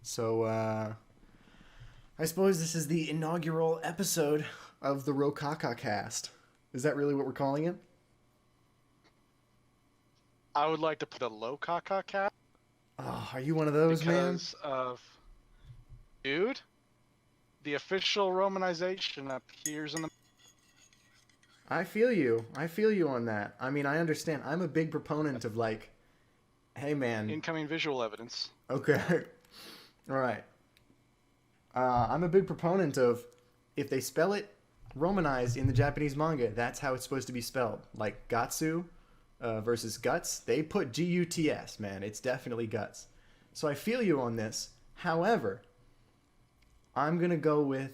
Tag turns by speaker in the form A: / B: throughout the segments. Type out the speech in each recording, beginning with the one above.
A: So, I suppose this is the inaugural episode of the Rokaka-cast. Is that really what we're calling it?
B: I would like to put a Locacacast
A: Oh, are you one of those, man?
B: because of, dude, the official Romanization appears in the
A: I feel you. I feel you on that. I mean, I understand. I'm a big proponent of, like, hey, man,
B: incoming visual evidence.
A: okay. All right. I'm a big proponent of if they spell it romanized in the Japanese manga, that's how it's supposed to be spelled. Like Gatsu versus Guts, they put Guts, man. It's definitely Guts. So I feel you on this. However, I'm going to go with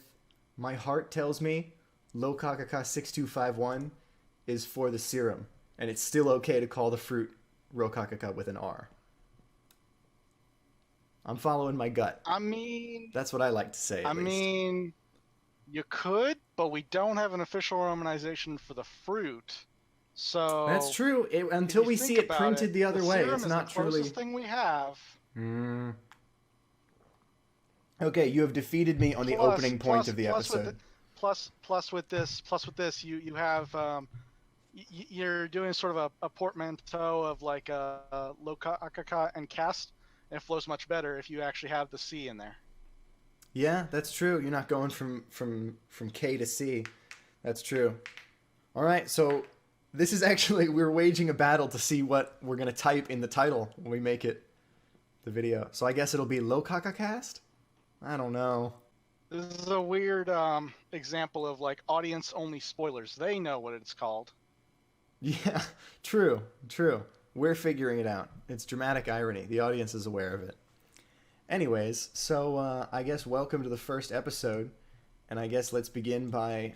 A: my heart tells me Locacacast 6251 is for the serum. And it's still okay to call the fruit Rokakaka with an R. I'm following my gut.
B: I mean,
A: That's what I like to say,
B: I
A: at least.
B: mean, you could, but we don't have an official Romanization for the fruit.
A: That's
B: So
A: true.
B: if
A: Until
B: you
A: we
B: think
A: see it
B: about it,
A: printed the
B: the
A: other way,
B: serum
A: it's
B: is the
A: not truly.
B: closest thing we have.
A: Mm. Okay, you have defeated me on the
B: Plus,
A: opening point
B: plus,
A: of the
B: plus with
A: episode.
B: plus with this, you have you're doing sort of a portmanteau of like Locacacast and cast, and it flows much better if you actually have the C in there.
A: Yeah, that's true. You're not going from K to C. That's true. All right, so this is actually we're waging a battle to see what we're gonna type in the title when we make it the video. So I guess it'll be Locacacast. I don't know.
B: This is a weird example of like audience only spoilers. They know what it's called.
A: Yeah, true, true. We're figuring it out. It's dramatic irony. The audience is aware of it. Anyways, so I guess welcome to the first episode, and I guess let's begin by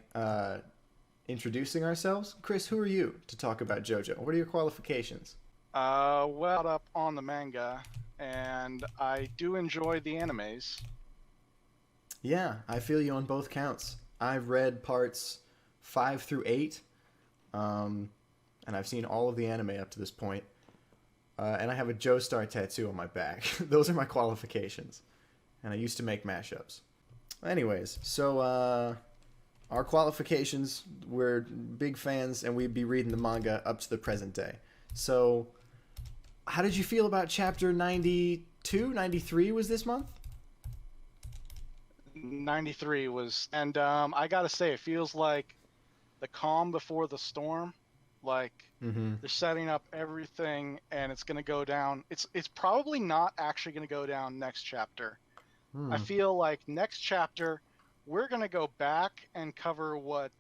A: introducing ourselves. Chris, who are you to talk about JoJo? What are your qualifications?
B: Well up on the manga, and I do enjoy the animes.
A: Yeah, I feel you on both counts. I've read parts 5 through 8, and I've seen all of the anime up to this point. And I have a Joestar tattoo on my back. Those are my qualifications. And I used to make mashups. Anyways, so our qualifications, we're big fans and we'd be reading the manga up to the present day. So, how did you feel about chapter 92? 93 was this month?
B: 93 was, and I gotta say, it feels like the calm before the storm. Like
A: Mm-hmm.
B: they're setting up everything, and it's gonna go down. It's probably not actually gonna go down next chapter. I
A: Hmm.
B: feel like next chapter we're gonna go back and cover what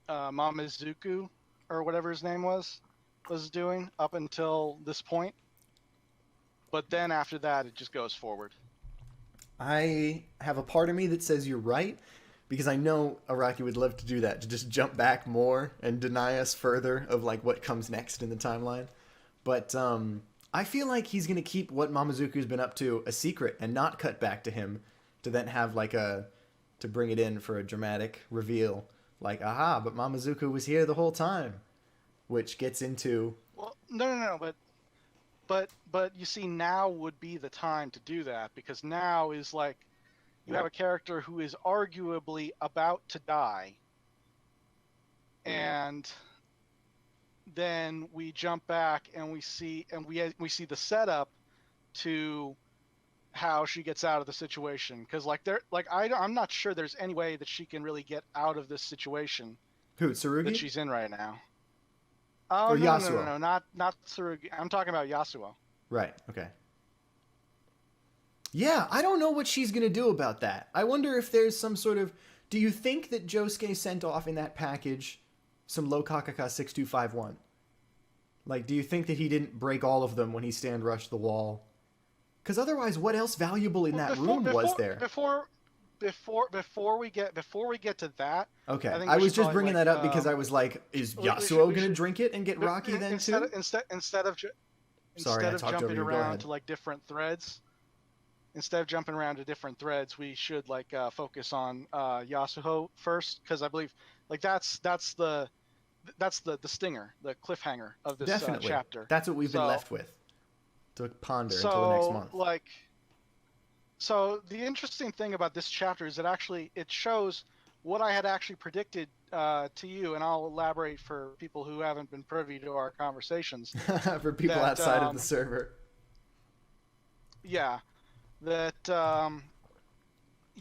B: Mamizuku or whatever his name was doing up until this point. But then after that, it just goes forward.
A: I have a part of me that says you're right because I know Araki would love to do that, to just jump back more and deny us further of like what comes next in the timeline. But I feel like he's gonna keep what Mamazuku's been up to a secret and not cut back to him to then have like a to bring it in for a dramatic reveal, like aha, but Mamazuku was here the whole time, which gets into
B: Well, no, but you see, now would be the time to do that because now is like you have a character who is arguably about to die, and then we jump back and we see the setup to how she gets out of the situation because I'm not sure there's any way that she can really get out of this situation
A: who
B: that
A: Tsurugi
B: she's in right now. Oh
A: or
B: no,
A: Yasuo,
B: not Tsurugi. I'm talking about Yasuo.
A: right? Okay. Yeah, I don't know what she's gonna do about that. I wonder if there's some sort of. Do you think that Josuke sent off in that package some Locacacast 6251? Like, do you think that he didn't break all of them when he stand rushed the wall? Because otherwise, what else valuable in
B: Well,
A: that room was there?
B: before we get to that, I
A: Okay,
B: think
A: I
B: we
A: was
B: should
A: just
B: probably
A: bringing
B: like
A: that up because I was like, is
B: we should
A: Yasuo gonna drink it and get Rocky then
B: instead
A: too?
B: of instead of
A: Sorry, I
B: instead of
A: talked over
B: jumping
A: you. Go
B: around
A: ahead.
B: to like different threads, we should like focus on Yasuo first because I believe like that's the stinger, the cliffhanger of this
A: Definitely,
B: chapter.
A: that's what we've been
B: So
A: left with to ponder until the next
B: so
A: month.
B: like so the interesting thing about this chapter is it shows what I had actually predicted to you, and I'll elaborate for people who haven't been privy to our conversations.
A: For people
B: That
A: outside of the server.
B: yeah, that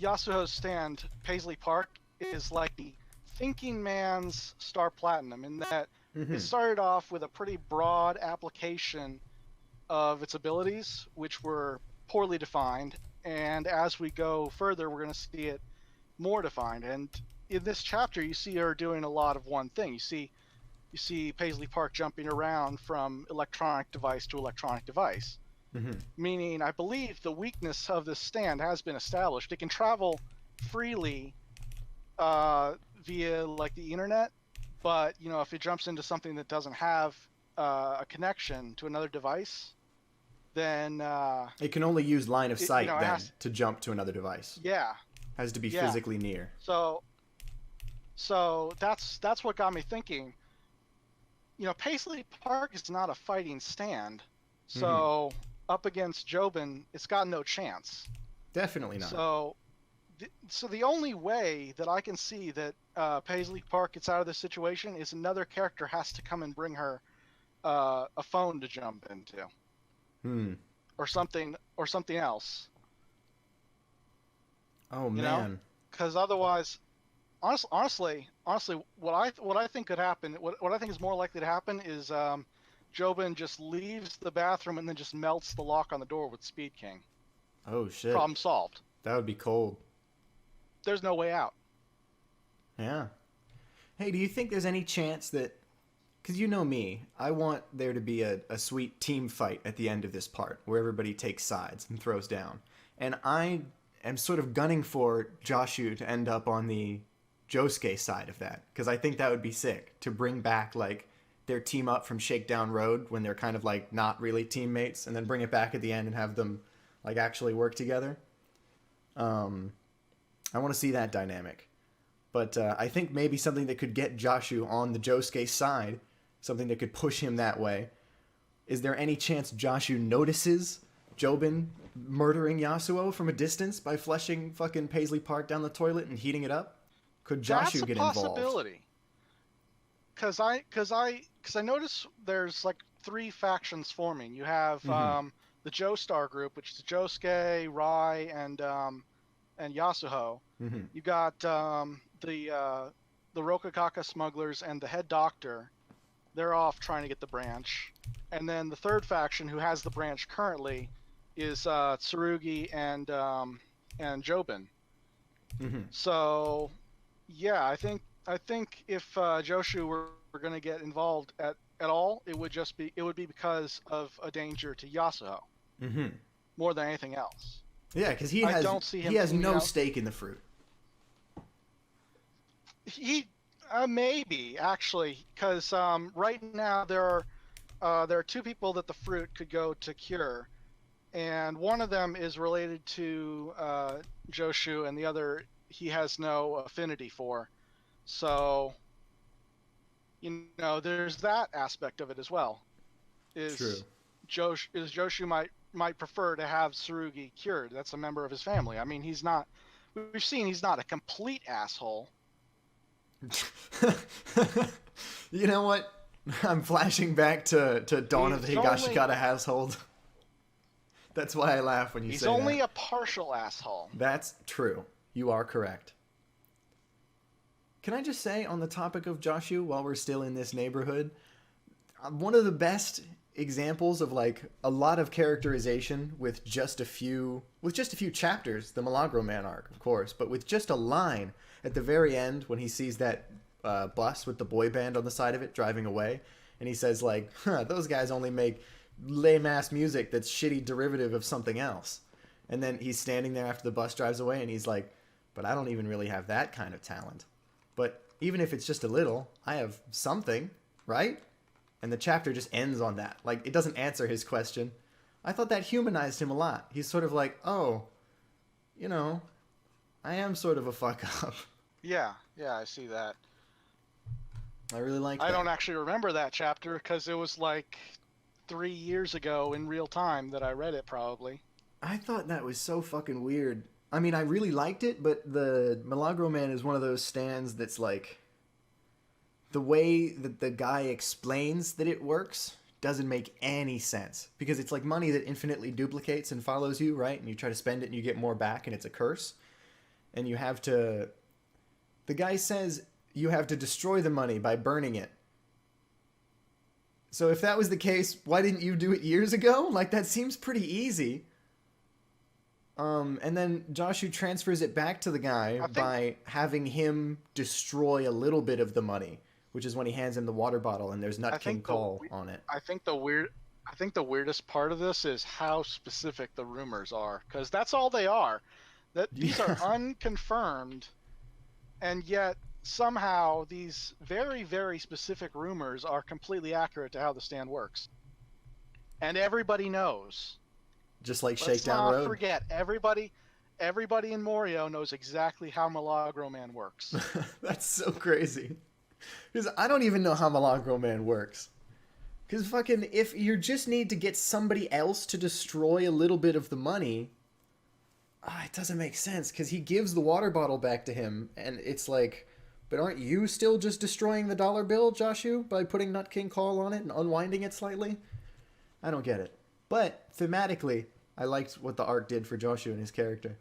B: Yasuo's stand, Paisley Park, is like the thinking man's Star Platinum in that it started off with a pretty broad application of its abilities, which were poorly defined, and as we go further, we're going to see it more defined. And in this chapter, you see her doing a lot of one thing. You see Paisley Park jumping around from electronic device to electronic device. Meaning, I believe the weakness of this stand has been established. It can travel freely via like the internet, but if it jumps into something that doesn't have a connection to another device, then
A: it can only use line of sight then to jump to another device.
B: Yeah,
A: has to be physically near.
B: So that's what got me thinking. Paisley Park is not a fighting stand, so up against Jobin, it's got no chance.
A: Definitely not.
B: So the only way that I can see that Paisley Park gets out of this situation is another character has to come and bring her a phone to jump into, or something else.
A: Oh man!
B: Because otherwise, honestly, what I think could happen, what I think is more likely to happen is Jobin just leaves the bathroom and then just melts the lock on the door with Speed King.
A: Oh shit!
B: Problem solved.
A: That would be cold.
B: There's no way out.
A: Yeah. Hey, do you think there's any chance that... Because you know me, I want there to be a sweet team fight at the end of this part, where everybody takes sides and throws down. And I am sort of gunning for Joshu to end up on the Josuke side of that, because I think that would be sick, to bring back, like, their team up from Shakedown Road when they're kind of, like, not really teammates, and then bring it back at the end and have them, like, actually work together. I want to see that dynamic. But I think maybe something that could get Joshu on the Josuke side, something that could push him that way. Is there any chance Joshu notices Jobin murdering Yasuo from a distance by flushing fucking Paisley Park down the toilet and heating it up? Could Joshu get involved?
B: That's a possibility. Because I notice there's like 3 factions forming. You have the Joestar group, which is Josuke, Rai, and Yasuo. You got the Locacacast smugglers and the head doctor. They're off trying to get the branch. And then the 3rd faction, who has the branch currently, is Tsurugi and Jobin. So, yeah, I think if Joshu were going to get involved at all, it would be because of a danger to Yasuo, more than anything else.
A: Yeah, because he has no stake in the fruit.
B: He maybe actually, because right now there are 2 people that the fruit could go to cure, and one of them is related to Joshu, and the other he has no affinity for. So, there's that aspect of it as well.
A: True.
B: Joshu might prefer to have Tsurugi cured. That's a member of his family. I mean, we've seen he's not a complete asshole.
A: You know what? I'm flashing back to Dawn of the Higashikata household. That's why I laugh when you say that.
B: He's only a partial asshole.
A: That's true. You are correct. Can I just say, on the topic of Joshu, while we're still in this neighborhood, one of the best examples of like a lot of characterization with just a few chapters, the Milagro Man arc, of course, but with just a line at the very end when he sees that bus with the boy band on the side of it driving away, and he says like, those guys only make lame-ass music that's shitty derivative of something else. And then he's standing there after the bus drives away, and he's like, but I don't even really have that kind of talent. But even if it's just a little, I have something, right? And the chapter just ends on that. Like, it doesn't answer his question. I thought that humanized him a lot. He's sort of like, oh, I am sort of a fuck up.
B: Yeah, I see that.
A: I really like that.
B: I don't actually remember that chapter because it was like 3 years ago in real time that I read it, probably.
A: I thought that was so fucking weird. I mean, I really liked it, but the Milagro Man is one of those stands that's like the way that the guy explains that it works doesn't make any sense because it's like money that infinitely duplicates and follows you, right? And you try to spend it and you get more back and it's a curse. And you have to the guy says you have to destroy the money by burning it. So if that was the case, why didn't you do it years ago? Like that seems pretty easy. And then Joshu transfers it back to the guy by having him destroy a little bit of the money, which is when he hands him the water bottle and there's Nut King Call on it.
B: I think the weirdest part of this is how specific the rumors are, because that's all they are. That these are unconfirmed, and yet somehow these very, very specific rumors are completely accurate to how the stand works, and everybody knows.
A: Just like Shakedown Road.
B: Let's not forget, everybody in Morio knows exactly how Milagro Man works.
A: That's so crazy. Because I don't even know how Milagro Man works. Because fucking, if you just need to get somebody else to destroy a little bit of the money, it doesn't make sense. Because he gives the water bottle back to him, and it's like, but aren't you still just destroying the dollar bill, Joshu, by putting Nut King Call on it and unwinding it slightly? I don't get it. But thematically, I liked what the art did for Joshu and his character.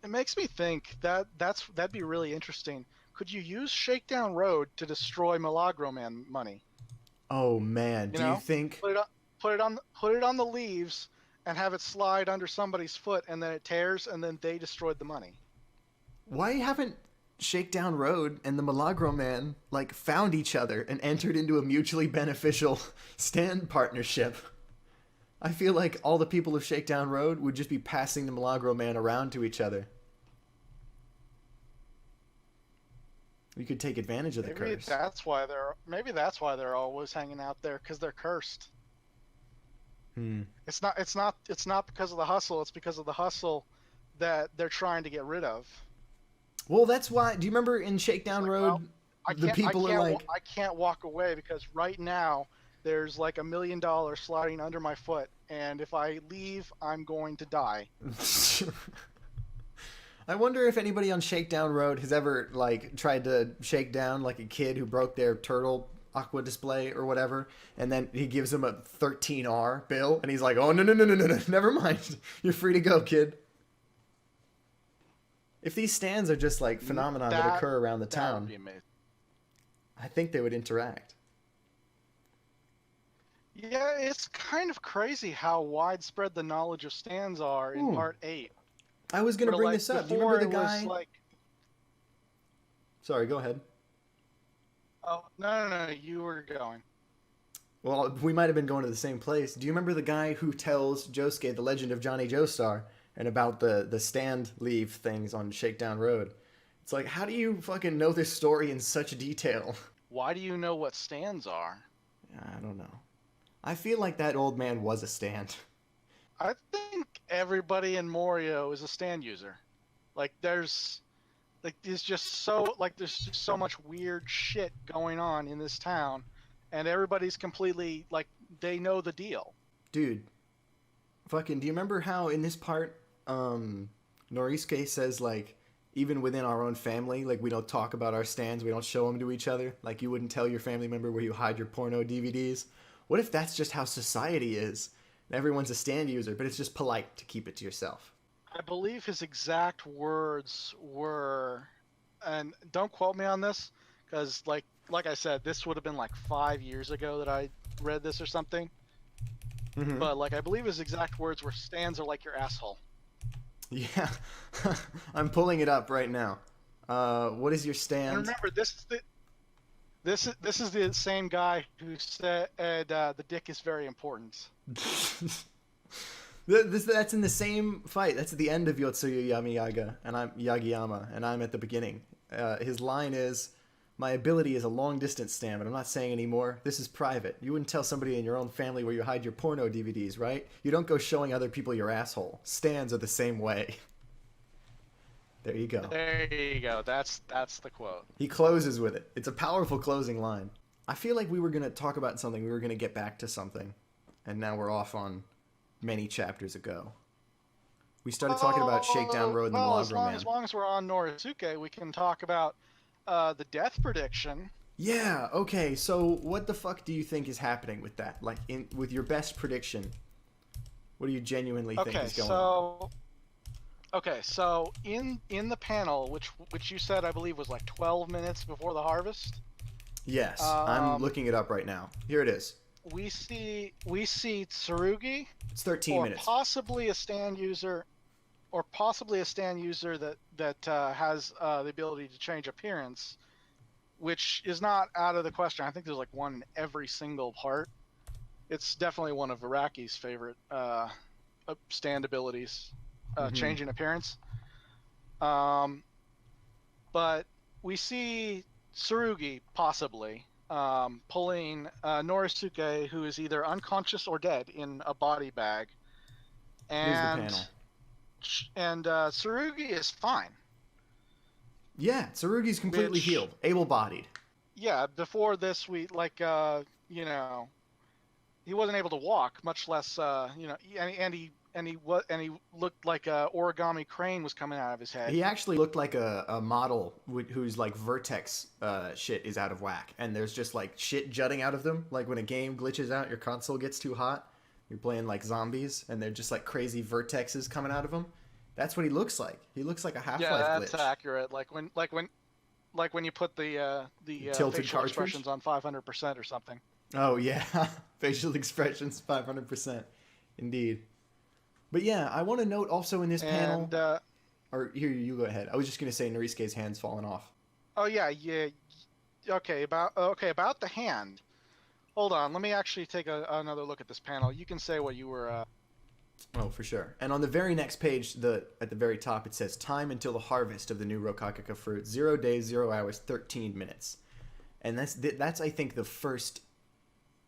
B: It makes me think that'd be really interesting. Could you use Shakedown Road to destroy Milagro Man money?
A: Oh man, you think
B: put it on the leaves and have it slide under somebody's foot and then it tears and then they destroyed the money?
A: Why haven't Shakedown Road and the Milagro Man like found each other and entered into a mutually beneficial stand partnership? I feel like all the people of Shakedown Road would just be passing the Milagro Man around to each other. We could take advantage of the curse.
B: Maybe that's why they're always hanging out there, because they're cursed. It's not because of the hustle. It's because of the hustle that they're trying to get rid of.
A: Well, that's why. Do you remember in Shakedown Road, the people are like,
B: I can't walk away because right now there's like $1 million sliding under my foot, and if I leave, I'm going to die.
A: I wonder if anybody on Shakedown Road has ever like tried to shake down like a kid who broke their turtle aqua display or whatever, and then he gives him a 13R bill, and he's like, "Oh no, never mind, you're free to go, kid." If these stands are just like phenomena that occur around the town, I think they would interact.
B: Yeah, it's kind of crazy how widespread the knowledge of stands are in Part 8.
A: I was going to bring this up. Do you remember the guy? Sorry, go ahead.
B: Oh, no, you were going.
A: Well, we might have been going to the same place. Do you remember the guy who tells Josuke the legend of Johnny Joestar and about the stand leave things on Shakedown Road? It's like, how do you fucking know this story in such detail?
B: Why do you know what stands are?
A: I don't know. I feel like that old man was a stand.
B: I think everybody in Morio is a stand user. There's just so much weird shit going on in this town, and everybody's completely they know the deal.
A: Dude, fucking, do you remember how in this part, Norisuke says even within our own family, we don't talk about our stands, we don't show them to each other. Like you wouldn't tell your family member where you hide your porno DVDs. What if that's just how society is? Everyone's a stand user, but it's just polite to keep it to yourself.
B: I believe his exact words were, and don't quote me on this, because like I said, this would have been 5 years ago that I read this or something. Mm-hmm. But I believe his exact words were, "Stands are like your asshole."
A: Yeah, I'm pulling it up right now. What is your stand?
B: And remember, this is the same guy who said the dick is very important.
A: That's in the same fight. That's at the end of Yotsuya Yamiyaga, and I'm Yagiyama, and I'm at the beginning. His line is, "My ability is a long-distance stand, but I'm not saying anymore. This is private. You wouldn't tell somebody in your own family where you hide your porno DVDs, right? You don't go showing other people your asshole. Stands are the same way." There you go.
B: There you go. That's the quote.
A: He closes with it. It's a powerful closing line. I feel like we were going to talk about something. We were going to get back to something. And now we're off on many chapters ago. We started talking about Shakedown Road and the
B: Well,
A: Milagro Man.
B: as long as we're on Norisuke, we can talk about the death prediction.
A: Yeah, okay, so what the fuck do you think is happening with that? Like, with your best prediction, what do you genuinely think is going on?
B: Okay, so in the panel, which you said I believe was like 12 minutes before the harvest,
A: Yes, I'm looking it up right now. Here it is.
B: we see Tsurugi,
A: It's 13
B: or
A: minutes.
B: possibly a stand user, that has the ability to change appearance, which is not out of the question. I think there's like one in every single part. It's definitely one of Iraqi's favorite stand abilities, changing appearance. But we see Tsurugi possibly pulling Norisuke, who is either unconscious or dead, in a body bag,
A: Here's the
B: and
A: panel.
B: Tsurugi is fine.
A: Yeah, Tsurugi's completely healed, able-bodied.
B: Yeah, before this, he wasn't able to walk, much less, and he looked like a origami crane was coming out of his head.
A: He actually looked like a model whose like vertex shit is out of whack, and there's just like shit jutting out of them. Like when a game glitches out, your console gets too hot. You're playing like zombies, and they're just like crazy vertexes coming out of him. That's what he looks like. He looks like a Half-Life glitch.
B: Yeah, that's accurate. Like when you put the
A: tilted
B: facial
A: cartridge?
B: expressions on 500% or something.
A: Oh yeah, facial expressions 500%, indeed. But yeah, I want to note also in this panel. Or here, you go ahead. I was just gonna say Norisuke's hand's fallen off.
B: Oh yeah. Okay, about the hand. Hold on, let me actually take another look at this panel. You can say what you were.
A: Oh, for sure. And on the very next page, at the very top, it says time until the harvest of the new Locacacast fruit: 0 days, 0 hours, 13 minutes. And that's I think the first.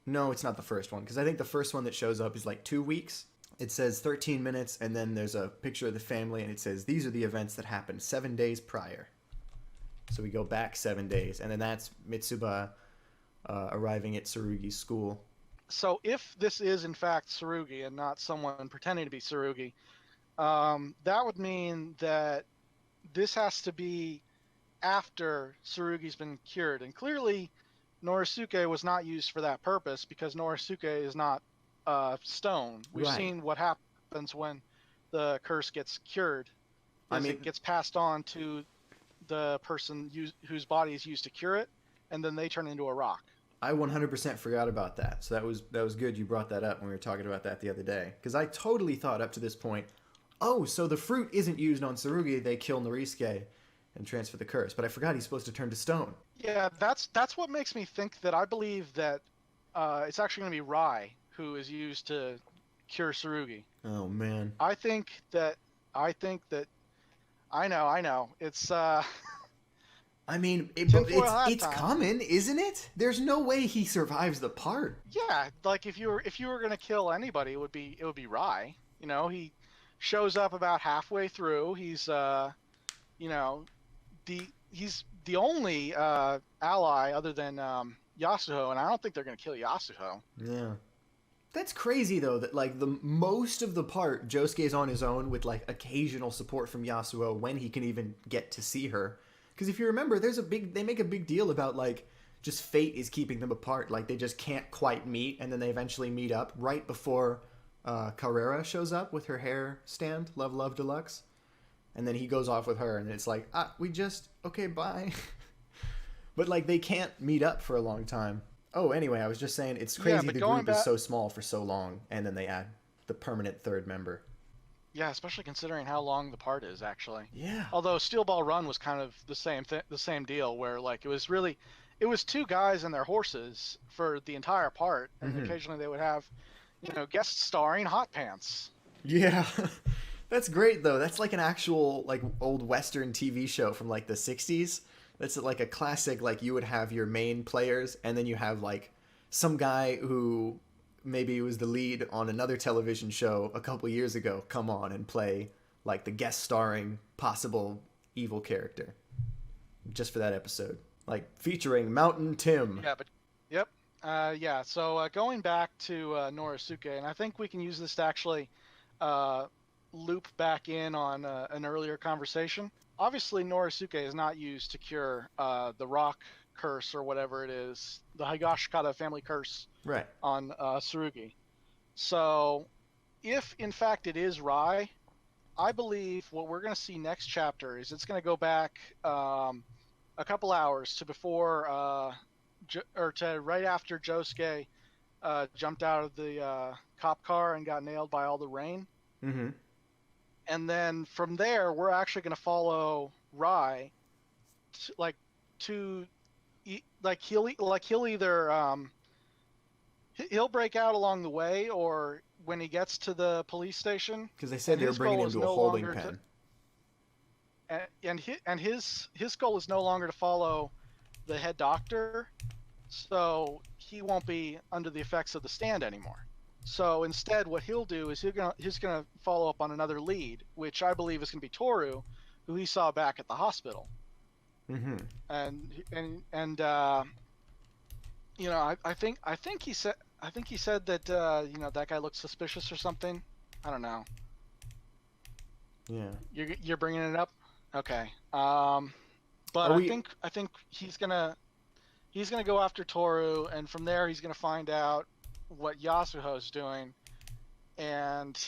A: No, it's not the first one, because I think the first one that shows up is like 2 weeks. It says 13 minutes, and then there's a picture of the family, and it says these are the events that happened 7 days prior. So we go back 7 days, and then that's Mitsuba arriving at Tsurugi's school.
B: So if this is in fact Tsurugi and not someone pretending to be Tsurugi, that would mean that this has to be after Tsurugi's been cured. And clearly, Norisuke was not used for that purpose, because Norisuke is not stone. We've seen what happens when the curse gets cured. It gets passed on to the person whose body is used to cure it, and then they turn into a rock.
A: I 100% forgot about that. So that was good you brought that up when we were talking about that the other day. Because I totally thought up to this point, oh, so the fruit isn't used on Tsurugi, they kill Norisuke and transfer the curse. But I forgot he's supposed to turn to stone.
B: Yeah, that's what makes me think that I believe that it's actually going to be Rai who is used to cure Tsurugi.
A: Oh, man.
B: I know. It's
A: I mean, it's coming, isn't it? There's no way he survives the part.
B: Yeah, like if you were gonna kill anybody, it would be Rai. You know, he shows up about halfway through. He's he's the only ally other than Yasuho, and I don't think they're gonna kill Yasuho.
A: Yeah. That's crazy though, that like the most of the part Josuke's on his own with like occasional support from Yasuo when he can even get to see her. Because if you remember, they make a big deal about like just fate is keeping them apart. Like they just can't quite meet, and then they eventually meet up right before Carrera shows up with her hair stand, Love Love Deluxe, and then he goes off with her, and it's like okay, bye. But like they can't meet up for a long time. Oh, anyway, I was just saying it's crazy the group is so small for so long, and then they add the permanent third member.
B: Yeah, especially considering how long the part is, actually.
A: Yeah.
B: Although Steel Ball Run was kind of the same deal, where like it was 2 guys and their horses for the entire part, and occasionally they would have, guest starring Hot Pants.
A: Yeah. That's great though. That's like an actual like old Western TV show from like the 60s. That's like a classic. Like you would have your main players, and then you have like some guy who maybe was the lead on another television show a couple years ago come on and play like the guest starring possible evil character just for that episode, like featuring Mountain Tim.
B: Yeah, but yep. Yeah. So going back to Norisuke, and I think we can use this to actually uh, loop back in on an earlier conversation. Obviously, Norisuke is not used to cure the rock curse or whatever it is, the Higashikata family curse
A: Right.
B: on Tsurugi. So, if in fact it is Rai, I believe what we're going to see next chapter is it's going to go back a couple hours to before, or to right after Josuke jumped out of the cop car and got nailed by all the rain.
A: Mm-hmm.
B: And then from there, we're actually going to follow Rai, like to, he'll either he'll break out along the way, or when he gets to the police station.
A: Because they said
B: And
A: they were
B: his
A: bringing
B: goal
A: him
B: is
A: to a
B: no
A: holding
B: longer
A: pen.
B: his goal is no longer to follow the head doctor, so he won't be under the effects of the stand anymore. So instead, what he'll do is he's gonna follow up on another lead, which I believe is gonna be Toru, who he saw back at the hospital.
A: Mm-hmm.
B: And I think he said that that guy looked suspicious or something. I don't know.
A: Yeah.
B: You're bringing it up, okay? But
A: Are we...
B: I think he's gonna go after Toru, and from there he's gonna find out what Yasuho's doing, and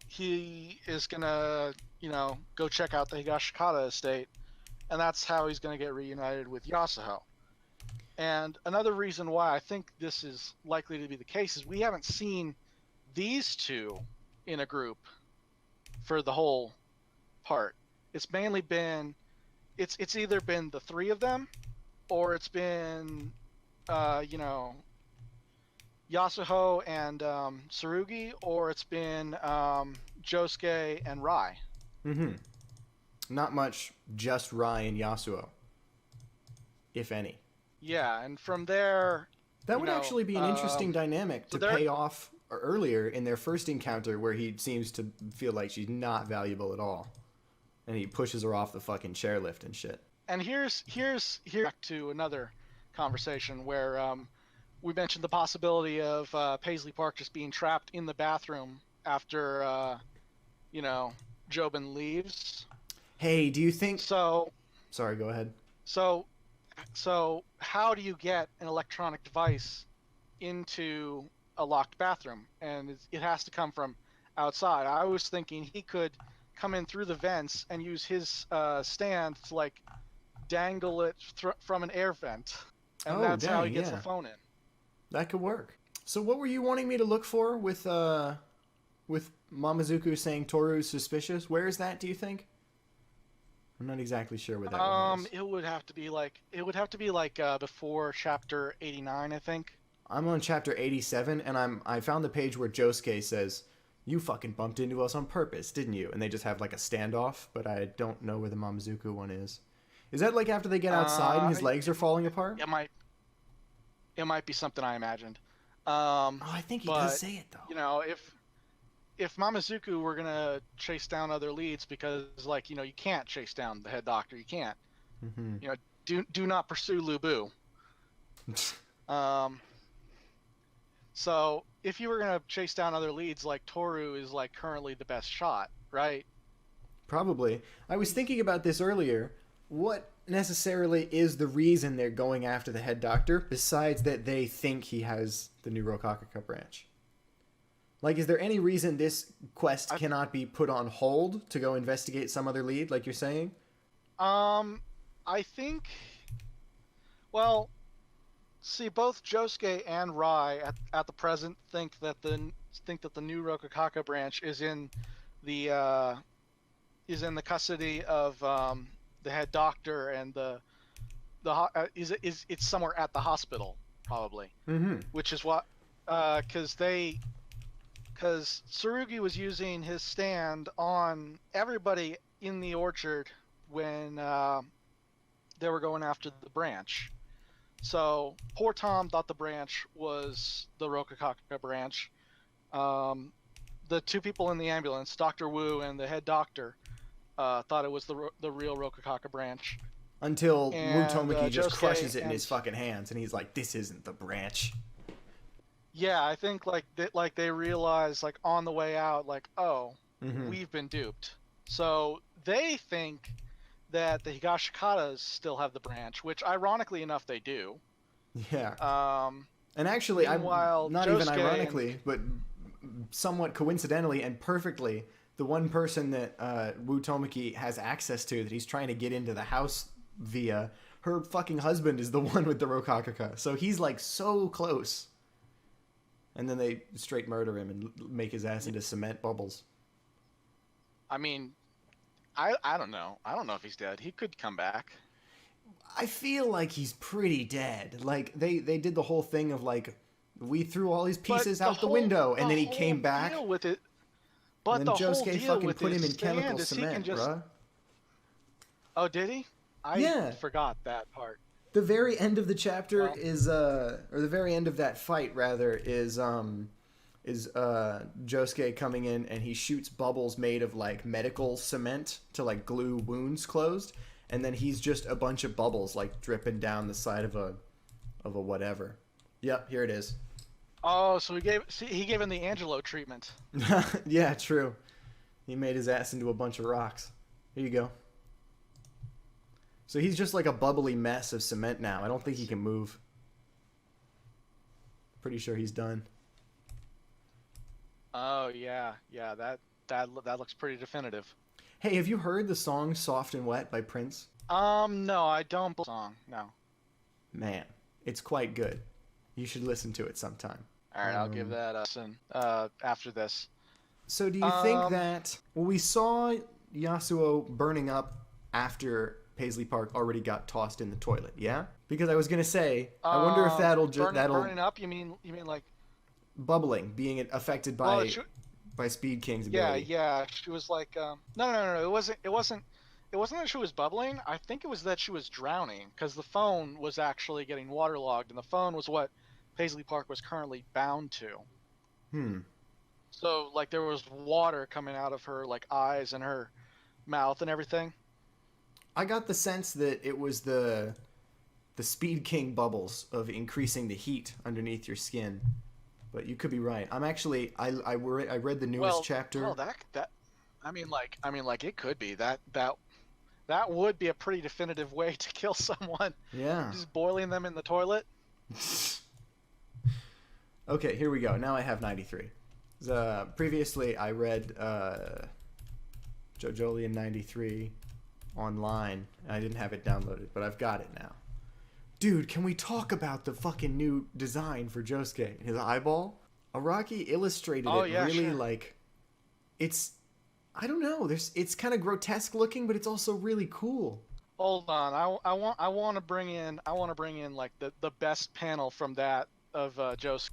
B: he is gonna go check out the Higashikata estate, and that's how he's gonna get reunited with Yasuho. And another reason why I think this is likely to be the case is we haven't seen these two in a group for the whole part. It's mainly been it's either been the three of them, or it's been Yasuho and Tsurugi, or it's been Josuke and Rai.
A: Mm-hmm. Not much, just Rai and Yasuo, if any.
B: Yeah, and from there,
A: that would actually be an interesting dynamic to pay off earlier in their first encounter, where he seems to feel like she's not valuable at all, and he pushes her off the fucking chairlift and shit.
B: And here's back to another conversation where we mentioned the possibility of Paisley Park just being trapped in the bathroom after Jobin leaves.
A: Hey, do you think...
B: So...
A: Sorry, go ahead.
B: So how do you get an electronic device into a locked bathroom? And it has to come from outside. I was thinking he could come in through the vents and use his stand to like dangle it from an air vent, and that's how he gets the phone in.
A: That could work. So what were you wanting me to look for with Mamazuku saying Toru's suspicious? Where is that, do you think? I'm not exactly sure where that one is.
B: It would have to be like before chapter 89, I think.
A: I'm on chapter 87, and I found the page where Josuke says, "You fucking bumped into us on purpose, didn't you?" And they just have like a standoff, but I don't know where the Mamazuku one is. Is that like after they get outside and his legs are falling apart?
B: It might be something I imagined.
A: I think he does say it though.
B: If Mamazuku were gonna chase down other leads, because you can't chase down the head doctor, you can't.
A: Mm-hmm.
B: Do not pursue Lubu. So if you were gonna chase down other leads, like Toru is like currently the best shot, right?
A: Probably. I was thinking about this earlier. What necessarily is the reason they're going after the head doctor, besides that they think he has the new Locacacast branch? Like, is there any reason this quest cannot be put on hold to go investigate some other lead, like you're saying?
B: I think... Well, see, both Josuke and Rai at the present think that the new Locacacast branch is in the custody of the head doctor, and it's somewhere at the hospital, probably.
A: Mm-hmm.
B: Which is what... Because Tsurugi was using his stand on everybody in the orchard when they were going after the branch. So poor Tom thought the branch was the Locacacast branch. The two people in the ambulance, Dr. Wu and the head doctor, thought it was the real Locacacast branch.
A: Until
B: and
A: Wutomaki just
B: Josuke
A: crushes it in
B: and
A: his fucking hands, and he's like, "This isn't the branch."
B: yeah, I think like they realize like on the way out like, oh,
A: Mm-hmm.
B: we've been duped. So they think that the Higashikatas still have the branch, which ironically enough they do.
A: Yeah.
B: Um,
A: And actually, I'm
B: Meanwhile,
A: not even
B: Josuke and
A: ironically, but somewhat coincidentally and perfectly, the one person that Wutomaki has access to that he's trying to get into the house via, her fucking husband is the one with the Rokakaka. So he's like so close. And then they straight murder him and make his ass into cement bubbles.
B: I mean, I don't know. I don't know if he's dead. He could come back.
A: I feel like he's pretty dead. Like they did the whole thing of like we threw all his
B: But
A: pieces out the window and then he
B: whole
A: came back
B: deal with it,
A: and
B: but
A: then
B: the whole
A: Josuke
B: deal
A: fucking
B: with
A: put
B: his
A: him in chemical
B: stand is he can
A: cement,
B: just.
A: bruh.
B: Oh, did he? I
A: Yeah.
B: forgot that part.
A: The very end of the chapter
B: Well,
A: is or the very end of that fight rather is Josuke coming in and he shoots bubbles made of like medical cement to like glue wounds closed, and then he's just a bunch of bubbles like dripping down the side of a whatever. Yep, here it is.
B: oh, so he gave him the Angelo treatment.
A: Yeah, true. He made his ass into a bunch of rocks. Here you go. So he's just like a bubbly mess of cement now. I don't think he can move. Pretty sure he's done.
B: Oh yeah, yeah. That looks pretty definitive.
A: Hey, have you heard the song "Soft and Wet" by Prince?
B: No, I don't. Song no.
A: Man, it's quite good. You should listen to it sometime.
B: All right, I'll give that a listen after this.
A: So do you think that we saw Yasuo burning up after Paisley Park already got tossed in the toilet? Yeah, because I was gonna say I wonder if that'll
B: burning up. You mean like
A: bubbling, being affected by Speed King's ability.
B: Yeah. She was like, no. It wasn't that she was bubbling. I think it was that she was drowning because the phone was actually getting waterlogged, and the phone was what Paisley Park was currently bound to.
A: Hmm.
B: So like there was water coming out of her like eyes and her mouth and everything.
A: I got the sense that it was the Speed King bubbles of increasing the heat underneath your skin. But you could be right. I'm actually I read the newest chapter.
B: Well, that I mean like it could be that would be a pretty definitive way to kill someone.
A: Yeah.
B: Just boiling them in the toilet.
A: Okay, here we go. Now I have 93. Previously I read JoJolion 93 online. I didn't have it downloaded, but I've got it now. Dude, can we talk about the fucking new design for Josuke? His eyeball? Araki illustrated it really
B: sure.
A: like it's I don't know. It's kind of grotesque looking, but it's also really cool.
B: Hold on. I want to bring in like the best panel from that of Josuke.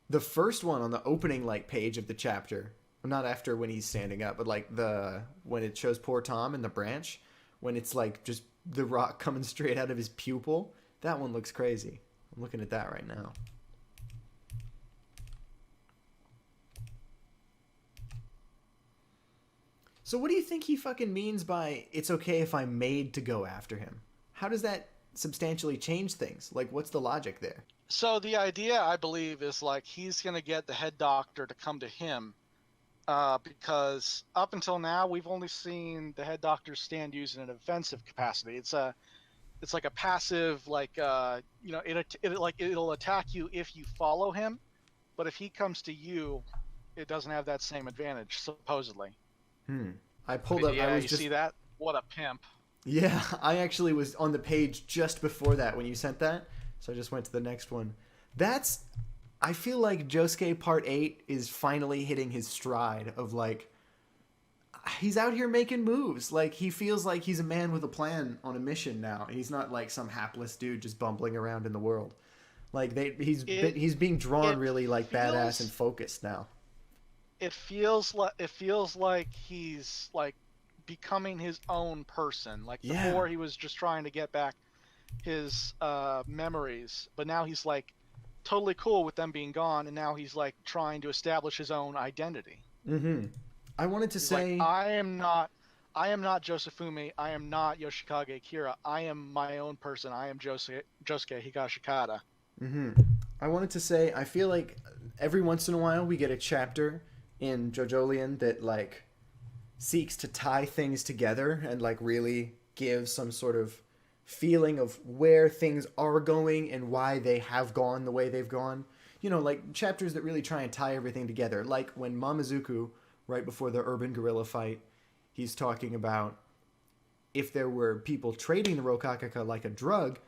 A: The first one on the opening like page of the chapter, not after when he's standing up, but like when it shows poor Tom in the branch, when it's like just the rock coming straight out of his pupil. That one looks crazy. I'm looking at that right now. So what do you think he fucking means by it's okay if I'm made to go after him? How does that substantially change things? Like, what's the logic there?
B: So the idea, I believe, is like he's gonna get the head doctor to come to him, because up until now we've only seen the head doctor stand used in an offensive capacity. It's like a passive, like it'll attack you if you follow him, but if he comes to you, it doesn't have that same advantage supposedly.
A: I pulled up.
B: Yeah,
A: I was
B: you
A: just
B: see that? What a pimp!
A: Yeah, I actually was on the page just before that when you sent that, so I just went to the next one. I feel like Josuke Part 8 is finally hitting his stride of like, he's out here making moves. Like, he feels like he's a man with a plan on a mission now. He's not like some hapless dude just bumbling around in the world. Like, he's being drawn really like badass and focused now.
B: It feels like he's like becoming his own person. Like before he was just trying to get back his memories, but now he's like totally cool with them being gone, and now he's like trying to establish his own identity.
A: I wanted to say
B: like, I am not Josefumi. I am not Yoshikage Kira. I am my own person. I am Josuke Higashikata.
A: Hmm. I wanted to say, I feel like every once in a while we get a chapter in JoJolion that like seeks to tie things together and like really give some sort of feeling of where things are going and why they have gone the way they've gone. You know, like chapters that really try and tie everything together. Like when Mamazuku, right before the urban gorilla fight, he's talking about if there were people trading the Rokakaka like a drug,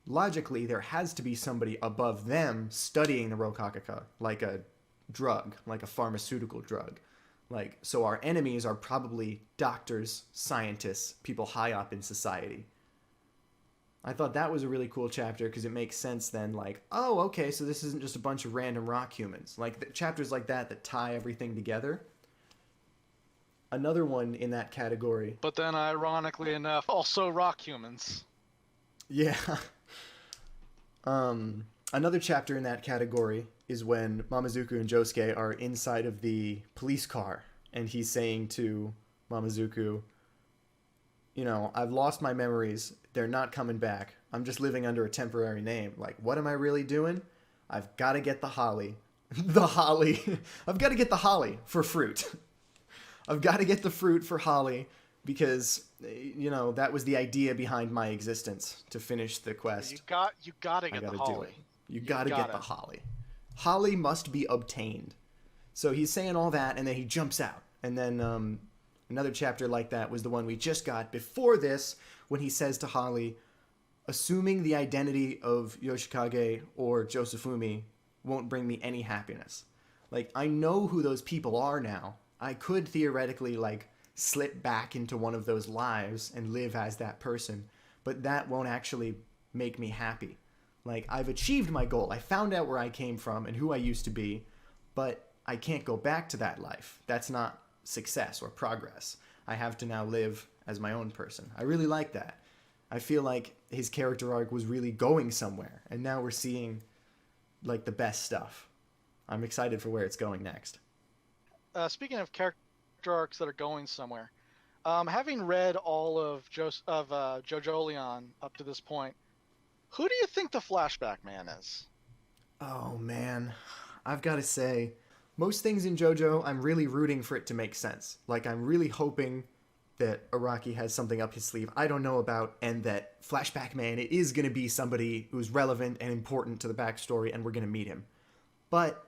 A: logically there has to be somebody above them studying the Rokakaka like a drug, like a pharmaceutical drug. Like, so our enemies are probably doctors, scientists, people high up in society. I thought that was a really cool chapter because it makes sense then, like, oh, okay, so this isn't just a bunch of random rock humans. Like, chapters like that tie everything together. Another one in that category.
B: But then, ironically enough, also rock humans.
A: Yeah. Another chapter in that category is when Mamazuku and Josuke are inside of the police car, and he's saying to Mamazuku, you know, I've lost my memories. They're not coming back. I'm just living under a temporary name. Like, what am I really doing? I've got to get the holly. The holly. I've got to get the holly for fruit. I've got to get the fruit for holly because, you know, that was the idea behind my existence, to finish the quest.
B: You gotta get the holly.
A: You gotta get the holly. Holly must be obtained. So he's saying all that, and then he jumps out. And then another chapter like that was the one we just got before this, when he says to Holly, assuming the identity of Yoshikage or Josefumi won't bring me any happiness. Like, I know who those people are now. I could theoretically, like, slip back into one of those lives and live as that person, but that won't actually make me happy. Like, I've achieved my goal. I found out where I came from and who I used to be, but I can't go back to that life. That's not success or progress. I have to now live as my own person. I really like that. I feel like his character arc was really going somewhere, and now we're seeing, like, the best stuff. I'm excited for where it's going next.
B: Speaking of character arcs that are going somewhere, having read all of JoJolion up to this point, who do you think the Flashback Man is?
A: Oh, man. I've got to say, most things in JoJo, I'm really rooting for it to make sense. Like, I'm really hoping that Araki has something up his sleeve I don't know about, and that Flashback Man, it is going to be somebody who's relevant and important to the backstory, and we're going to meet him. But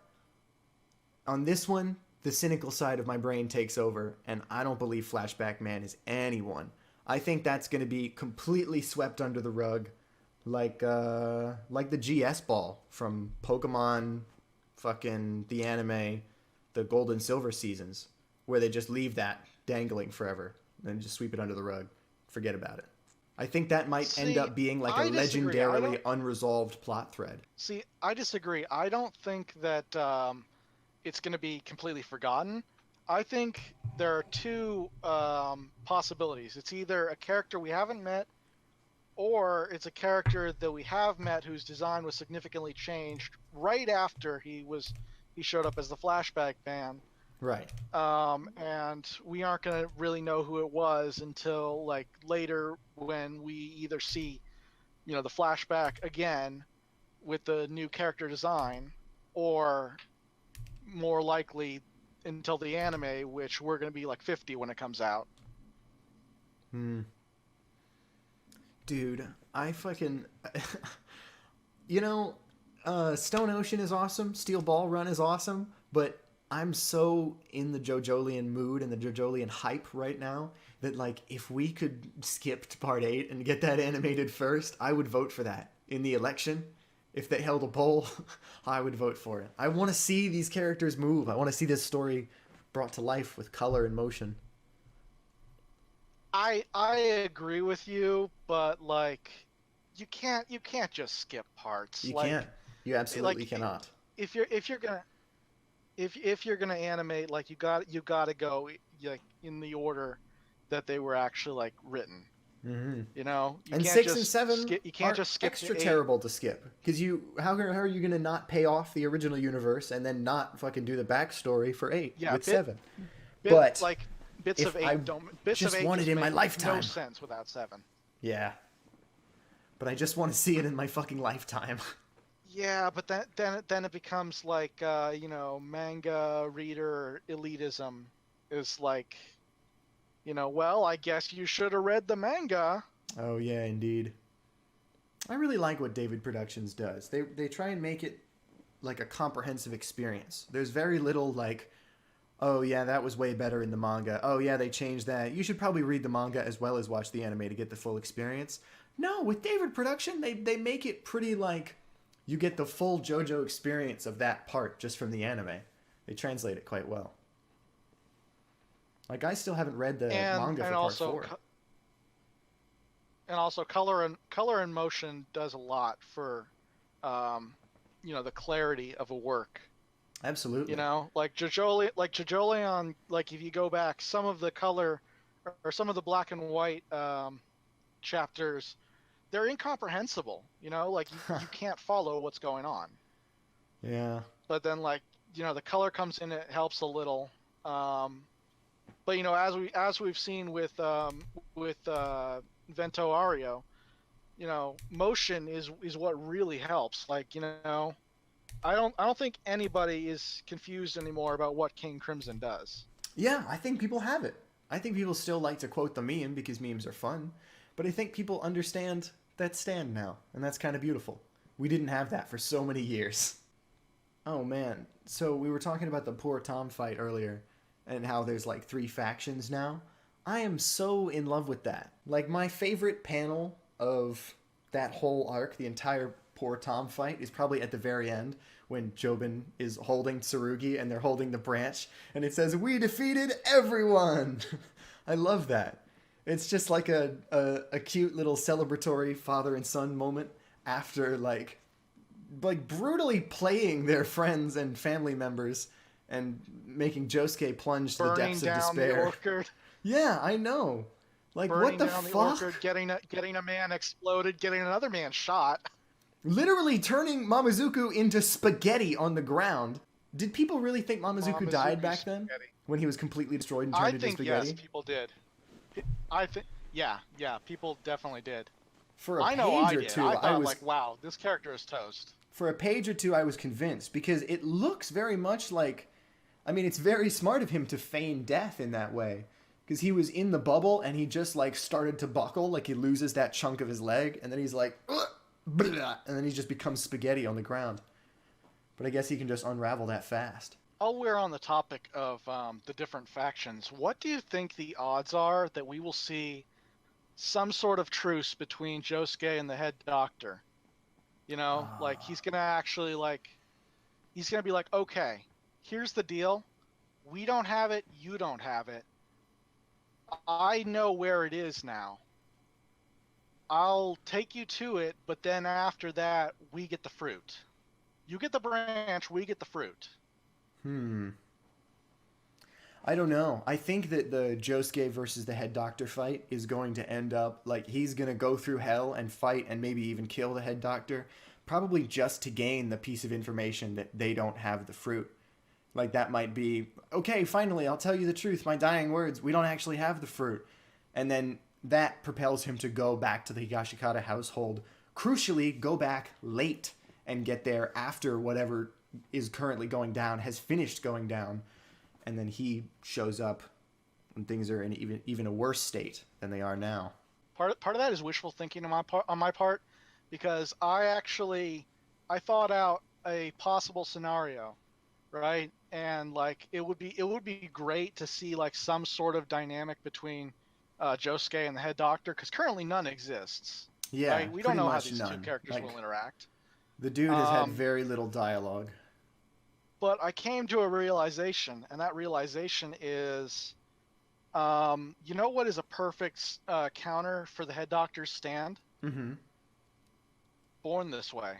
A: on this one, the cynical side of my brain takes over, and I don't believe Flashback Man is anyone. I think that's going to be completely swept under the rug, like the GS ball from Pokemon, fucking the anime, the Gold and Silver seasons, where they just leave that dangling forever and just sweep it under the rug. Forget about it. I think that might end up being like a legendarily unresolved plot thread.
B: See, I disagree. I don't think that it's going to be completely forgotten. I think there are two possibilities. It's either a character we haven't met, or it's a character that we have met whose design was significantly changed right after he showed up as the Flashback Man.
A: Right.
B: And we aren't going to really know who it was until like later when we either see, you know, the flashback again with the new character design, or more likely until the anime, which we're going to be like 50 when it comes out.
A: Dude, I fucking... you know, Stone Ocean is awesome, Steel Ball Run is awesome, but I'm so in the JoJolion mood and the JoJolion hype right now that, like, if we could skip to part 8 and get that animated first, I would vote for that. In the election, if they held a poll, I would vote for it. I want to see these characters move. I want to see this story brought to life with color and motion.
B: I agree with you, but like you can't just skip parts.
A: You can't. You absolutely cannot.
B: If you're gonna animate, like you gotta go like in the order that they were actually like written.
A: Mm-hmm.
B: You know,
A: and 6 and 7
B: you can't just skip
A: extra terrible to skip, because how are you gonna not pay off the original universe and then not fucking do the backstory for 8 with 7?
B: But like bits
A: if
B: of
A: I
B: eight bits of
A: just
B: eight
A: want
B: just
A: it in my
B: make
A: lifetime.
B: no sense without 7.
A: Yeah. But I just want to see it in my fucking lifetime.
B: Yeah, but then it becomes like manga reader elitism is like, well, I guess you should have read the manga.
A: Oh yeah, indeed. I really like what David Productions does. They try and make it like a comprehensive experience. There's very little like, oh yeah, that was way better in the manga. Oh yeah, they changed that. You should probably read the manga as well as watch the anime to get the full experience. No, with David Production, they make it pretty like you get the full JoJo experience of that part just from the anime. They translate it quite well. Like I still haven't read the
B: and
A: manga
B: and
A: for part
B: also
A: 4.
B: and also color and motion does a lot for um the clarity of a work.
A: Absolutely.
B: Like JoJolion, like if you go back, some of the color or some of the black and white chapters, they're incomprehensible. Like you can't follow what's going on.
A: Yeah.
B: But then like the color comes in, it helps a little. But as we've seen with Vento Ario, motion is what really helps. Like I don't think anybody is confused anymore about what King Crimson does.
A: Yeah, I think people have it. I think people still like to quote the meme because memes are fun, but I think people understand that stand now, and that's kind of beautiful. We didn't have that for so many years. Oh man, so we were talking about the poor Tom fight earlier, and how there's like 3 factions now. I am so in love with that. Like my favorite panel of that whole arc, the entire poor Tom fight, is probably at the very end when Jobin is holding Tsurugi and they're holding the branch and it says, "We defeated everyone!" I love that. It's just like a cute little celebratory father and son moment after like brutally playing their friends and family members and making Josuke plunge to the depths of despair.
B: Burning down the orchard.
A: Yeah, I know. Like,
B: Burning
A: what the
B: down
A: fuck?
B: the orchard, getting a man exploded, getting another man shot.
A: Literally turning Mamazuku into spaghetti on the ground. Did people really think Mamazuku died back then?
B: Spaghetti.
A: When he was completely destroyed and turned into spaghetti?
B: I think yes, people did. I think yeah, people definitely did.
A: For a
B: I know
A: page
B: I
A: or
B: did.
A: two,
B: I thought
A: was
B: like, wow, this character is toast.
A: For a page or two, I was convinced because it looks very much like, I mean, it's very smart of him to feign death in that way. Because he was in the bubble and he just like started to buckle, like he loses that chunk of his leg, and then he's like, blah, and then he just becomes spaghetti on the ground. But I guess he can just unravel that fast.
B: While we're on the topic of the different factions, what do you think the odds are that we will see some sort of truce between Josuke and the head doctor? Like he's gonna actually he's gonna be like, okay, here's the deal. We don't have it, you don't have it. I know where it is now. I'll take you to it, but then after that, we get the fruit. You get the branch, we get the fruit.
A: I don't know. I think that the Josuke versus the head doctor fight is going to end up like he's going to go through hell and fight and maybe even kill the head doctor, probably just to gain the piece of information that they don't have the fruit. Like that might be, okay, finally, I'll tell you the truth, my dying words, we don't actually have the fruit. And then that propels him to go back to the Higashikata household. Crucially, go back late and get there after whatever is currently going down has finished going down. And then he shows up when things are in even a worse state than they are now.
B: Part of that is wishful thinking on my part, because I thought out a possible scenario, right? And like it would be great to see like some sort of dynamic between Josuke and the head doctor, because currently none exists.
A: Yeah,
B: right? We don't know how these two characters will interact.
A: The dude has had very little dialogue.
B: But I came to a realization, and that realization is, you know what is a perfect counter for the head doctor's stand?
A: Mm-hmm.
B: Born This Way.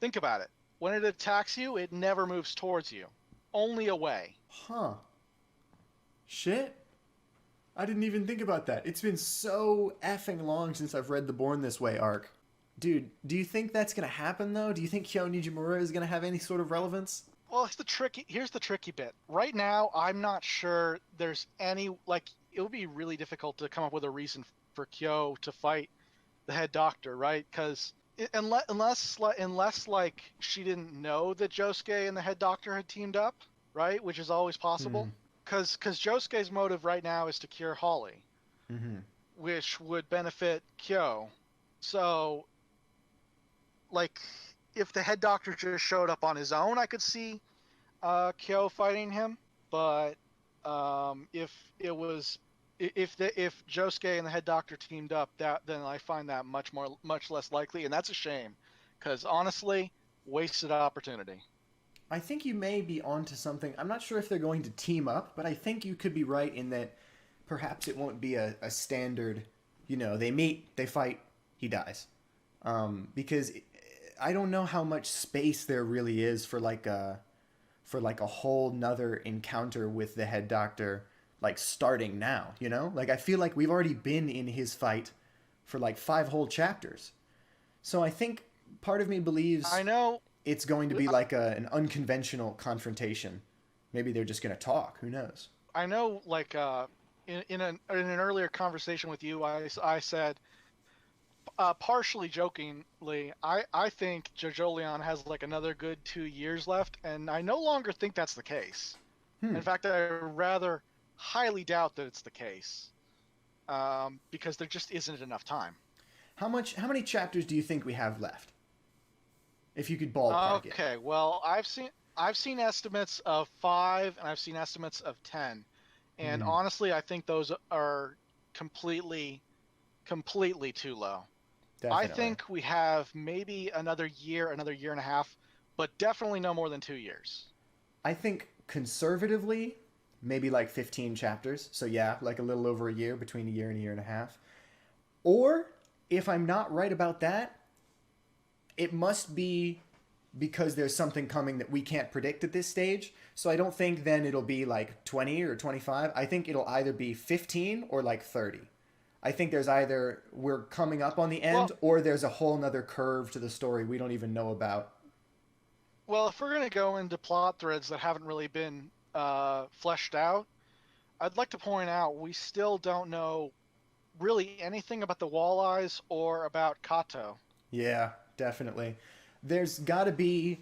B: Think about it. When it attacks you, it never moves towards you. Only away.
A: Huh. Shit. I didn't even think about that. It's been so effing long since I've read the Born This Way arc. Dude, do you think that's going to happen, though? Do you think Kyo Nijimura is going to have any sort of relevance?
B: Well, here's the tricky bit. Right now, I'm not sure there's any like it would be really difficult to come up with a reason for Kyo to fight the head doctor, right? Because unless like she didn't know that Josuke and the head doctor had teamed up, right? Which is always
A: Hmm.
B: possible. Because Josuke's motive right now is to cure Holly,
A: Hmm.
B: which would benefit Kyo. So like if the head doctor just showed up on his own, I could see Kyo fighting him. But if it was if Josuke and the head doctor teamed up, that then I find that much less likely, and that's a shame, because honestly, wasted opportunity.
A: I think you may be onto something. I'm not sure if they're going to team up, but I think you could be right in that perhaps it won't be a standard, they meet, they fight, he dies. Because I don't know how much space there really is for like a whole nother encounter with the head doctor, like starting now, like I feel like we've already been in his fight for like 5 whole chapters. So I think part of me believes
B: I know,
A: it's going to be like an unconventional confrontation. Maybe they're just going to talk. Who knows?
B: I know, like in an earlier conversation with you, I said partially jokingly, I think Jojo Leon has like another good 2 years left, and I no longer think that's the case.
A: Hmm.
B: In fact, I rather highly doubt that it's the case, because there just isn't enough time.
A: How many chapters do you think we have left? If you could ballpark it.
B: Okay, well, I've seen estimates of 5 and I've seen estimates of 10, and
A: Hmm.
B: honestly, I think those are completely completely too low. I
A: Definitely.
B: think we have maybe another year and a half, but definitely no more than 2 years.
A: I think conservatively, maybe like 15 chapters. So yeah, like a little over a year, between a year and a year and a half. Or if I'm not right about that, it must be because there's something coming that we can't predict at this stage. So I don't think then it'll be like 20 or 25. I think it'll either be 15 or like 30. I think there's either we're coming up on the
B: Well,
A: end or there's a whole nother curve to the story we don't even know about.
B: well, if we're gonna go into plot threads that haven't really been fleshed out, I'd like to point out we still don't know really anything about the walleyes or about Kato.
A: Yeah, definitely. There's got to be.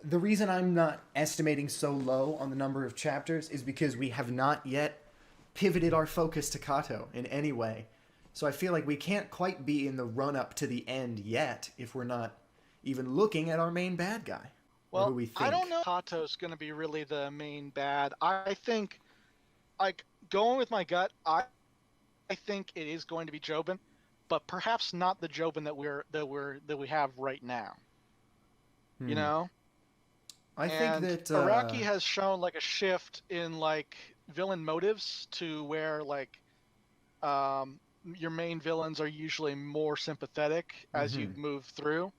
A: The reason I'm not estimating so low on the number of chapters is because we have not yet pivoted our focus to Kato in any way. So I feel like we can't quite be in the run up to the end yet if we're not even looking at our main bad guy or who
B: Well,
A: we
B: I don't
A: think.
B: know if Kato's gonna be really the main bad. I think, like, going with my gut, I think it is going to be Jobin, but perhaps not the Jobin that we have right now. You
A: Hmm.
B: know,
A: I think
B: and
A: that.
B: Araki has shown like a shift in like villain motives to where like your main villains are usually more sympathetic as you
A: Mhm.
B: move through.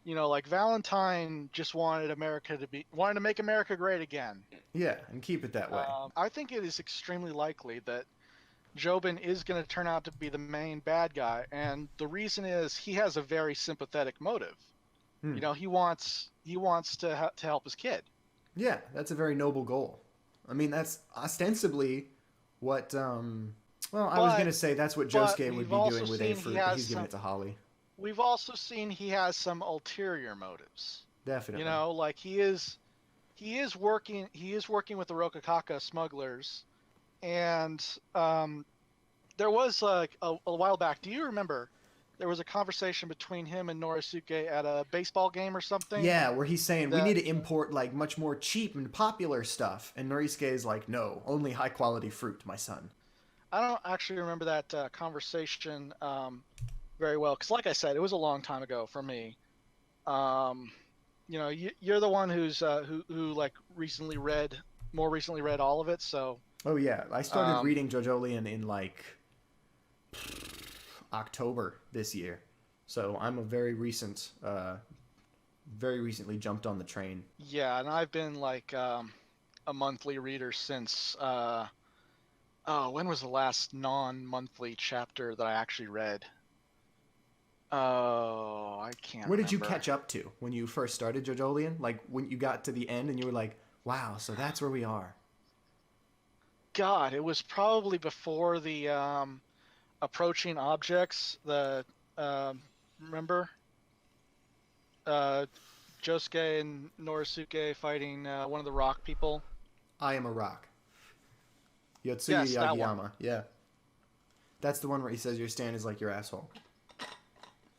B: Like Valentine just wanted to make America great again.
A: Yeah, and keep it that way.
B: I think it is extremely likely that Jobin is going to turn out to be the main bad guy, and the reason is he has a very sympathetic motive.
A: Hmm.
B: He wants to help his kid.
A: Yeah, that's a very noble goal. I mean, that's ostensibly what. Well, I was
B: But
A: gonna say that's what
B: but
A: Josuke would
B: we've
A: be
B: also
A: doing with a
B: seen he
A: fruit, but
B: has
A: he's giving
B: some
A: it to Holly.
B: we've also seen he has some ulterior motives.
A: Definitely.
B: Like he is working with the Rokakaka smugglers, and there was like a while back. Do you remember? There was a conversation between him and Norisuke at a baseball game or something.
A: Yeah, where he's saying we need
B: That
A: to import like much more cheap and popular stuff, and Norisuke is like, no, only high quality fruit, my son.
B: I don't actually remember that conversation very well because, like I said, it was a long time ago for me. Um, you're the one who like more recently read all of it. So
A: Oh yeah, I started
B: um,
A: reading JoJo in like October this year, so I'm a very recently jumped on the train.
B: yeah, and I've been like a monthly reader since. Oh, when was the last non-monthly chapter that I actually read? Oh, I can't
A: Where did you
B: remember.
A: catch up to when you first started JoJolion? Like when you got to the end and you were like, "Wow, so that's where we are."
B: God, it was probably before the approaching objects. The um, remember uh, Josuke and Norisuke fighting one of the rock people.
A: I am a rock. Yotsuya
B: Yes, that one.
A: Yagiyama. Yeah, that's the one where he says your stand is like your asshole.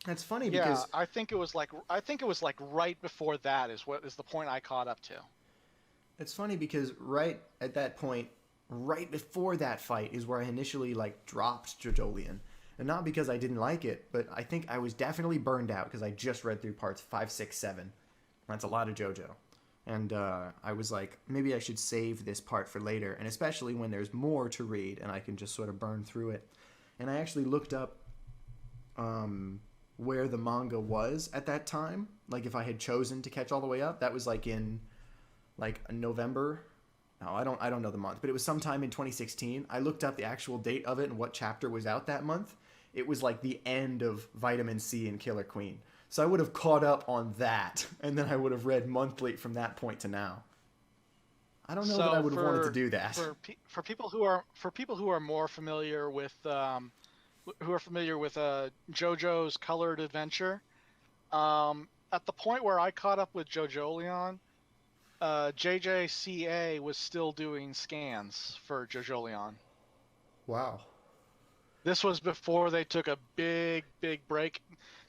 A: That's funny
B: Yeah,
A: because
B: I think it was like right before that is what is the point I caught up to.
A: right at that point, right before that fight is where I initially like dropped JoJolion. And not because I didn't like it, but I think I was definitely burned out because I just read through parts 5, 6, 7. That's a lot of JoJo. And I was like, maybe I should save this part for later, and especially when there's more to read and I can just sort of burn through it. And I actually looked up where the manga was at that time. Like if I had chosen to catch all the way up, that was like in like November. No, I don't know the month, but it was sometime in 2016. I looked up the actual date of it and what chapter was out that month. It was like the end of Vitamin C and Killer Queen. So I would have caught up on that, and then I would have read monthly from that point to now. I don't know that I
B: So
A: would have wanted to do that.
B: for people who are more familiar with JoJo's Colored Adventure, at the point where I caught up with JoJolion, JJCA was still doing scans for JoJolion.
A: Wow.
B: This was before they took a big break.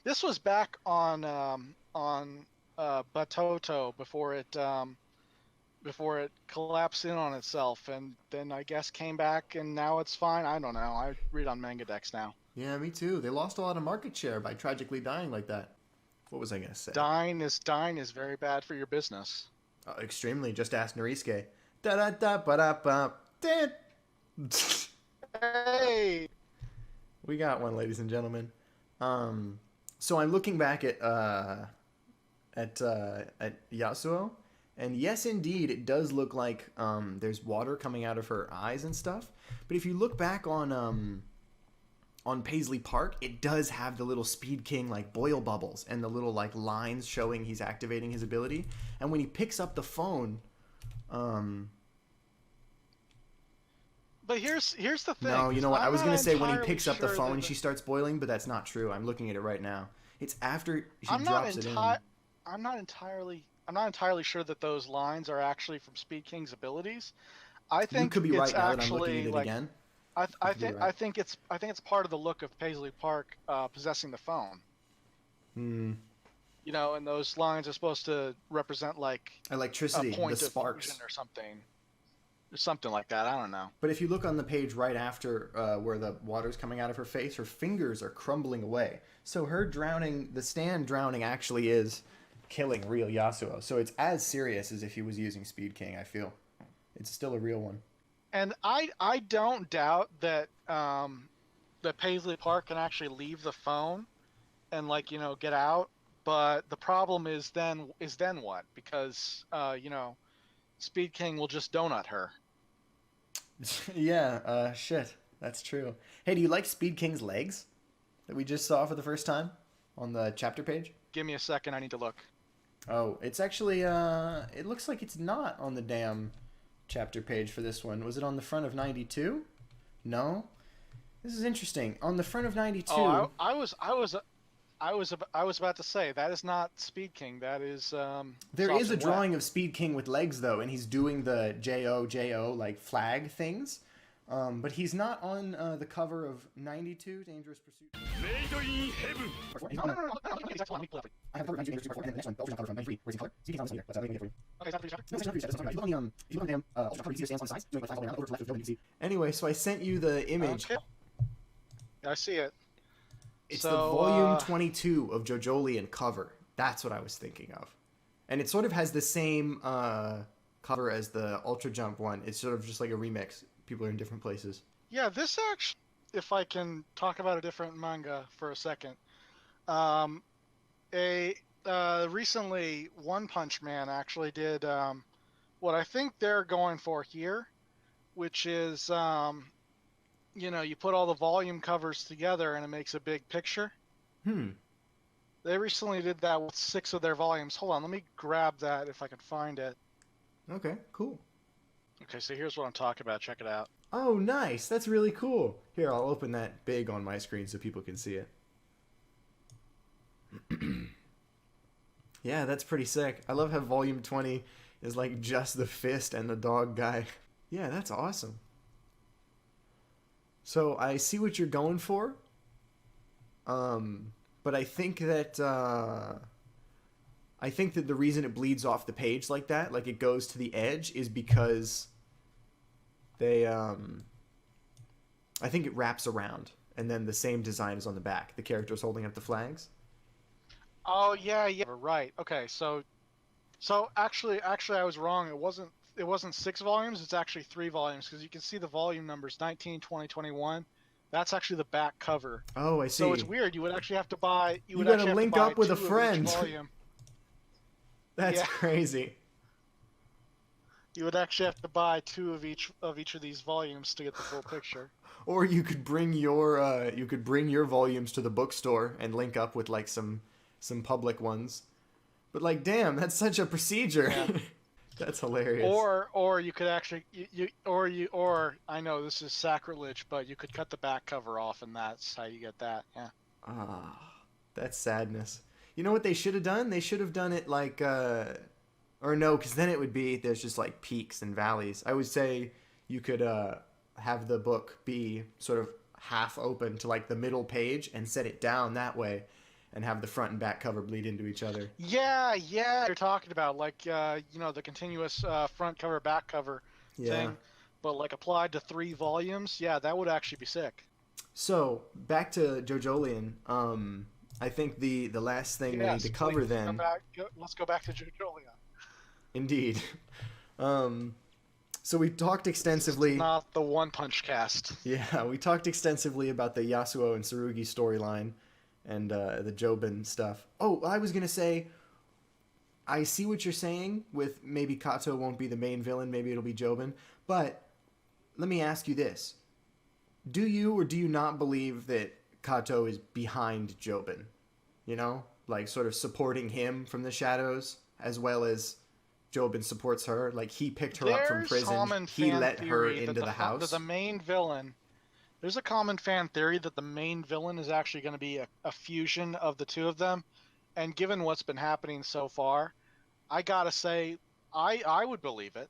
B: This was back on Batoto before it collapsed in on itself, and then I guess came back, and now it's fine. I don't know. I read on MangaDex now.
A: Yeah, me too. They lost a lot of market share by tragically dying like that. What was I gonna say?
B: Dying is very bad for your business.
A: Extremely. Just ask Norisuke. Da da da ba da ba. Da.
B: Hey,
A: We got one, ladies and gentlemen. So I'm looking back at Yasuo, and yes, indeed, it does look like there's water coming out of her eyes and stuff. But if you look back on Paisley Park, it does have the little Speed King like boil bubbles and the little like lines showing he's activating his ability. And when he picks up the phone,
B: but here's the thing.
A: no, you know what? I
B: I'm
A: was
B: not
A: gonna say when he
B: entirely
A: picks up the
B: sure
A: phone,
B: that
A: she starts boiling, but that's not true. I'm looking at it right now. It's after she
B: I'm not
A: drops it in.
B: enti- I'm not entirely sure that those lines are actually from Speed King's abilities. I
A: You
B: think
A: could be
B: it's
A: right now that I'm looking at
B: actually
A: it
B: like
A: again.
B: I th-
A: You
B: I
A: could be
B: think
A: right.
B: I think it's part of the look of Paisley Park possessing the phone.
A: Hmm.
B: And those lines are supposed to represent like a
A: Electricity, the
B: point of fusion
A: sparks.
B: or something like that. I don't know.
A: But if you look on the page right after where the water's coming out of her face, her fingers are crumbling away. So her drowning, the stand drowning, actually is killing real Yasuo. So it's as serious as if he was using Speed King. I feel it's still a real one.
B: And I don't doubt that Paisley Park can actually leave the phone and get out. But the problem is then what? Because Speed King will just donut her.
A: Yeah. Shit. That's true. Hey, do you like Speed King's legs that we just saw for the first time on the chapter page?
B: Give me a second. I need to look.
A: Oh, it's actually it looks like it's not on the damn chapter page for this one. Was it on the front of 92? No. This is interesting. On the front of 92,
B: Oh, I was about to say that is not Speed King. That is
A: there
B: Soft
A: is a
B: and Wet.
A: drawing of Speed King with legs though, and he's doing the JO like flag things. But he's not on the cover of 92 Dangerous Pursuit. He's
B: No,
A: not
B: no,
A: on
B: no, no, no, no, exactly. Let me pull it up.
A: I have cover 92 Dangerous Pursuit 4, and the next one, Ultra cover from 93. Where's the cover? CD King's on this one here. Let's let me get it for you.
B: Okay, is that pretty
A: No, it's not pretty. That's not right. If you look on the Ultra cover, you see the stands on the sides, doing like flags all around, over to the left, there's no you can see. Anyway, so I sent you the image.
B: Okay. I see it.
A: It's
B: So,
A: the volume 22 of JoJolion cover. That's what I was thinking of. And it sort of has the same cover as the Ultra Jump one. It's sort of just like a remix. People are in different places.
B: Yeah, this actually, if I can talk about a different manga for a second, a recently One Punch Man actually did what I think they're going for here, which is you put all the volume covers together and it makes a big picture.
A: Hmm.
B: They recently did that with 6 of their volumes. Hold on, let me grab that if I can find it.
A: Okay, cool.
B: Okay, so here's what I'm talking about. Check it out.
A: Oh, nice. That's really cool. Here, I'll open that big on my screen so people can see it. Yeah, that's pretty sick. I love how volume 20 is like just the fist and the dog guy. Yeah, that's awesome. So I see what you're going for. But I think that the reason it bleeds off the page like that, like it goes to the edge, is because they I think it wraps around and then the same design is on the back. The characters holding up the flags.
B: Oh yeah, yeah, right. Okay, so actually I was wrong. It wasn't 6 volumes. It's actually 3 volumes because you can see the volume numbers 19, 20, 21. That's actually the back cover.
A: Oh, I
B: So it's
A: see.
B: weird. You would actually have to buy. You
A: You
B: would
A: gotta
B: actually have to
A: link
B: buy
A: up with a
B: 2 of each
A: friend.
B: volume.
A: That's
B: Yeah,
A: crazy.
B: you would actually have to buy 2 of each of these volumes to get the full picture.
A: Or you could bring your volumes to the bookstore and link up with like some public ones. But like, damn, that's such a procedure.
B: Yeah.
A: That's hilarious.
B: Or you could actually or I know this is sacrilege, but you could cut the back cover off, and that's how you get that. Yeah.
A: Ah, that's sadness. You know what they should have done? They should have done it like, or no, because then it would be there's just like peaks and valleys. I would say you could have the book be sort of half open to like the middle page and set it down that way, and have the front and back cover bleed into each other.
B: Yeah, yeah. You're talking about like the continuous front cover back cover
A: Yeah.
B: thing, but like applied to 3 volumes. Yeah, that would actually be sick.
A: So back to Jojolian. I think the last thing we need to
B: Yes,
A: cover
B: please
A: then,
B: let's go back to Jojolia.
A: indeed. Um, so we talked
B: This is
A: extensively.
B: not the One Punch cast.
A: Yeah, we talked extensively about the Yasuo and Tsurugi storyline and the Jobin stuff. Oh, I was gonna say, I see what you're saying with maybe Kato won't be the main villain, maybe it'll be Jobin. But let me ask you this: do you or do you not believe that Kato is behind Jobin? You know, like sort of supporting him from the shadows as well as Jobin supports her. Like he picked her up from
B: There's
A: prison,
B: common
A: he
B: fan
A: let her
B: theory that
A: into the
B: that the
A: house.
B: main villain. There's a common fan theory that the main villain is actually going to be a fusion of the two of them. And given what's been happening so far, I gotta say, I would believe it.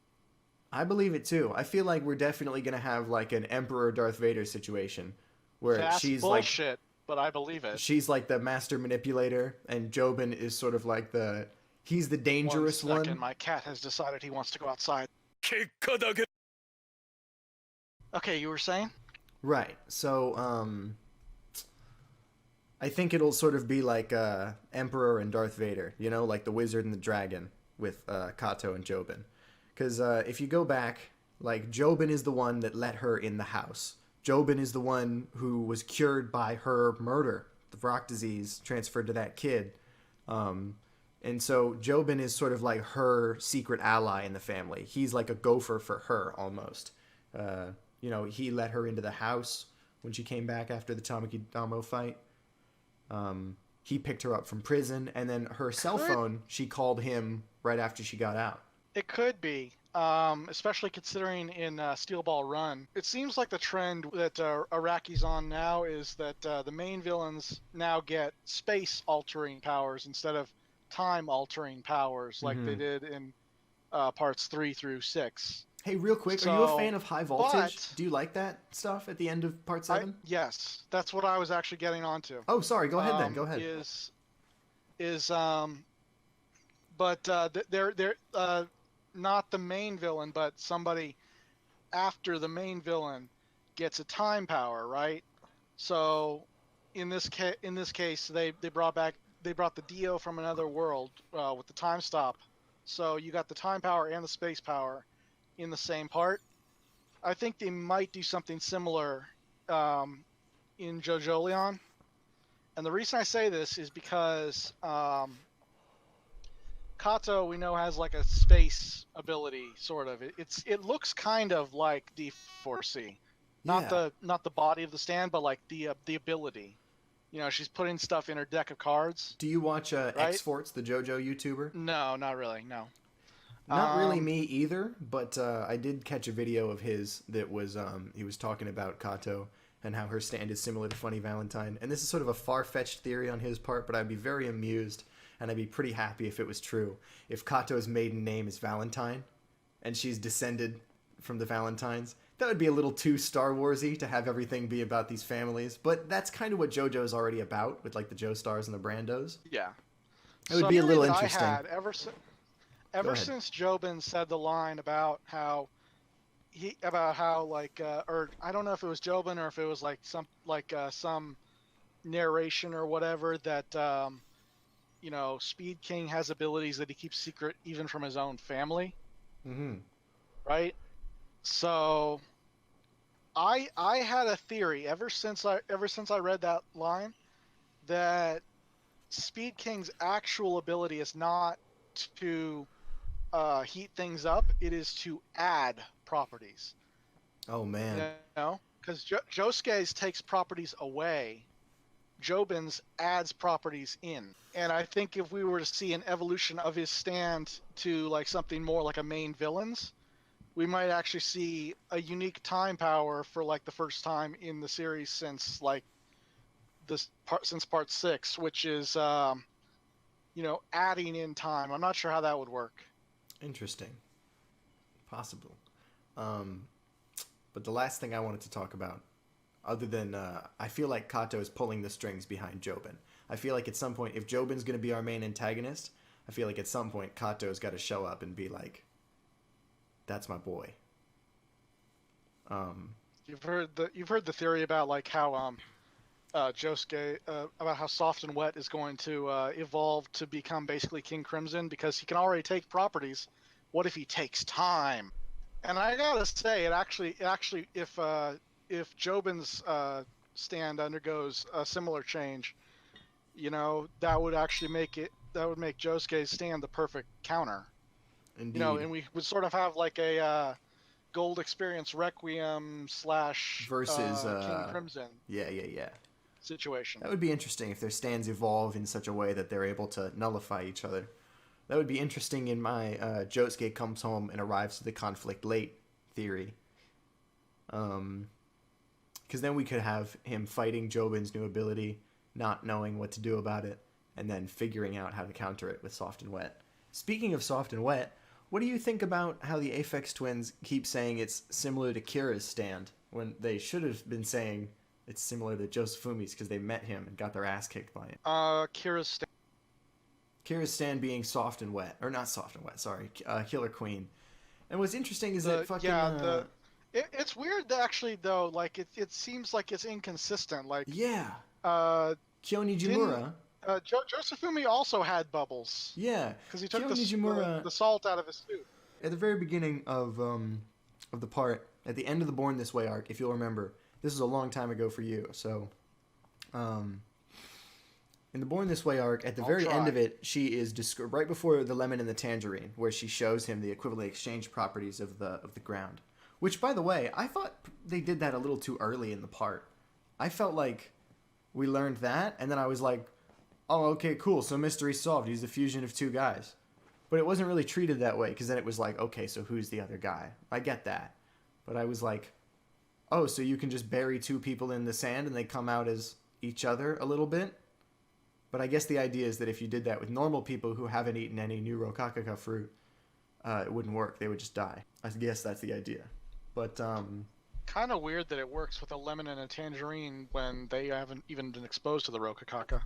A: I believe it too. I feel like we're definitely gonna have like an Emperor Darth Vader situation where
B: That's bullshit, but I believe it.
A: she's like the master manipulator and Jobin is sort of like the he's the
B: One
A: dangerous
B: second,
A: one.
B: my cat has decided he wants to go outside. Okay, you were saying?
A: Right. So I think it'll sort of be like Emperor and Darth Vader, you know, like the Wizard and the Dragon with Kato and Jobin. Because if you go back, like Jobin is the one that let her in the house. Jobin is the one who was cured by her murder. The Vrock disease transferred to that kid. Um, and so Jobin is sort of like her secret ally in the family. He's like a gopher for her almost. Uh, he let her into the house when she came back after the Tamaki Damo fight. He picked her up from prison, and then her cell
B: Could
A: phone, she called him right after she got out.
B: It could be, especially considering in Steel Ball Run. It seems like the trend that Araki's on now is that the main villains now get space-altering powers instead of time-altering powers like they
A: Mm-hmm.
B: did in parts 3 through 6.
A: Hey, real quick, are you a fan
B: So,
A: of High Voltage?
B: but
A: Do you like that stuff at the end of part 7?
B: yes, that's what I was actually getting onto.
A: Oh, sorry. Go ahead then. Go
B: Um,
A: ahead.
B: is is but they're not the main villain, but somebody after the main villain gets a time power, right? So in this case, they brought the Dio from another world with the time stop. So you got the time power and the space power in the same part. I think they might do something similar in JoJo Leon. And the reason I say this is because Kato we know has like a space ability, sort of. It looks kind of like D4C,
A: Yeah.
B: not the body of the stand, but like the ability. she's putting stuff in her deck of cards,
A: Do you watch
B: right?
A: X-Forts, the JoJo YouTuber?
B: No, not really. No.
A: Not really
B: Um,
A: me either, but I did catch a video of his that was he was talking about Kato and how her stand is similar to Funny Valentine. And this is sort of a far-fetched theory on his part, but I'd be very amused and I'd be pretty happy if it was true. If Kato's maiden name is Valentine and she's descended from the Valentines, that would be a little too Star Warsy to have everything be about these families. But that's kind of what JoJo's already about with like the Joestars and the Brandos.
B: yeah.
A: It would
B: So
A: be a little
B: that
A: interesting.
B: I had ever
A: ahead.
B: since Jobin said the line about how or I don't know if it was Jobin or if it was like some narration or whatever that Speed King has abilities that he keeps secret even from his own family,
A: Mm-hmm.
B: right? So I had a theory ever since I read that line that Speed King's actual ability is not to heat things up; it is to add properties.
A: Oh
B: You
A: man.
B: know, because Josuke's takes properties away, Jobin's adds properties in. And I think if we were to see an evolution of his stand to like something more like a main villain's, we might actually see a unique time power for like the first time in the series since like since part 6, which is adding in time. I'm not sure how that would work.
A: Interesting. Possible. Um, but the last thing I wanted to talk about, other than I feel like Kato is pulling the strings behind Jobin. I feel like at some point, if Jobin's going to be our main antagonist, I feel like at some point Kato's got to show up and be like, "That's my boy." Um,
B: You've heard the theory about like how Josuke about how Soft and Wet is going to evolve to become basically King Crimson because he can already take properties. What if he takes time? And I gotta say, it actually, if Jobin's stand undergoes a similar change, that would make Josuke's stand the perfect counter.
A: indeed.
B: And we would sort of have like a Gold Experience Requiem slash
A: Versus,
B: King Crimson
A: yeah.
B: situation.
A: That would be interesting if their stands evolve in such a way that they're able to nullify each other. That would be interesting in my Josuke comes home and arrives to the conflict late theory. Because then we could have him fighting Jobin's new ability, not knowing what to do about it, and then figuring out how to counter it with Soft and Wet. Speaking of Soft and Wet, what do you think about how the Aphex Twins keep saying it's similar to Kira's stand, when they should have been saying it's similar to Josefumi's because they met him and got their ass kicked by him?
B: Kira's stand.
A: Kira's stand being Soft and Wet, or not Soft and Wet, sorry, Killer Queen. And what's interesting is that fucking...
B: It's weird that actually though, like it seems like it's inconsistent. Like
A: yeah,
B: uh,
A: Kyo Nijimura...
B: Josefumi also had bubbles.
A: Yeah,
B: Because he took
A: Kyo Nijimura...
B: the salt out of his suit.
A: At the very beginning of the part, at the end of the Born This Way arc, if you'll remember, this was a long time ago for you, so... in the Born This Way arc, at the very end of it, she is right before the lemon and the tangerine, where she shows him the equivalent exchange properties of the ground. Which, by the way, I thought they did that a little too early in the part. I felt like we learned that, and then I was like, oh, okay, cool, so mystery solved. He's the fusion of two guys. But it wasn't really treated that way, because then it was like, okay, so who's the other guy? I get that. But I was like, oh, so you can just bury two people in the sand and they come out as each other a little bit? But I guess the idea is that if you did that with normal people who haven't eaten any new Locacacast fruit, it wouldn't work. They would just die. I guess that's the idea. But,
B: Kind of weird that it works with a lemon and a tangerine when they haven't even been exposed to the Locacacast.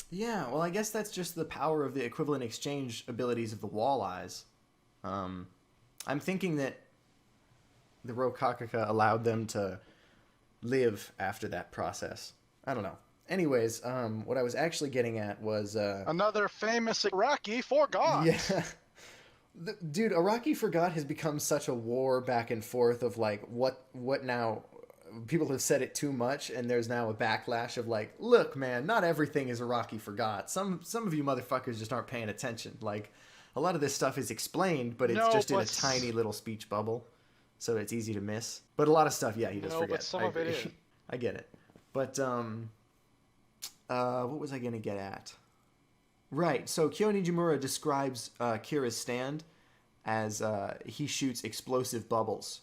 A: yeah, well, I guess that's just the power of the equivalent exchange abilities of the walleyes. I'm thinking that the Locacacast allowed them to live after that process. I don't know. Anyways, what I was actually getting at was...
B: Another famous Iraqi forgot!
A: Yeah. Dude, Iraqi Forgot has become such a war back and forth of, like, what now... People have said it too much, and there's now a backlash of, like, look, man, not everything is Iraqi Forgot. Some of you motherfuckers just aren't paying attention. Like, a lot of this stuff is explained, but it's in a tiny little speech bubble, so it's easy to miss. But a lot of stuff, yeah, he does forget.
B: But some of it is.
A: I get it. But, what was I gonna get at? Right. So Kyo Nijimura describes Kira's stand as he shoots explosive bubbles,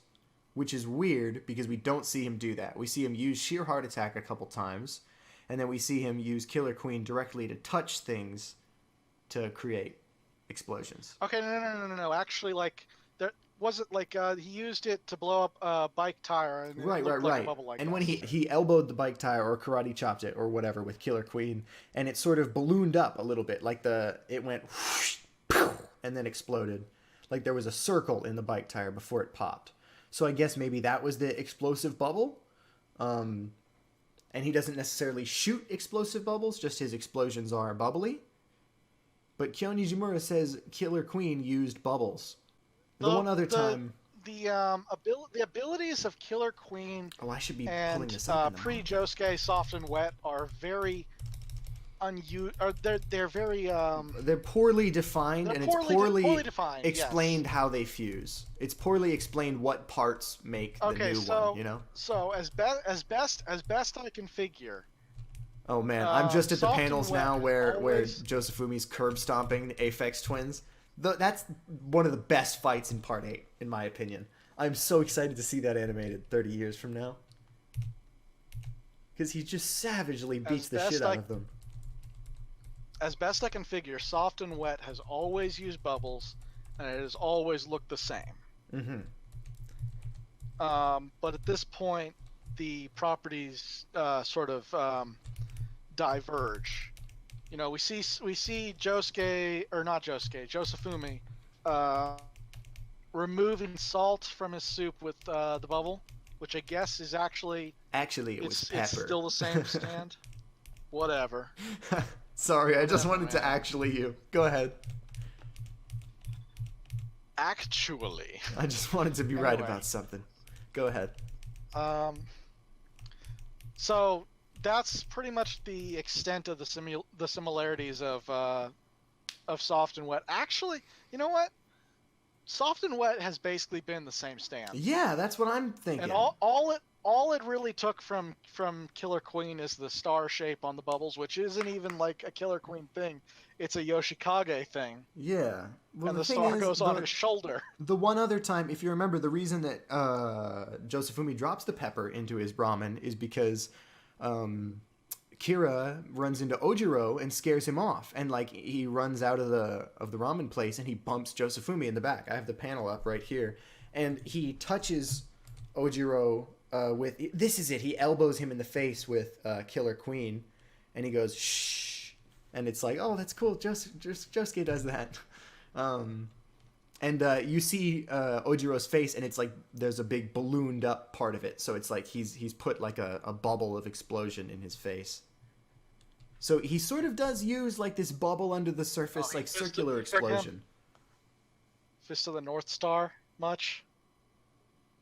A: which is weird because we don't see him do that. We see him use sheer heart attack a couple times, and then we see him use Killer Queen directly to touch things to create explosions.
B: Okay, no. Actually, like there was it like he used it to blow up a bike tire and
A: Right,
B: it looked
A: right,
B: like
A: right.
B: a bubble. I
A: And when
B: guess.
A: he elbowed the bike tire or karate chopped it or whatever with Killer Queen, and it sort of ballooned up a little bit, like it went whoosh, and then exploded, like there was a circle in the bike tire before it popped. So I guess maybe that was the explosive bubble. And he doesn't necessarily shoot explosive bubbles; just his explosions are bubbly. But Kyo Nijimura says Killer Queen used bubbles. The one other time.
B: The abilities of Killer Queen
A: Oh, I should be pulling
B: and
A: this up.
B: pre Josuke Soft and Wet are very they're very
A: they're poorly defined,
B: they're
A: and
B: poorly defined,
A: explained
B: yes.
A: how they fuse. It's poorly explained what parts make the new one. You know.
B: So as best I can figure.
A: Oh man, I'm just at the
B: Soft
A: panels
B: and Wet
A: now where
B: always...
A: Josefumi's curb stomping Aphex Twins. That's one of the best fights in Part 8, in my opinion. I'm so excited to see that animated 30 years from now. Because he just savagely beats the shit out of them.
B: As best I can figure, Soft and Wet has always used bubbles, and it has always looked the same.
A: Mm-hmm.
B: But at this point, the properties sort of diverge. You know, we see Josefumi removing salt from his soup with the bubble, which I guess is actually
A: it was pepper.
B: It's still the same stand. Whatever.
A: Sorry, I just wanted to actually you. Go ahead.
B: Actually.
A: I just wanted to be right about something. Go ahead.
B: So that's pretty much the extent of the similarities of Soft and Wet. Actually, you know what? Soft and Wet has basically been the same stand.
A: Yeah, that's what I'm thinking.
B: And all it really took from Killer Queen is the star shape on the bubbles, which isn't even like a Killer Queen thing. It's a Yoshikage thing.
A: Yeah. Well,
B: and the star goes on his shoulder.
A: The one other time, if you remember, the reason that Josefumi drops the pepper into his Brahmin is because Kira runs into Ojiro and scares him off. And like he runs out of the ramen place and he bumps Josefumi in the back. I have the panel up right here. And he touches Ojiro with... This is it. He elbows him in the face with Killer Queen. And he goes, shh. And it's like, oh, that's cool. Josuke does that. And you see Ojiro's face, and it's like there's a big ballooned up part of it. So it's like he's put like a bubble of explosion in his face. So he sort of does use like this bubble under the surface, like circular explosion.
B: Fist of the North Star much?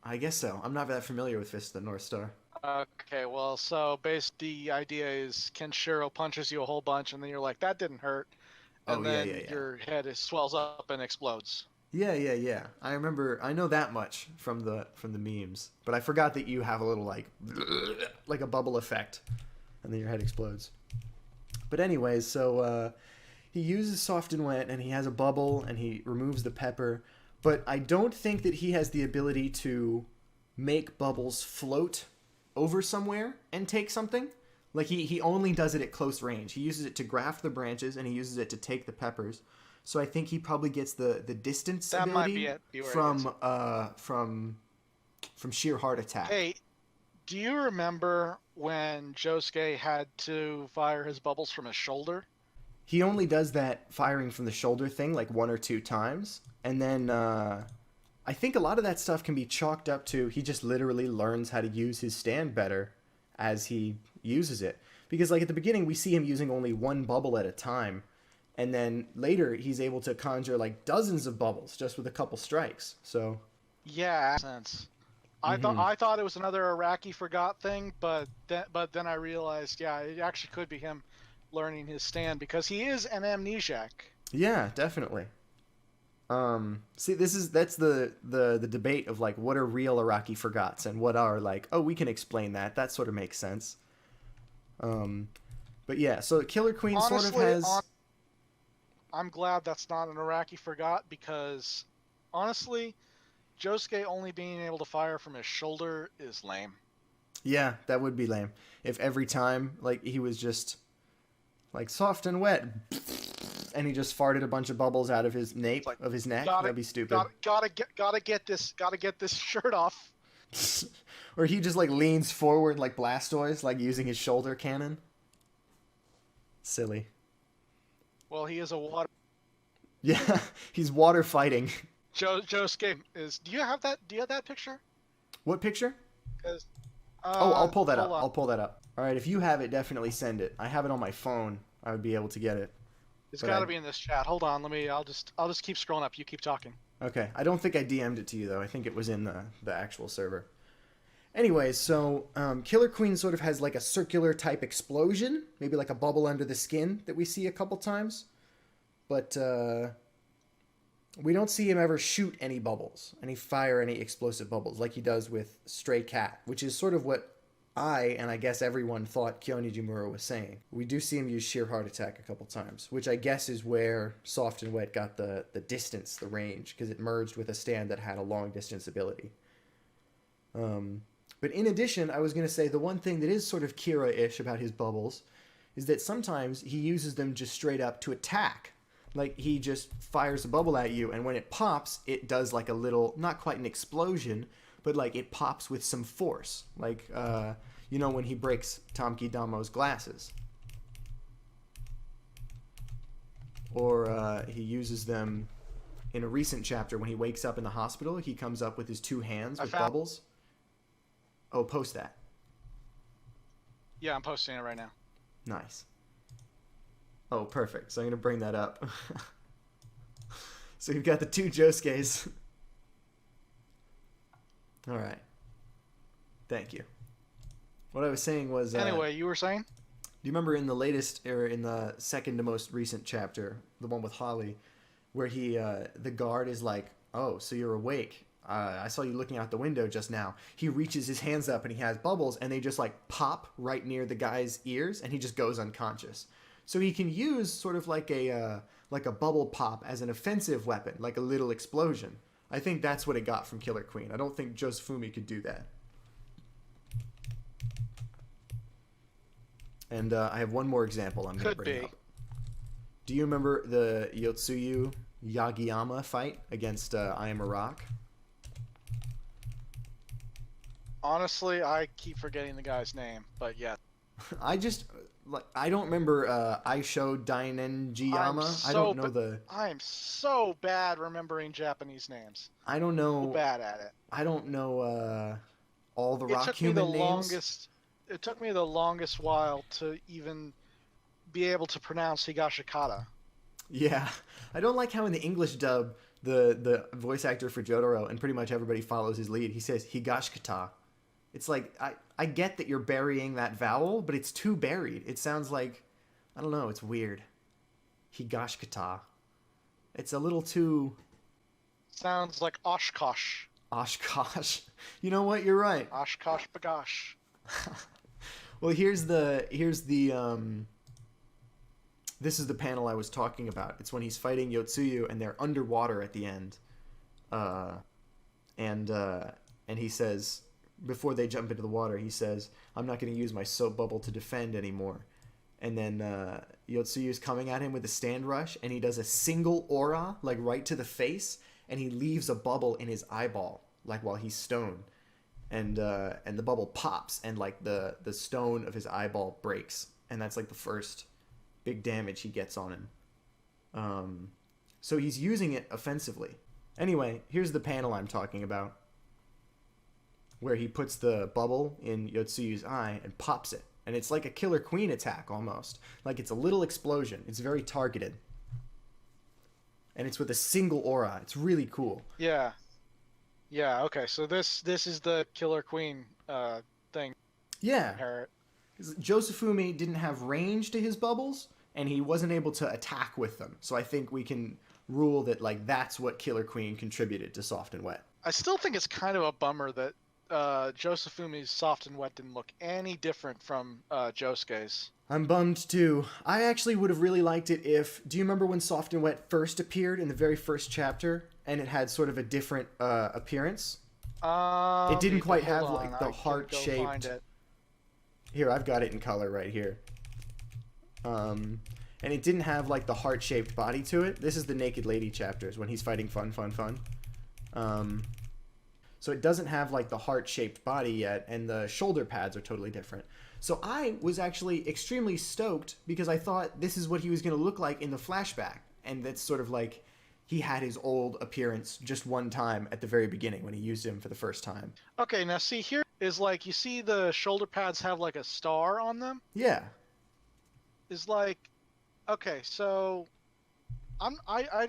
A: I guess so. I'm not that familiar with Fist of the North Star.
B: Okay, well, so the idea is Kenshiro punches you a whole bunch, and then you're like, that didn't hurt. And then your head swells up and explodes.
A: Yeah. I remember. I know that much from the memes, but I forgot that you have a little like a bubble effect, and then your head explodes. But anyways, so he uses Soft and Wet, and he has a bubble, and he removes the pepper. But I don't think that he has the ability to make bubbles float over somewhere and take something. Like he only does it at close range. He uses it to graft the branches, and he uses it to take the peppers. So I think he probably gets the distance
B: that
A: ability
B: might be it.
A: from sheer heart attack.
B: Hey, do you remember when Josuke had to fire his bubbles from his shoulder?
A: He only does that firing from the shoulder thing like 1 or 2 times, and then I think a lot of that stuff can be chalked up to he just literally learns how to use his stand better as he uses it. Because like at the beginning we see him using only 1 bubble at a time, and then later he's able to conjure like dozens of bubbles just with a couple strikes. So
B: yeah, makes sense. I thought it was another Iraqi forgot thing, but then I realized it actually could be him learning his stand because he is an amnesiac.
A: Yeah, definitely. See, that's the debate of like what are real Iraqi forgots and what are like, oh, we can explain that. That sort of makes sense. But yeah, so Killer Queen sort of
B: Honestly,
A: has.
B: I'm glad that's not an Iraqi forgot because, honestly, Josuke only being able to fire from his shoulder is lame.
A: Yeah, that would be lame. If every time, like, he was just, like, soft and wet, and he just farted a bunch of bubbles out of his nape,
B: It's like
A: of his neck,
B: gotta
A: that'd be stupid.
B: gotta get this shirt off.
A: Or he just, like, leans forward like Blastoise, like, using his shoulder cannon. Silly.
B: Well, he is a water.
A: Yeah, he's water fighting.
B: Josuke is. Do you have that? Do you have that picture?
A: What picture?
B: 'Cause,
A: Oh, I'll pull that up.
B: hold on.
A: I'll pull that up. All right, if you have it, definitely send it. I have it on my phone. I would be able to get it.
B: It's
A: But
B: got to
A: I-
B: be in this chat. Hold on. I'll just keep scrolling up. You keep talking.
A: Okay, I don't think I DM'd it to you though. I think it was in the actual server. Anyways, so Killer Queen sort of has like a circular type explosion, maybe like a bubble under the skin that we see a couple times, but we don't see him ever shoot any bubbles, any fire any explosive bubbles like he does with Stray Cat, which is sort of what I and I guess everyone thought Kyonijimura was saying. We do see him use Sheer Heart Attack a couple times, which I guess is where Soft and Wet got the distance, the range, because it merged with a stand that had a long distance ability. But in addition, I was going to say the one thing that is sort of Kira-ish about his bubbles is that sometimes he uses them just straight up to attack. Like, he just fires a bubble at you, and when it pops, it does like a little, not quite an explosion, but like it pops with some force. Like, you know, when he breaks Tamki Damo's glasses. Or he uses them in a recent chapter when he wakes up in the hospital. He comes up with his two hands with bubbles. Oh, post that.
B: Yeah, I'm posting it right now.
A: Nice. Oh, perfect. So I'm going to bring that up. So you've got the two Josuke's. All right. Thank you. What I was saying was...
B: Anyway, you were saying?
A: Do you remember in the latest, or in the second to most recent chapter, the one with Holly, where he, the guard is like, oh, so you're awake. I saw you looking out the window just now. He reaches his hands up and he has bubbles and they just like pop right near the guy's ears and he just goes unconscious. So he can use sort of like a bubble pop as an offensive weapon, like a little explosion. I think that's what it got from Killer Queen. I don't think Josefumi could do that. And I have one more example I'm going to bring up. Do you remember the Yotsuyu Yagiyama fight against I Am a Rock?
B: Honestly, I keep forgetting the guy's name, but yeah.
A: I don't remember I showed Dainenjiyama. I don't know the...
B: I am so bad remembering Japanese names.
A: I don't know...
B: So bad at it.
A: I don't know all the rock human names.
B: It took me the longest while to even be able to pronounce Higashikata.
A: Yeah. I don't like how in the English dub, the voice actor for Jotaro, and pretty much everybody follows his lead, he says Higashikata. It's like, I get that you're burying that vowel, but it's too buried. It sounds like, I don't know, it's weird. Higashikata. It's a little too...
B: Sounds like Oshkosh.
A: Oshkosh. You know what? You're right.
B: Oshkosh bagosh.
A: Well, this is the panel I was talking about. It's when he's fighting Yotsuyu and they're underwater at the end. And he says, before they jump into the water, he says, I'm not going to use my soap bubble to defend anymore. And then Yotsuyu's coming at him with a stand rush, and he does a single aura, like right to the face, and he leaves a bubble in his eyeball, like while he's stoned. And the bubble pops, and like the stone of his eyeball breaks. And that's like the first big damage he gets on him. So he's using it offensively. Anyway, here's the panel I'm talking about, where he puts the bubble in Yotsuyu's eye and pops it. And it's like a Killer Queen attack almost. Like it's a little explosion. It's very targeted. And it's with a single aura. It's really cool.
B: Yeah. Yeah, okay. So this is the Killer Queen thing.
A: Yeah. Josefumi didn't have range to his bubbles, and he wasn't able to attack with them. So I think we can rule that like that's what Killer Queen contributed to Soft and Wet.
B: I still think it's kind of a bummer that Josephumi's soft and wet didn't look any different from Josuke's.
A: I'm bummed too. I actually would have really liked it if. Do you remember when Soft and Wet first appeared in the very first chapter, and it had sort of a different appearance? It didn't quite have like the heart shaped. Here, I've got it in color right here. And it didn't have like the heart shaped body to it. This is the Naked Lady chapters when he's fighting Fun. So it doesn't have like the heart shaped body yet, and the shoulder pads are totally different. So I was actually extremely stoked because I thought this is what he was going to look like in the flashback. And that's sort of like he had his old appearance just one time at the very beginning when he used him for the first time.
B: Okay, now see, here is like, you see the shoulder pads have like a star on them?
A: Yeah.
B: Is like, okay, so I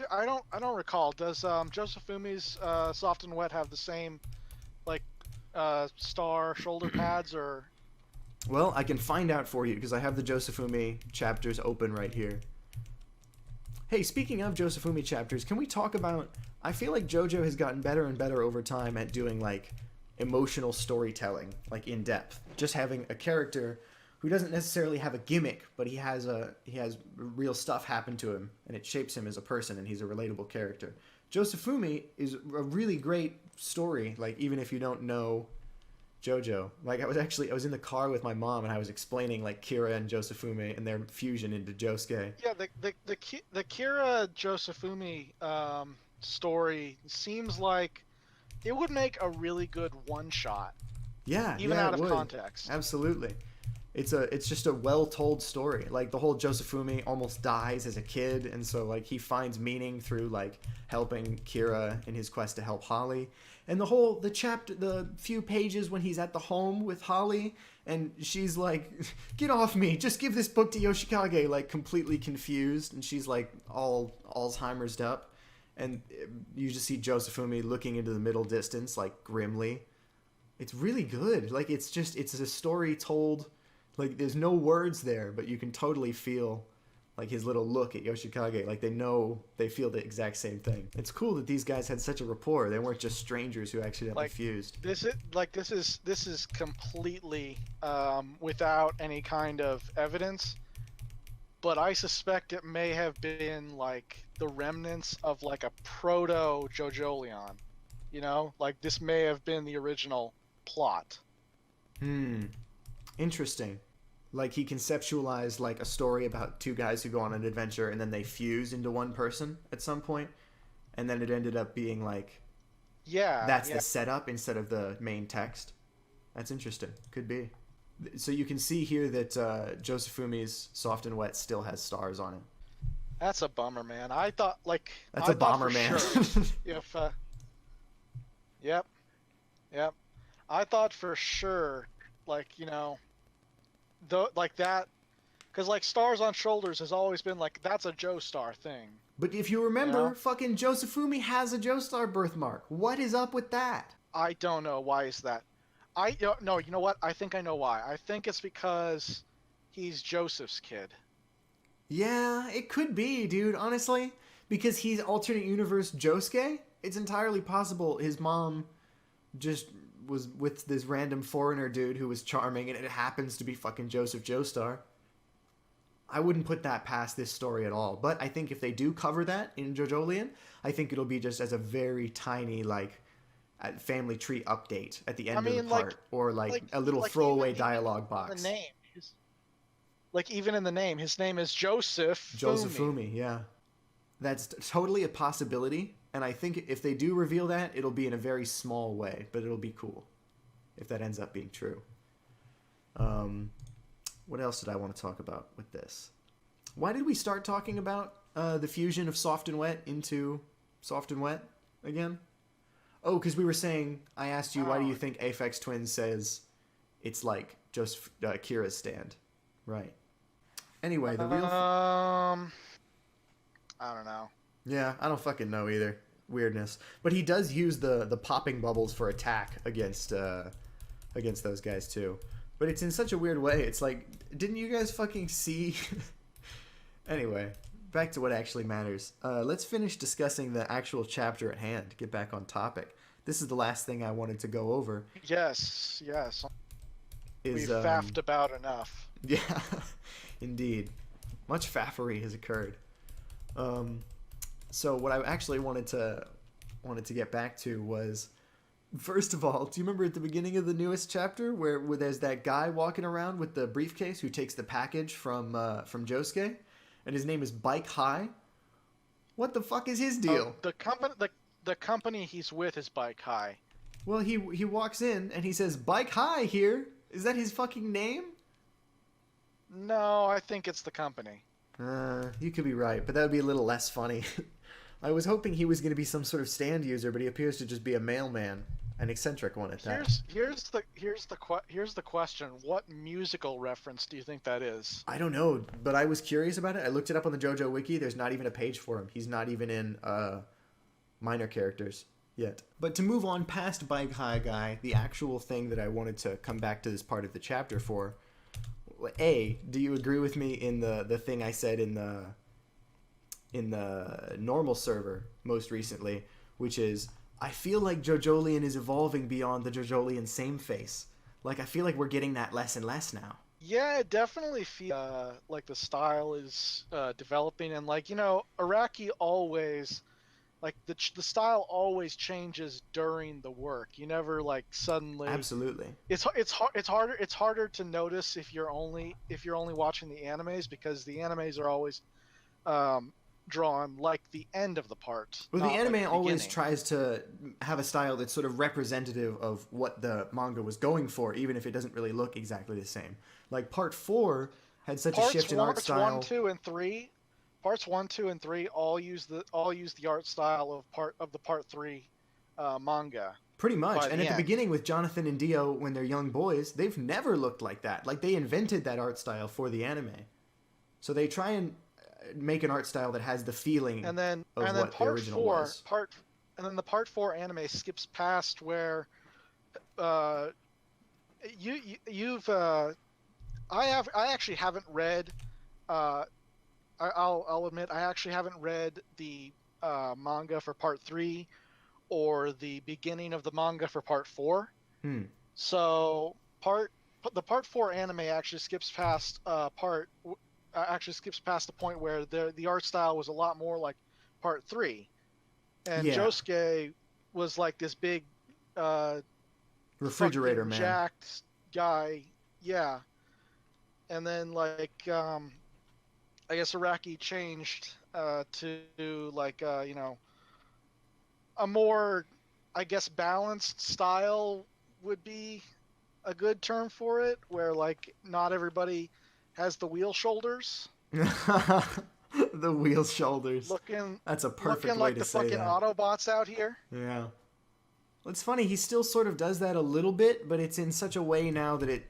B: don't recall. Does Josephumi's Soft and Wet have the same like star shoulder pads, or?
A: Well, I can find out for you because I have the Josephumi chapters open right here. Hey, speaking of Josephumi chapters, can we talk about... I feel like JoJo has gotten better and better over time at doing, like, emotional storytelling, like, in depth. Just having a character who doesn't necessarily have a gimmick, but he has real stuff happen to him, and it shapes him as a person, and he's a relatable character. Josephumi is a really great story, like, even if you don't know JoJo. Like, I was in the car with my mom, and I was explaining like Kira and Josephumi and their fusion into Josuke.
B: Yeah, the Kira Josephumi story seems like it would make a really good one shot.
A: Yeah,
B: even out of context.
A: Absolutely. It's just a well-told story. Like, the whole Josephumi almost dies as a kid, and so like he finds meaning through like helping Kira in his quest to help Holly. And the few pages when he's at the home with Holly, and she's like, "Get off me! Just give this book to Yoshikage," like completely confused, and she's like all Alzheimer's up, and you just see Josephumi looking into the middle distance like grimly. It's really good. Like, it's a story told, like, there's no words there, but you can totally feel like his little look at Yoshikage. Like, they feel the exact same thing. It's cool that these guys had such a rapport. They weren't just strangers who accidentally fused.
B: This is completely without any kind of evidence, but I suspect it may have been like the remnants of like a proto JoJolion. You know, like this may have been the original plot.
A: Interesting. Like, he conceptualized like a story about two guys who go on an adventure and then they fuse into one person at some point, and then it ended up being like, that's the setup instead of the main text. That's interesting. Could be. So you can see here that Josephumi's Soft and Wet still has stars on it.
B: That's a bummer, man. I thought like
A: that's a bummer, man.
B: Sure if yep. I thought for sure, like, you know, like that, because like stars on shoulders has always been like, that's a Joestar thing.
A: But if you remember, fucking Josephumi has a Joestar birthmark. What is up with that?
B: I don't know. Why is that? No, you know what? I think I know why. I think it's because he's Joseph's kid.
A: Yeah, it could be, dude, honestly. Because he's alternate universe Josuke. It's entirely possible his mom just was with this random foreigner dude who was charming, and it happens to be fucking Joseph Joestar. I wouldn't put that past this story at all. But I think if they do cover that in JoJolion, I think it'll be just as a very tiny, like, family tree update at the end of the part. Or, like a little throwaway dialogue box.
B: The name. Like, even in the name, his name is Joseph
A: Josephumi, yeah. That's totally a possibility. And I think if they do reveal that, it'll be in a very small way, but it'll be cool if that ends up being true. What else did I want to talk about with this? Why did we start talking about the fusion of Soft and Wet into Soft and Wet again? Oh, because we were saying, I asked you, why do you think Aphex Twin says it's like just Kira's stand? Right. Anyway, the real...
B: I don't know.
A: Yeah, I don't fucking know either. Weirdness. But he does use the popping bubbles for attack against those guys too. But it's in such a weird way. It's like, didn't you guys fucking see? Anyway, back to what actually matters. Let's finish discussing the actual chapter at hand. Get back on topic. this is the last thing I wanted to go over.
B: Yes, yes.
A: Is
B: We've faffed about enough.
A: Yeah, indeed, much faffery has occurred. Um, so what I actually wanted to get back to was, first of all, do you remember at the beginning of the newest chapter where there's that guy walking around with the briefcase who takes the package from Josuke, and his name is Bike High? What the fuck is his deal?
B: The company he's with is Bike High.
A: Well, he walks in and he says Bike High here. Is that his fucking name?
B: No, I think it's the company.
A: You could be right, but that would be a little less funny. I was hoping he was going to be some sort of stand user, but he appears to just be a mailman, an eccentric one at that.
B: Here's the question: what musical reference do you think that is?
A: I don't know, but I was curious about it. I looked it up on the JoJo Wiki. There's not even a page for him. He's not even in minor characters yet. But to move on past Bike High Guy, the actual thing that I wanted to come back to this part of the chapter for. A, do you agree with me in the thing I said in the normal server most recently, which is I feel like JoJolion is evolving beyond the JoJolion same face. Like I feel like we're getting that less and less now.
B: Yeah, it definitely feels like the style is developing, and like Araki always like the style always changes during the work. You never like suddenly.
A: Absolutely.
B: It's harder to notice if you're only watching the animes, because the animes are always drawn like the end of the part.
A: Well, the anime
B: like the
A: always
B: beginning.
A: tries to have a style that's sort of representative of what the manga was going for, even if it doesn't really look exactly the same. Like Part 4 had such a shift in art style.
B: Parts 1, 2, and 3 all use the art style of the Part 3 manga.
A: Pretty much. And at the beginning with Jonathan and Dio, when they're young boys, they've never looked like that. Like they invented that art style for the anime. So they try and make an art style that has the feeve
B: and then
A: what the original was.
B: And then the Part 4 anime skips past where you've I actually haven't read I'll admit I actually haven't read the manga for Part 3 or the beginning of the manga for Part 4. So the Part 4 anime actually skips past the point where the art style was a lot more like Part 3. And
A: Yeah.
B: Josuke was like this big
A: refrigerator man,
B: jacked guy. Yeah. And then like I guess Araki changed to like a more, I guess, balanced style would be a good term for it, where like not everybody has the wheel shoulders.
A: The wheel shoulders. That's a perfect way
B: like
A: to
B: the
A: say
B: fucking
A: that.
B: Autobots out here.
A: Yeah. Well, it's funny. He still sort of does that a little bit, but it's in such a way now that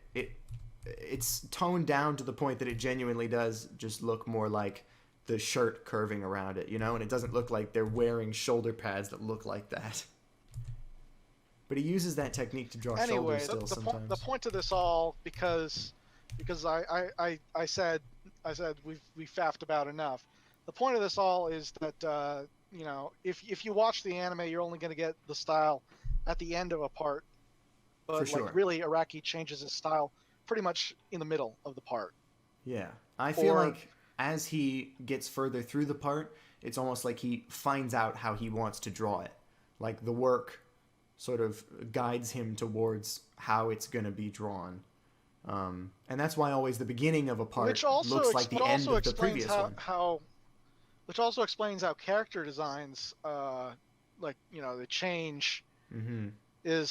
A: it's toned down to the point that it genuinely does just look more like the shirt curving around it, and it doesn't look like they're wearing shoulder pads that look like that. But he uses that technique to draw shoulders still sometimes.
B: The point of this all, because I said we've faffed about enough. The point of this all is that if you watch the anime, you're only going to get the style at the end of a part, but
A: For sure.
B: like really Araki changes his style pretty much in the middle of the part.
A: Yeah, I feel like as he gets further through the part, it's almost like he finds out how he wants to draw it. Like the work sort of guides him towards how it's going to be drawn. And that's why always the beginning of a part looks like the end of the previous one.
B: Which also explains how character designs, they change.
A: Mm-hmm.
B: Is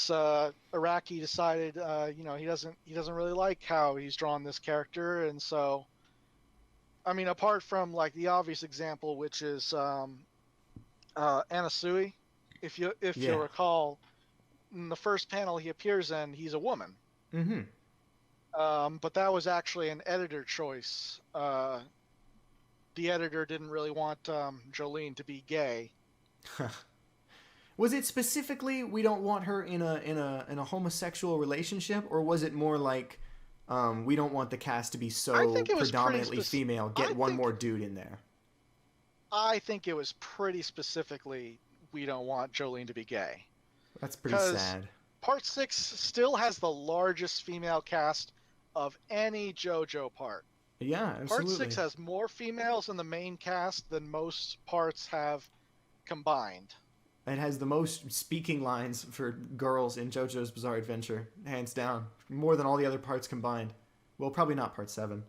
B: Araki decided, he doesn't really like how he's drawn this character, and so, I mean, apart from like the obvious example, which is Anasui, if you recall, in the first panel he appears in, he's a woman.
A: Mm-hmm.
B: But that was actually an editor choice. The editor didn't really want Jolene to be gay.
A: Was it specifically we don't want her in a homosexual relationship, or was it more like we don't want the cast to be so predominantly female? Get one more dude in there.
B: I think it was pretty specifically we don't want Jolene to be gay.
A: That's pretty
B: because
A: sad.
B: Part 6 still has the largest female cast of any JoJo part.
A: Yeah,
B: Part 6
A: absolutely.
B: has more females in the main cast than most parts have combined.
A: It has the most speaking lines for girls in JoJo's Bizarre Adventure, hands down, more than all the other parts combined. Well, probably not part 7.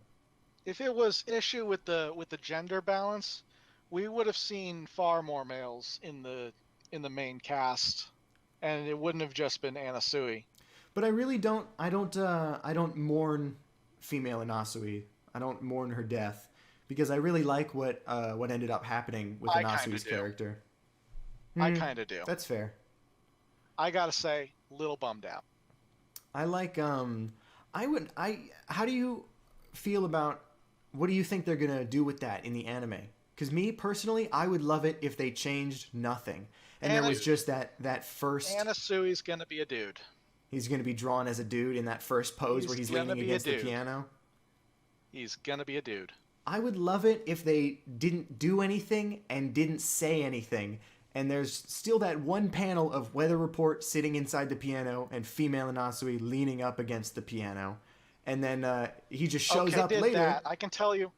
B: If it was issue with the gender balance, we would have seen far more males in the main cast, and it wouldn't have just been Anasui.
A: But I really don't. I don't mourn female Inasui. I don't mourn her death because I really like what ended up happening with
B: I kind
A: Inasui's
B: of do.
A: character.
B: I kind of do.
A: That's fair.
B: I gotta say, little bummed out.
A: I like. I would. I. How do you feel about? What do you think they're gonna do with that in the anime? Because me personally, I would love it if they changed nothing, and there was just that first.
B: Anasui's gonna be a dude.
A: He's gonna be drawn as a dude in that first pose where he's leaning against the piano.
B: He's gonna be a dude.
A: I would love it if they didn't do anything and didn't say anything. And there's still that one panel of Weather Report sitting inside the piano and female Inasui leaning up against the piano. And then he just shows up later.
B: That. I can tell you.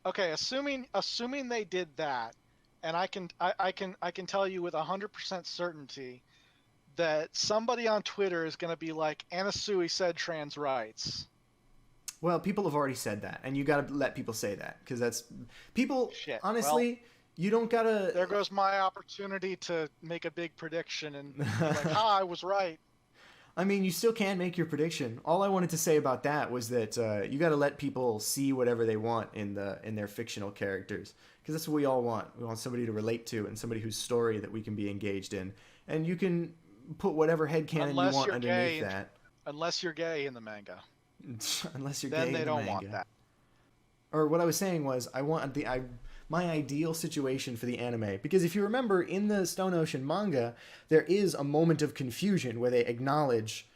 B: Okay, assuming they did that, and I can tell you with 100% certainty that somebody on Twitter is going to be like, Anasui said trans rights.
A: Well, people have already said that, and you got to let people say that because that's people.
B: Shit.
A: Honestly, well, you don't gotta.
B: There goes my opportunity to make a big prediction and be like, I was right.
A: I mean, you still can make your prediction. All I wanted to say about that was that you got to let people see whatever they want in their fictional characters because that's what we all want. We want somebody to relate to and somebody whose story that we can be engaged in, and you can put whatever headcanon you want underneath that.
B: Unless you're gay in the manga.
A: Unless you're
B: then
A: gay
B: they
A: in the
B: don't
A: manga.
B: Want that.
A: Or what I was saying was I want my ideal situation for the anime because if you remember in the Stone Ocean manga there is a moment of confusion where they acknowledge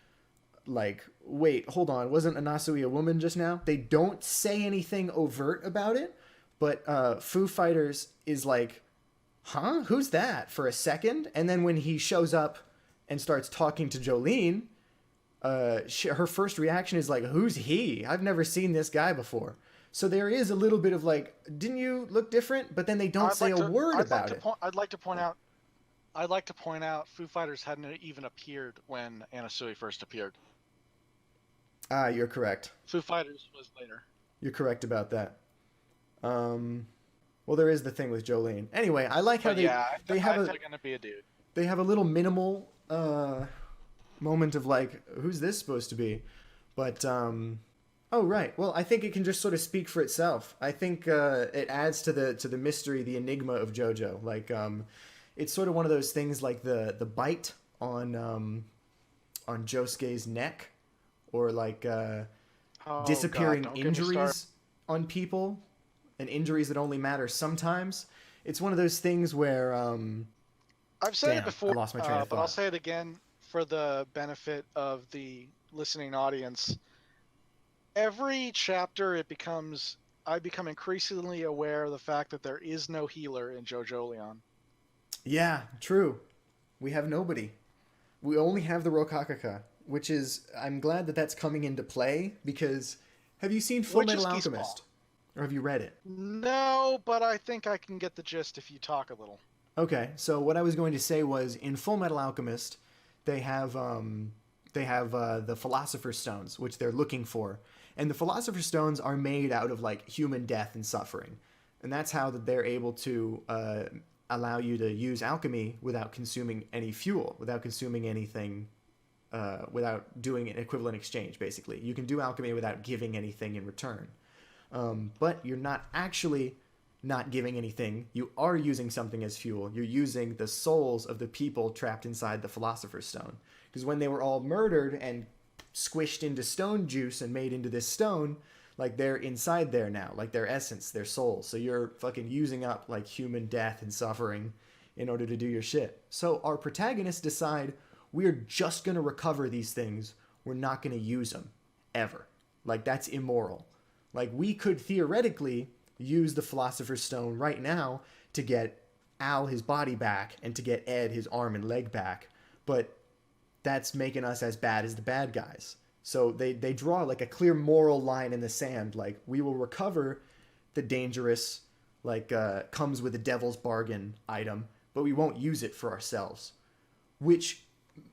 A: like wait hold on wasn't Anasui a woman just now. They don't say anything overt about it, but Foo Fighters is like huh who's that for a second, and then when he shows up and starts talking to Jolene, her first reaction is like, who's he? I've never seen this guy before. So there is a little bit of like, didn't you look different? But then they don't say a word about it.
B: I'd like to point out Foo Fighters hadn't even appeared when Anasui first appeared.
A: Ah, you're correct.
B: Foo Fighters was later.
A: You're correct about that. Well, there is the thing with Jolene. Anyway, I like how they have
B: gonna be a dude.
A: They have a little minimal moment of like, who's this supposed to be? But oh right, well I think it can just sort of speak for itself. I think it adds to the mystery, the enigma of JoJo. Like it's sort of one of those things like the bite on Josuke's neck, or like disappearing injuries on people, and injuries that only matter sometimes. It's one of those things where
B: I've said it before,
A: I lost my train of thought.
B: But I'll say it again for the benefit of the listening audience. Every chapter I become increasingly aware of the fact that there is no healer in JoJo Leon.
A: Yeah, true. We have nobody. We only have the Locacacast, which is, I'm glad that that's coming into play because have you seen Full Metal Alchemist? Or have you read it?
B: No, but I think I can get the gist if you talk a little.
A: Okay, so what I was going to say was in Full Metal Alchemist, they have the Philosopher's Stones, which they're looking for. And the Philosopher's Stones are made out of like human death and suffering. And that's how that they're able to allow you to use alchemy without consuming any fuel, without consuming anything, without doing an equivalent exchange, basically. You can do alchemy without giving anything in return. But you're not actually not giving anything. You are using something as fuel. You're using the souls of the people trapped inside the Philosopher's Stone. Because when they were all murdered and squished into stone juice and made into this stone, like they're inside there now, like their essence, their souls. So you're fucking using up like human death and suffering in order to do your shit. So our protagonists decide we're just going to recover these things. We're not going to use them ever. Like that's immoral. Like we could theoretically use the Philosopher's Stone right now to get Al his body back and to get Ed his arm and leg back. but that's making us as bad as the bad guys. So they draw like a clear moral line in the sand. Like, we will recover the dangerous, like, comes with a devil's bargain item, but we won't use it for ourselves. Which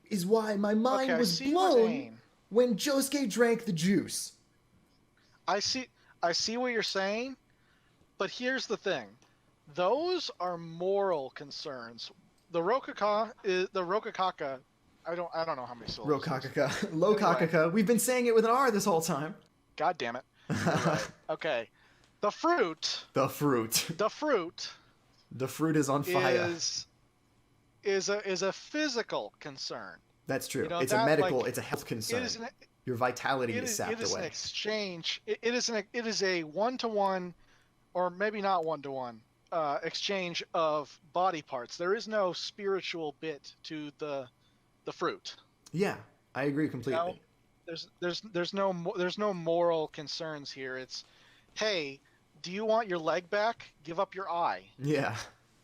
A: is why my mind
B: Okay, I
A: was
B: see what you
A: blown
B: mean.
A: when Josuke drank the juice.
B: I see what you're saying, but here's the thing. Those are moral concerns. The Rokakaka. I don't know how many syllables it is.
A: Rokakaka.
B: Anyway,
A: Locacacaka. We've been saying it with an R this whole time.
B: God damn it. You're right. Okay. The fruit
A: The fruit.
B: the fruit
A: The fruit is on fire.
B: is a physical concern.
A: That's true.
B: You know,
A: It's a
B: that,
A: medical,
B: like,
A: it's a health concern.
B: it is an
A: Your vitality is
B: it
A: sapped
B: is an
A: away.
B: exchange. It is a one-to-one, or maybe not one-to-one, exchange of body parts. There is no spiritual bit to the fruit.
A: Yeah, I agree
B: You
A: completely.
B: know, there's no moral concerns here. It's, hey, do you want your leg back? Give up your eye.
A: Yeah.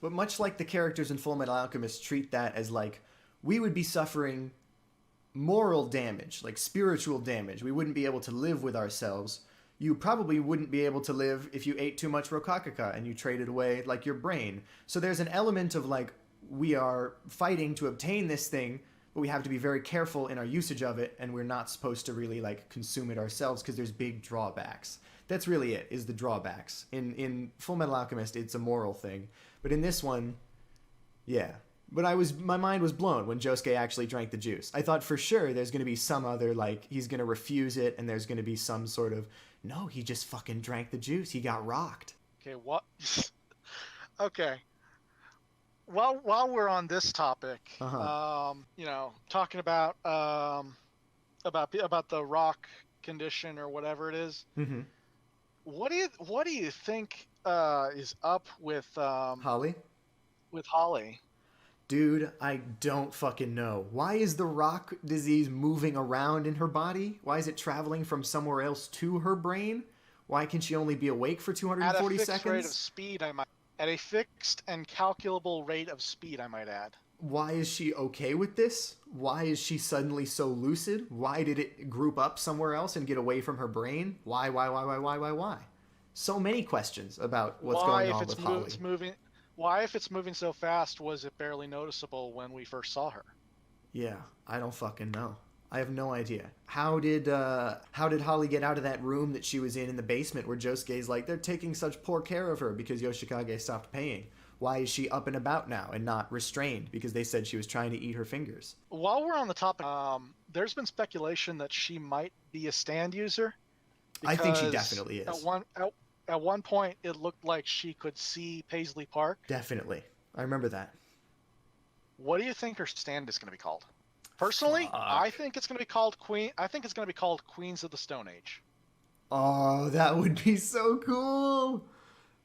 A: But much like the characters in Full Metal Alchemist treat that as like, we would be suffering moral damage, like spiritual damage. We wouldn't be able to live with ourselves. You probably wouldn't be able to live if you ate too much Rokakaka and you traded away like your brain. So there's an element of like, we are fighting to obtain this thing, but we have to be very careful in our usage of it, and we're not supposed to really like consume it ourselves because there's big drawbacks. That's really it, is the drawbacks. In Full Metal Alchemist, it's a moral thing. But in this one, yeah. But my mind was blown when Josuke actually drank the juice. I thought for sure there's going to be some other, like, he's going to refuse it, and there's going to be some sort of, no, he just fucking drank the juice. He got rocked.
B: Okay, what? Okay. While we're on this topic, you know, talking about the rock condition or whatever it is,
A: Mm-hmm.
B: what do you think is up with
A: Holly?
B: Holly?
A: Dude, I don't fucking know. Why is the rock disease moving around in her body? Why is it traveling from somewhere else to her brain? Why can she only be awake for
B: At a
A: 240
B: fixed
A: seconds?
B: rate of speed, at a fixed and calculable rate of speed, I might add.
A: Why is she okay with this? Why is she suddenly so lucid? Why did it group up somewhere else and get away from her brain? Why? So many questions about what's going on with Holly.
B: Why, if it's moving so fast, was it barely noticeable when we first saw her?
A: Yeah, I don't fucking know. I have no idea. How did Holly get out of that room that she was in the basement where Josuke's like, they're taking such poor care of her because Yoshikage stopped paying? Why is she up and about now and not restrained because they said she was trying to eat her fingers?
B: While we're on the topic, there's been speculation that she might be a stand user.
A: I think she definitely is.
B: At one point, it looked like she could see Paisley Park.
A: Definitely. I remember that.
B: What do you think her stand is going to be called? Personally,
A: Fuck.
B: I think it's going to be called Queens of the Stone Age.
A: Oh, that would be so cool.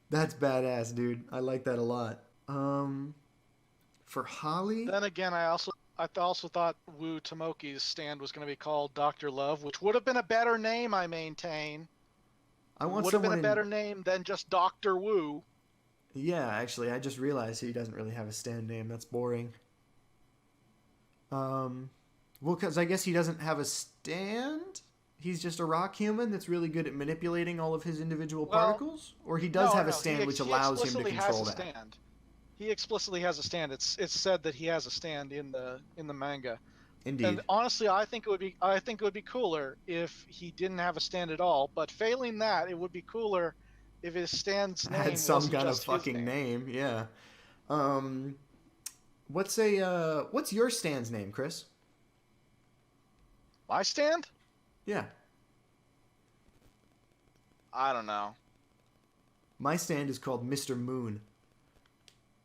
A: That's badass, dude. I like that a lot. For Holly?
B: Then again, I also thought Wu Tomoki's stand was going to be called Dr. Love, which would have been a better name, I maintain. Would have been a better name than just Dr. Wu.
A: Yeah, actually, I just realized he doesn't really have a stand name. That's boring. Well, because I guess he doesn't have a stand? He's just a rock human that's really good at manipulating all of his individual particles? Or he does have a stand which allows him to control that?
B: He explicitly has a stand. It's said that he has a stand in the manga.
A: Indeed.
B: And honestly, I think it would be cooler if he didn't have a stand at all. But failing that, it would be cooler if his stand's name
A: had some
B: wasn't
A: kind of
B: just his
A: fucking name. Yeah. What's your stand's name, Chris?
B: My stand?
A: Yeah.
B: I don't know.
A: My stand is called Mr. Moon.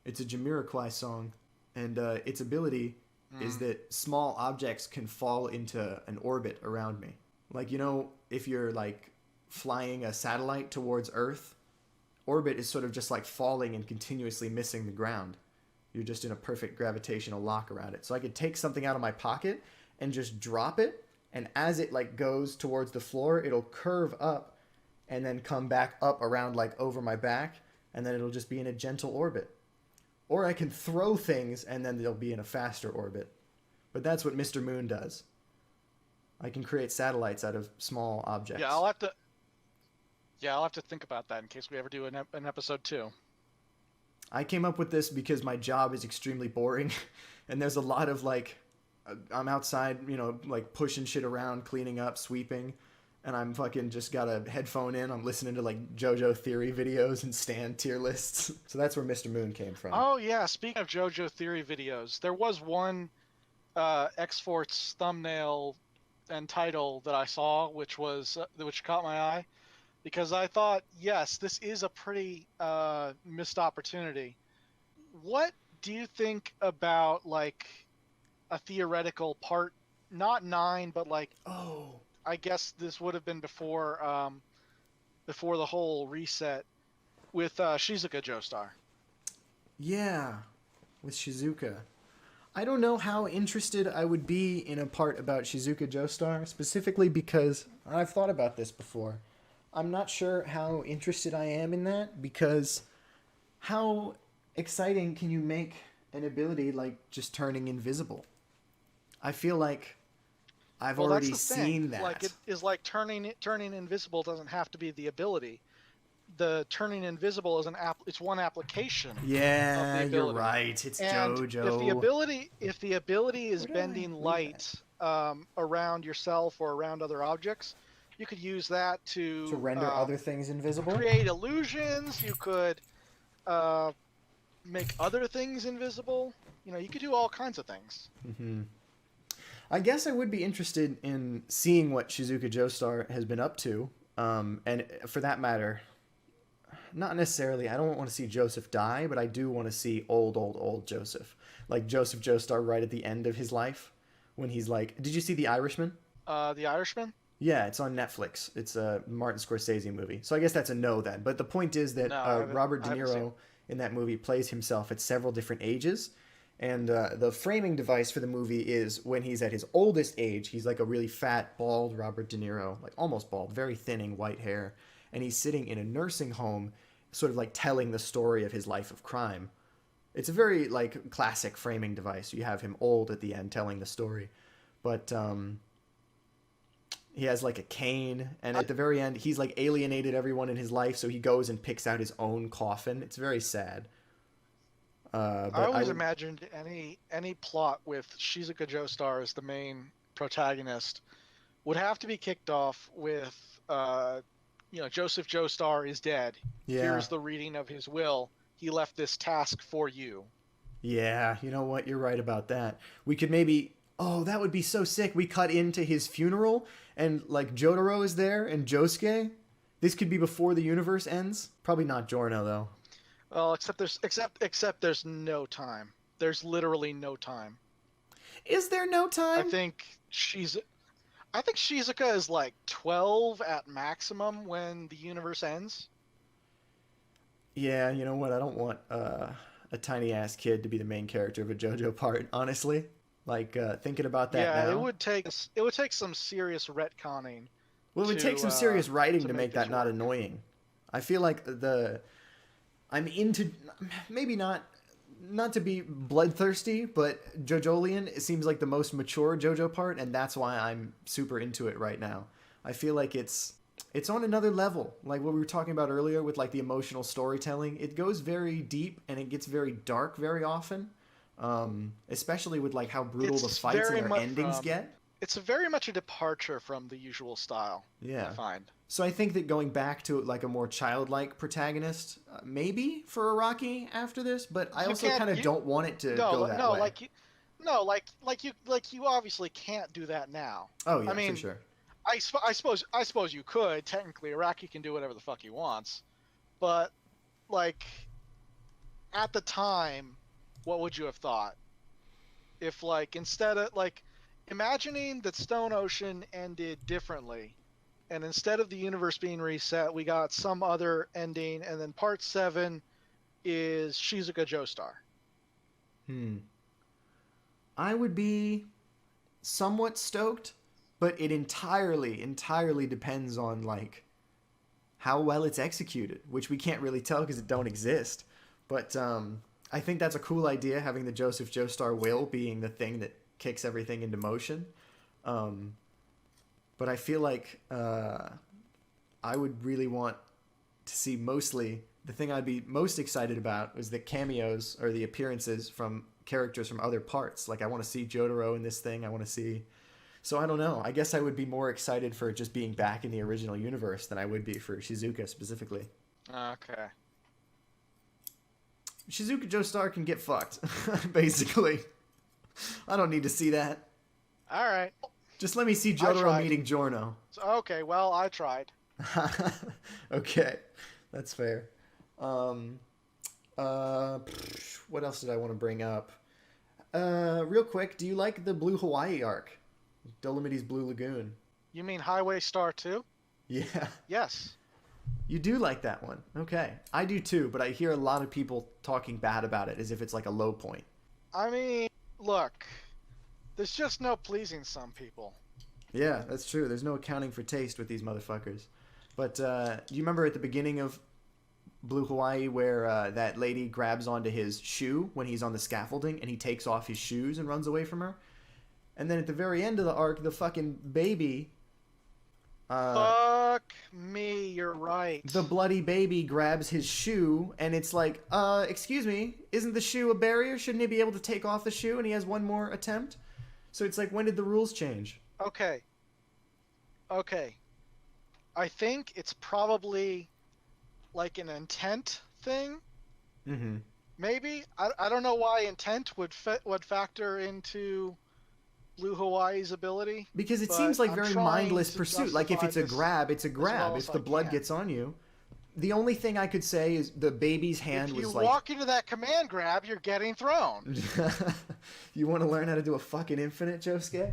A: It's a Jamiroquai song, and its ability is that small objects can fall into an orbit around me. Like, you know, if you're like flying a satellite towards Earth, orbit is sort of just like falling and continuously missing the ground. You're just in a perfect gravitational lock around it. So I could take something out of my pocket and just drop it, and as it like goes towards the floor, it'll curve up and then come back up around like over my back, and then it'll just be in a gentle orbit. Or I can throw things and then they'll be in a faster orbit. but that's what Mr. Moon does. I can create satellites out of small objects.
B: Yeah, I'll have to think about that in case we ever do an episode 2.
A: I came up with this because my job is extremely boring, and there's a lot of like, I'm outside, like pushing shit around, cleaning up, sweeping, and I'm fucking just got a headphone in. I'm listening to like JoJo Theory videos and Stan tier lists. So that's where Mr. Moon came from.
B: Oh yeah, speaking of JoJo Theory videos, there was one X-Force thumbnail and title that I saw, which caught my eye, because I thought, yes, this is a pretty missed opportunity. What do you think about like a theoretical part, not 9, but like, I guess this would have been before the whole reset with Shizuka Joestar?
A: Yeah, with Shizuka. I don't know how interested I would be in a part about Shizuka Joestar, specifically because I've thought about this before. I'm not sure how interested I am in that, because how exciting can you make an ability like just turning invisible? I feel like I've already seen that.
B: Like, it is like turning invisible doesn't have to be the ability. The turning invisible is it's one application.
A: Yeah,
B: of the
A: you're right. It's
B: and
A: JoJo.
B: If the ability is bending light around yourself or around other objects, you could use that to
A: render other things invisible.
B: Create illusions. You could make other things invisible. You could do all kinds of things.
A: Mm-hmm. I guess I would be interested in seeing what Shizuka Joestar has been up to, and for that matter, not necessarily, I don't want to see Joseph die, but I do want to see old Joseph. Like Joseph Joestar right at the end of his life, when he's like, did you see The Irishman?
B: The Irishman?
A: Yeah, it's on Netflix. It's a Martin Scorsese movie. So I guess that's a no then. But the point is that Robert De Niro in that movie plays himself at several different ages. And the framing device for the movie is when he's at his oldest age, he's like a really fat, bald Robert De Niro, like almost bald, very thinning white hair. And he's sitting in a nursing home, sort of like telling the story of his life of crime. It's a very like classic framing device. You have him old at the end telling the story. But he has like a cane, and at the very end, he's like alienated everyone in his life, so he goes and picks out his own coffin. It's very sad.
B: But I always imagined any plot with Shizuka Joestar as the main protagonist would have to be kicked off with Joseph Joestar is dead. Yeah. Here's the reading of his will. He left this task for you.
A: Yeah, you know what? You're right about that. We could maybe... Oh, that would be so sick. We cut into his funeral, and like Jotaro is there, and Josuke. This could be before the universe ends. Probably not Giorno, though.
B: Well, except there's no time. There's literally no time.
A: Is there no time?
B: I think Shizuka is like 12 at maximum when the universe ends.
A: Yeah, you know what? I don't want a tiny ass kid to be the main character of a JoJo part, honestly. Like thinking about that now.
B: Yeah, it would take some serious retconning.
A: Well, it would take some serious writing to make that not annoying. I feel like I'm into, maybe not to be bloodthirsty, but JoJolian, it seems like the most mature JoJo part, and that's why I'm super into it right now. I feel like it's on another level. Like what we were talking about earlier with like the emotional storytelling. It goes very deep and it gets very dark very often, especially with like how brutal the fights and their endings get.
B: It's very much a departure from the usual style.
A: Yeah.
B: I find.
A: So I think that going back to like a more childlike protagonist, maybe for Araki after this, but I also kind of don't want it to go that way.
B: You obviously can't do that now.
A: Oh yeah, for sure.
B: I suppose you could. Technically, Araki can do whatever the fuck he wants, but like at the time, what would you have thought if like instead of like imagining that Stone Ocean ended differently? And instead of the universe being reset, we got some other ending, and then part 7 is Shizuka Joestar.
A: I would be somewhat stoked, but it entirely depends on like how well it's executed, which we can't really tell because it don't exist. But I think that's a cool idea, having the Joseph Joestar will being the thing that kicks everything into motion. But I feel like I would really want to see mostly the thing I'd be most excited about was the cameos or the appearances from characters from other parts. Like I want to see Jotaro in this thing. I want to see. So I don't know. I guess I would be more excited for it just being back in the original universe than I would be for Shizuka specifically.
B: Okay.
A: Shizuka Joestar can get fucked, basically. I don't need to see that.
B: All right.
A: Just let me see Jotaro meeting Giorno.
B: Okay, well, I tried.
A: Okay, that's fair. What else did I want to bring up? Real quick, do you like the Blue Hawaii arc? Dolomites Blue Lagoon.
B: You mean Highway Star 2?
A: Yeah.
B: Yes.
A: You do like that one. Okay. I do too, but I hear a lot of people talking bad about it as if it's like a low point.
B: I mean, look, there's just no pleasing some people.
A: Yeah, that's true. There's no accounting for taste with these motherfuckers. But do you remember at the beginning of Blue Hawaii where that lady grabs onto his shoe when he's on the scaffolding and he takes off his shoes and runs away from her? And then at the very end of the arc, the fucking baby...
B: Fuck me, you're right.
A: The bloody baby grabs his shoe, and it's like, excuse me, isn't the shoe a barrier? Shouldn't he be able to take off the shoe? And he has one more attempt? So it's like, when did the rules change?
B: Okay. I think it's probably like an intent thing.
A: Mm-hmm.
B: Maybe. I don't know why intent would factor into Blue Hawaii's ability.
A: Because it seems like very mindless pursuit. Like if it's a grab, it's a grab.
B: Well
A: if the blood gets on you. The only thing I could say is the baby's hand was like...
B: If you walk into that command grab, you're getting thrown.
A: You want to learn how to do a fucking infinite, Josuke?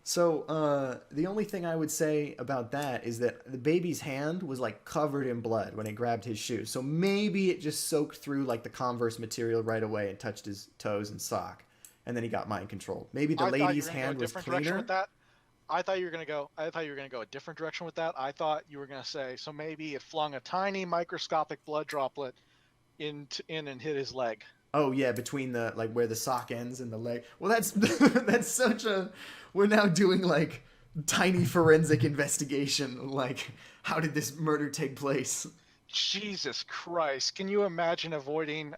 A: So, the only thing I would say about that is that the baby's hand was like covered in blood when it grabbed his shoe. So maybe it just soaked through like the Converse material right away and touched his toes and sock. And then he got mind controlled. Maybe the lady's hand was cleaner.
B: With that. I thought you were gonna go a different direction with that. I thought you were gonna say so maybe it flung a tiny microscopic blood droplet in and hit his leg.
A: Oh yeah, between the like where the sock ends and the leg. Well, that's that's such a. We're now doing like tiny forensic investigation. Like, how did this murder take place?
B: Jesus Christ! Can you imagine avoiding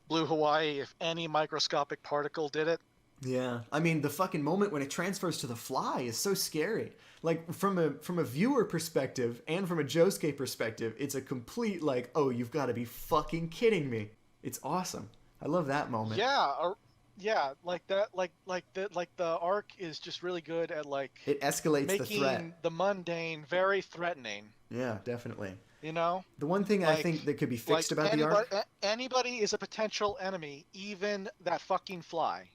B: Blue Hawaii if any microscopic particle did it?
A: Yeah, I mean the fucking moment when it transfers to the fly is so scary. Like from a viewer perspective and from a Josuke perspective, it's a complete like, oh, you've got to be fucking kidding me. It's awesome. I love that moment.
B: Yeah, like that, like the arc is just really good at like
A: it escalates the threat,
B: making the mundane very threatening.
A: Yeah, definitely.
B: You know,
A: the one thing I think that could be fixed about the arc.
B: Anybody is a potential enemy, even that fucking fly.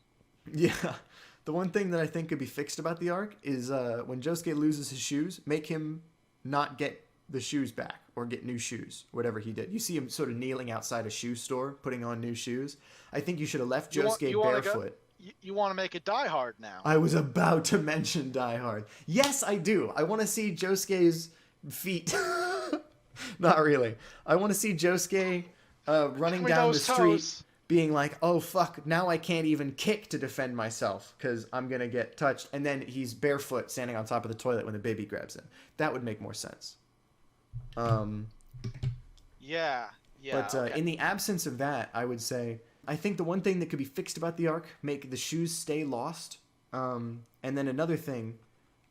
A: Yeah, the one thing that I think could be fixed about the arc is when Josuke loses his shoes, make him not get the shoes back or get new shoes, whatever he did. You see him sort of kneeling outside a shoe store, putting on new shoes. I think you should have left Josuke barefoot.
B: You want to make it Die Hard now.
A: I was about to mention Die Hard. Yes, I do. I want to see Josuke's feet. Not really. I want to see Josuke running down the street being like, oh, fuck, now I can't even kick to defend myself because I'm going to get touched. And then he's barefoot standing on top of the toilet when the baby grabs him. That would make more sense.
B: Yeah.
A: But
B: okay.
A: In the absence of that, I would say, I think the one thing that could be fixed about the arc, make the shoes stay lost. And then another thing,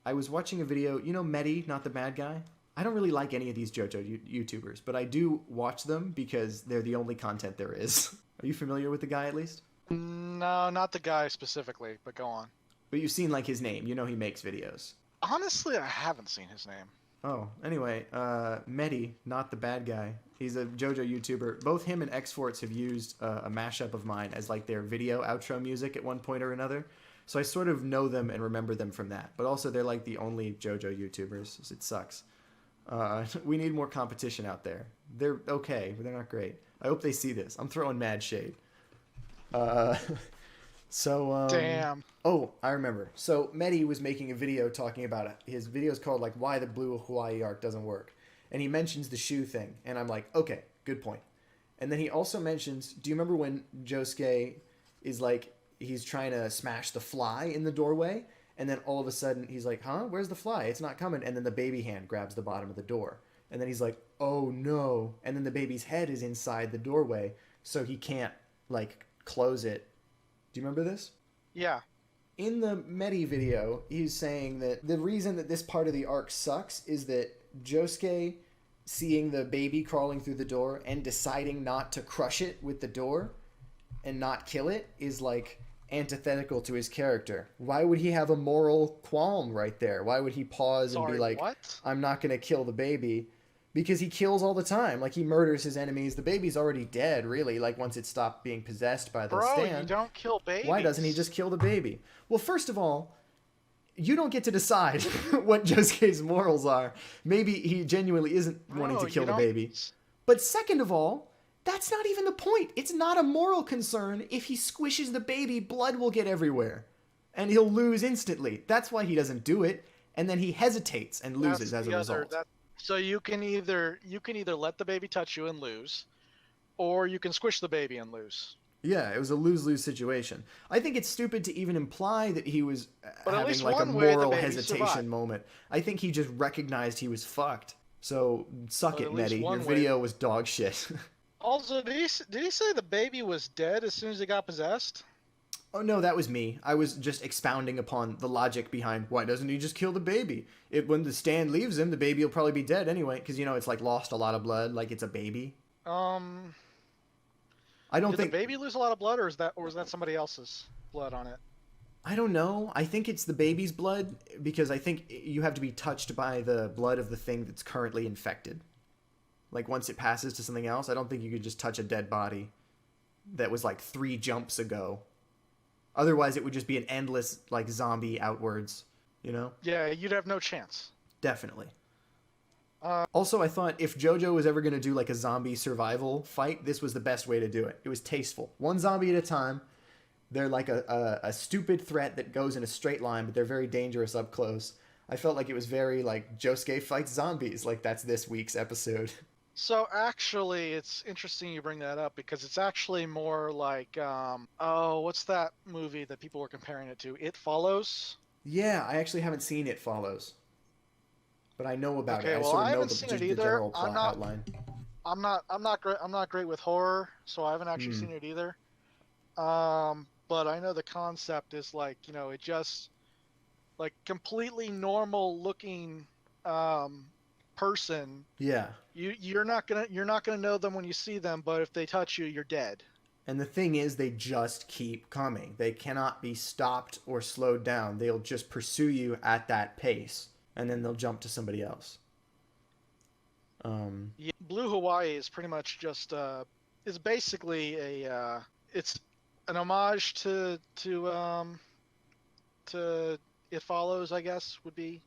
A: I was watching a video, you know Medi, not the bad guy? I don't really like any of these JoJo YouTubers, but I do watch them because they're the only content there is. Are you familiar with the guy at least?
B: No, not the guy specifically, but go on.
A: But you've seen like his name. You know he makes videos.
B: Honestly, I haven't seen his name.
A: Oh, anyway, Medi, not the bad guy. He's a JoJo YouTuber. Both him and X-Forts have used a mashup of mine as like their video outro music at one point or another. So I sort of know them and remember them from that. But also they're like the only JoJo YouTubers. So it sucks. We need more competition out there. They're okay, but they're not great. I hope they see this. I'm throwing mad shade.
B: Damn.
A: Oh, I remember. So Medi was making a video talking about it. His video is called like why the Blue Hawaii arc doesn't work. And he mentions the shoe thing. And I'm like, okay, good point. And then he also mentions, do you remember when Josuke is like, he's trying to smash the fly in the doorway, and then all of a sudden he's like, huh, where's the fly? It's not coming. And then the baby hand grabs the bottom of the door. And then he's like, oh no. And then the baby's head is inside the doorway, so he can't, like, close it. Do you remember this?
B: Yeah.
A: In the Medi video, he's saying that the reason that this part of the arc sucks is that Josuke seeing the baby crawling through the door and deciding not to crush it with the door and not kill it is, like, antithetical to his character. Why would he have a moral qualm right there? Why would he pause and be like,
B: what?
A: I'm not going to kill the baby? Because he kills all the time. Like, he murders his enemies. The baby's already dead, really, like, once it stopped being possessed by the stand.
B: You don't kill babies.
A: Why doesn't he just kill the baby? Well, first of all, you don't get to decide what Josuke's morals are. Maybe he genuinely isn't wanting to kill the baby. But second of all, that's not even the point. It's not a moral concern. If he squishes the baby, blood will get everywhere. And he'll lose instantly. That's why he doesn't do it. And then he hesitates and loses as a result.
B: So you can either let the baby touch you and lose, or you can squish the baby and lose.
A: Yeah, it was a lose-lose situation. I think it's stupid to even imply that he was having like a moral hesitation moment. I think he just recognized he was fucked. So suck it, Medi. Your video was dog shit.
B: Also, did he say the baby was dead as soon as he got possessed?
A: Oh, no, that was me. I was just expounding upon the logic behind why doesn't he just kill the baby? When the stand leaves him, the baby will probably be dead anyway, because, you know, it's like lost a lot of blood, like it's a baby. I don't think...
B: Did the baby lose a lot of blood, or was that somebody else's blood on it?
A: I don't know. I think it's the baby's blood, because I think you have to be touched by the blood of the thing that's currently infected. Like, once it passes to something else, I don't think you could just touch a dead body that was like 3 jumps ago. Otherwise, it would just be an endless, like, zombie outwards, you know?
B: Yeah, you'd have no chance.
A: Definitely. Also, I thought if JoJo was ever going to do, like, a zombie survival fight, this was the best way to do it. It was tasteful. One zombie at a time. They're like a stupid threat that goes in a straight line, but they're very dangerous up close. I felt like it was very, like, Josuke fights zombies. Like, that's this week's episode.
B: So actually, it's interesting you bring that up, because it's actually more like, what's that movie that people were comparing it to? It Follows?
A: Yeah, I actually haven't seen It Follows, but I know about it. I
B: well,
A: sort
B: I
A: of know
B: haven't seen
A: the
B: it either.
A: general plot outline.
B: I'm not great with horror, so I haven't actually seen it either. But I know the concept is like, you know, it just like completely normal looking person.
A: Yeah.
B: You're not gonna know them when you see them, but if they touch you, you're dead.
A: And the thing is, they just keep coming. They cannot be stopped or slowed down. They'll just pursue you at that pace, and then they'll jump to somebody else.
B: Yeah, Blue Hawaii is pretty much just is basically it's an homage to It Follows, I guess, would be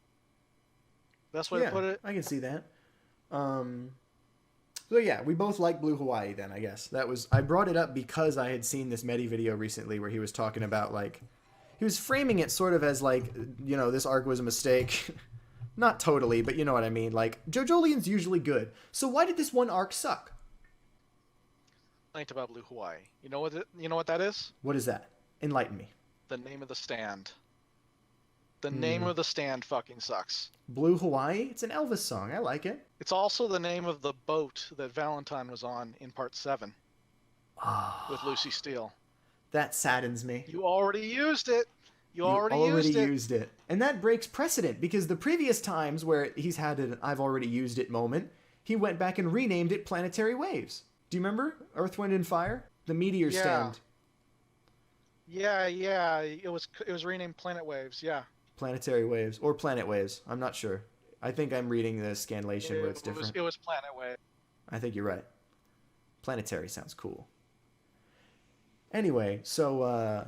B: the best way to put it.
A: I can see that. So yeah, we both like Blue Hawaii then, I guess. I brought it up because I had seen this Medi video recently where he was talking about, like, he was framing it sort of as like, you know, this arc was a mistake. Not totally, but you know what I mean. Like, JoJolian's usually good. So why did this one arc suck?
B: About Blue Hawaii. You know what that is?
A: What is that? Enlighten me.
B: The name of the stand. The name of the stand fucking sucks.
A: Blue Hawaii? It's an Elvis song. I like it.
B: It's also the name of the boat that Valentine was on in part 7. With Lucy Steele.
A: That saddens me.
B: You already used it. You already
A: used it. And that breaks precedent, because the previous times where he's had an I've already used it moment, he went back and renamed it Planetary Waves. Do you remember? Earth, Wind, and Fire? The meteor stand.
B: Yeah. It was renamed Planet Waves, yeah.
A: Planetary Waves. Or Planet Waves. I'm not sure. I think I'm reading the scanlation where it's different.
B: It was Planet Wave.
A: I think you're right. Planetary sounds cool. Anyway, so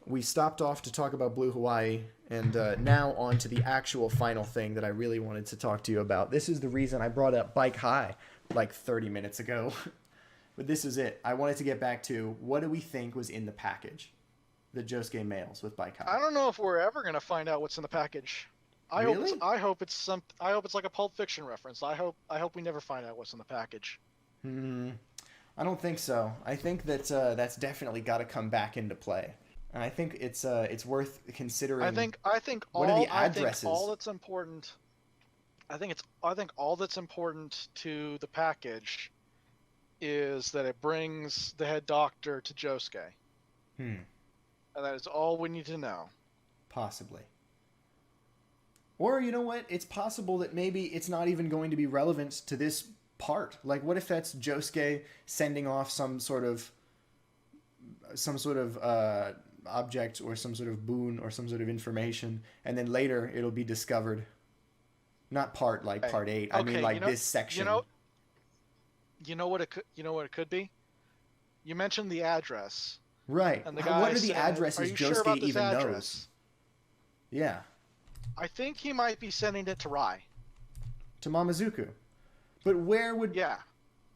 A: we stopped off to talk about Blue Hawaii, and now on to the actual final thing that I really wanted to talk to you about. This is the reason I brought up Bike High like 30 minutes ago. But this is it. I wanted to get back to, what do we think was in the package that Josuke mails with Bike High?
B: I don't know if we're ever going to find out what's in the package. I hope it's like a Pulp Fiction reference. I hope we never find out what's in the package.
A: I don't think so. I think that that's definitely got to come back into play. And I think it's worth considering.
B: I think
A: What are the
B: I think
A: addresses?
B: all that's important. I think all that's important to the package is that it brings the head doctor to Josuke.
A: Hmm.
B: And that is all we need to know.
A: Possibly. Or you know what? It's possible that maybe it's not even going to be relevant to this part. Like, what if that's Josuke sending off some sort of object or some sort of boon or some sort of information, and then later it'll be discovered. Not part like part 8. I mean,
B: Okay,
A: like this section.
B: You know what it could be? You mentioned the address.
A: Right.
B: And the
A: What
B: guy
A: are the
B: said,
A: addresses
B: "Are you
A: Josuke
B: sure about this
A: even knows?
B: address?"
A: Yeah.
B: I think he might be sending it to Rai.
A: To Mamazuku. But where would...
B: Yeah.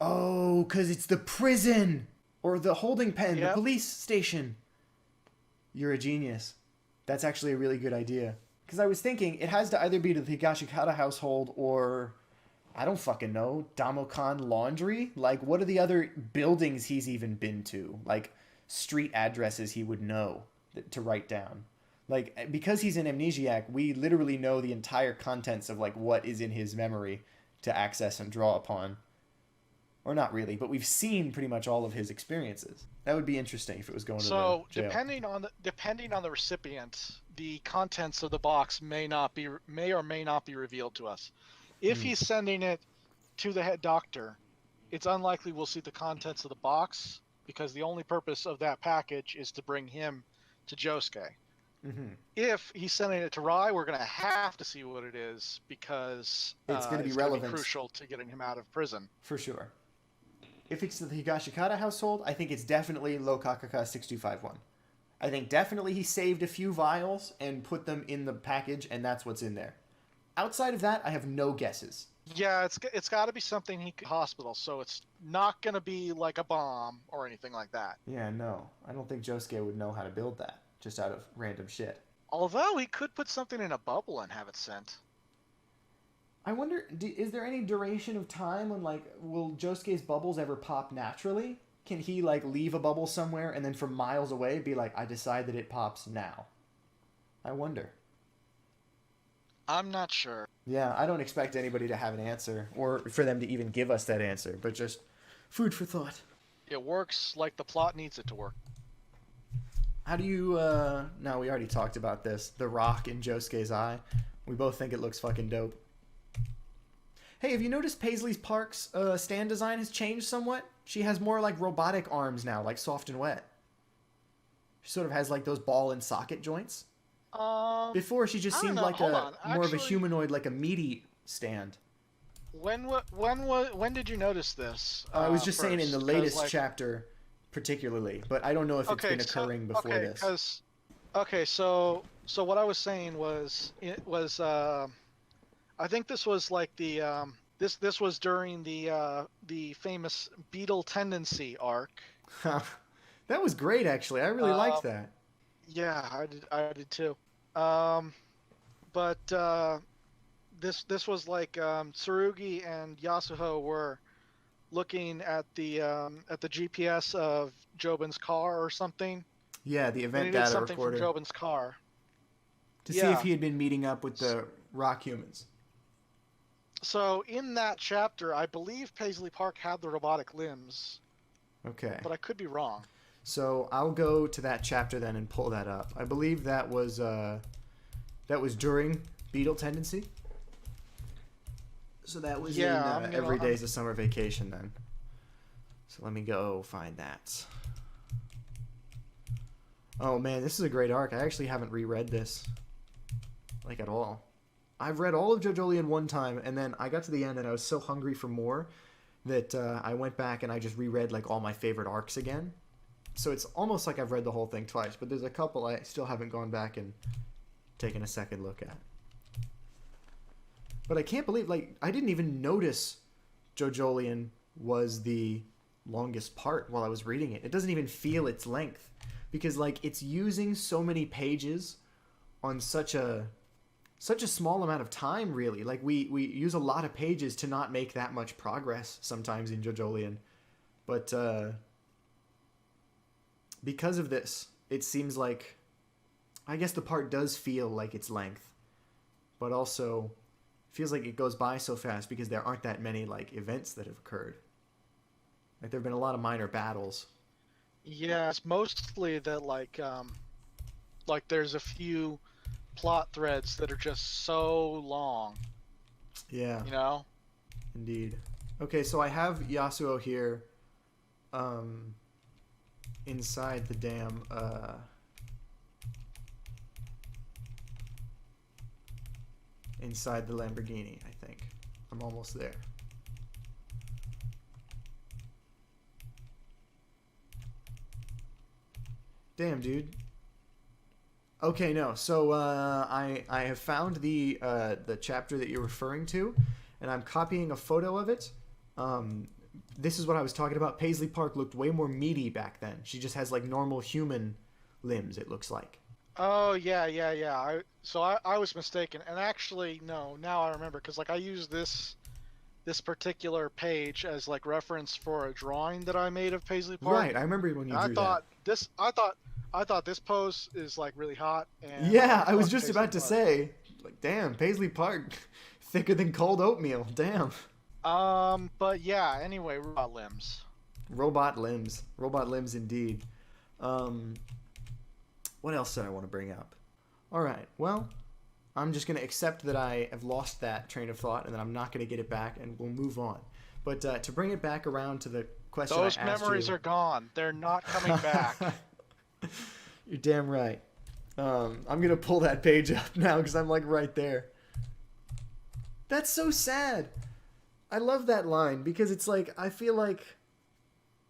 A: Oh, because it's the prison! Or the holding pen, the
B: Yep.
A: police station. You're a genius. That's actually a really good idea. Because I was thinking, it has to either be to the Higashikata household or... I don't fucking know. Damokan Laundry? Like, what are the other buildings he's even been to? Like, street addresses he would know to write down. Like, because he's an amnesiac, we literally know the entire contents of, like, what is in his memory to access and draw upon. Or not really, but we've seen pretty much all of his experiences. That would be interesting if it was going to the jail.
B: So depending on the recipient, the contents of the box may or may not be revealed to us. If he's sending it to the head doctor, it's unlikely we'll see the contents of the box because the only purpose of that package is to bring him to Josuke.
A: Mm-hmm.
B: If he's sending it to Rai, we're going to have to see what it is because
A: It's going to be
B: gonna
A: relevant.
B: crucial to getting him out of prison.
A: For sure. If it's the Higashikata household, I think it's definitely Locacacast 6251. I think definitely he saved a few vials and put them in the package, and that's what's in there. Outside of that, I have no guesses.
B: Yeah, it's got to be something he could hospital, so it's not going to be like a bomb or anything like that.
A: Yeah, no. I don't think Josuke would know how to build that, just out of random shit.
B: Although he could put something in a bubble and have it sent.
A: I wonder, is there any duration of time when, like, will Josuke's bubbles ever pop naturally? Can he, like, leave a bubble somewhere and then from miles away be like, I decide that it pops now? I wonder.
B: I'm not sure.
A: Yeah, I don't expect anybody to have an answer or for them to even give us that answer, but just food for thought.
B: It works like the plot needs it to work.
A: How do you, no, we already talked about this. The rock in Josuke's eye. We both think it looks fucking dope. Hey, have you noticed Paisley Park's stand design has changed somewhat? She has more like robotic arms now, like soft and wet. She sort of has like those ball and socket joints. Before she just seemed like more of a humanoid, like a meaty stand.
B: When did you notice this?
A: I was just saying in the latest chapter, particularly, but I don't know if it's been occurring before this.
B: So what I was saying was I think this was like the this was during the famous Beetle Tendency arc.
A: That was great, actually. I really liked that.
B: Yeah, I did too. But this was like Tsurugi and Yasuho were looking at the GPS of Jobin's car or something.
A: Yeah, the event
B: data
A: something recorder.
B: From Jobin's car.
A: To see if he had been meeting up with the rock humans.
B: So in that chapter, I believe Paisley Park had the robotic limbs.
A: Okay.
B: But I could be wrong.
A: So I'll go to that chapter then and pull that up. I believe that was during Beetle Tendency. So that was in Every Day's a Summer Vacation then. So let me go find that. Oh man, this is a great arc. I actually haven't reread this, like, at all. I've read all of JoJolion one time, and then I got to the end and I was so hungry for more that I went back and I just reread like all my favorite arcs again. So it's almost like I've read the whole thing twice, but there's a couple I still haven't gone back and taken a second look at. But I can't believe, like, I didn't even notice JoJolion was the longest part while I was reading it. It doesn't even feel its length because, like, it's using so many pages on such a small amount of time, really. Like, we use a lot of pages to not make that much progress sometimes in JoJolion. But because of this, it seems like, I guess the part does feel like its length, but also feels like it goes by so fast because there aren't that many like events that have occurred. Like there have been a lot of minor battles.
B: Yeah, it's mostly that like there's a few plot threads that are just so long,
A: Yeah,
B: you know?
A: indeed. Okay, so I have Yasuo here, um, inside the damn inside the Lamborghini. I think I'm almost there. Damn, dude. Okay, no. So I have found the chapter that you're referring to, and I'm copying a photo of it. Um, this is what I was talking about. Paisley Park looked way more meaty back then. She just has like normal human limbs. It looks like.
B: Oh yeah. I was mistaken, and actually no. Now I remember because like I used this particular page as like reference for a drawing that I made of Paisley Park.
A: Right. I remember when you
B: And
A: drew that.
B: I thought this pose is like really hot, and I
A: Yeah,
B: want to
A: I was
B: fuck
A: just
B: Paisley
A: about to
B: Park.
A: say, like, damn, Paisley Park, thicker than cold oatmeal. Damn.
B: But yeah. Anyway, robot limbs.
A: Robot limbs indeed. Um, what else did I want to bring up? All right. Well, I'm just going to accept that I have lost that train of thought and that I'm not going to get it back, and we'll move on. But to bring it back around to the question
B: Those
A: I asked
B: memories
A: you.
B: are gone. They're not coming back.
A: You're damn right. I'm going to pull that page up now because I'm like right there. That's so sad. I love that line because it's like, I feel like,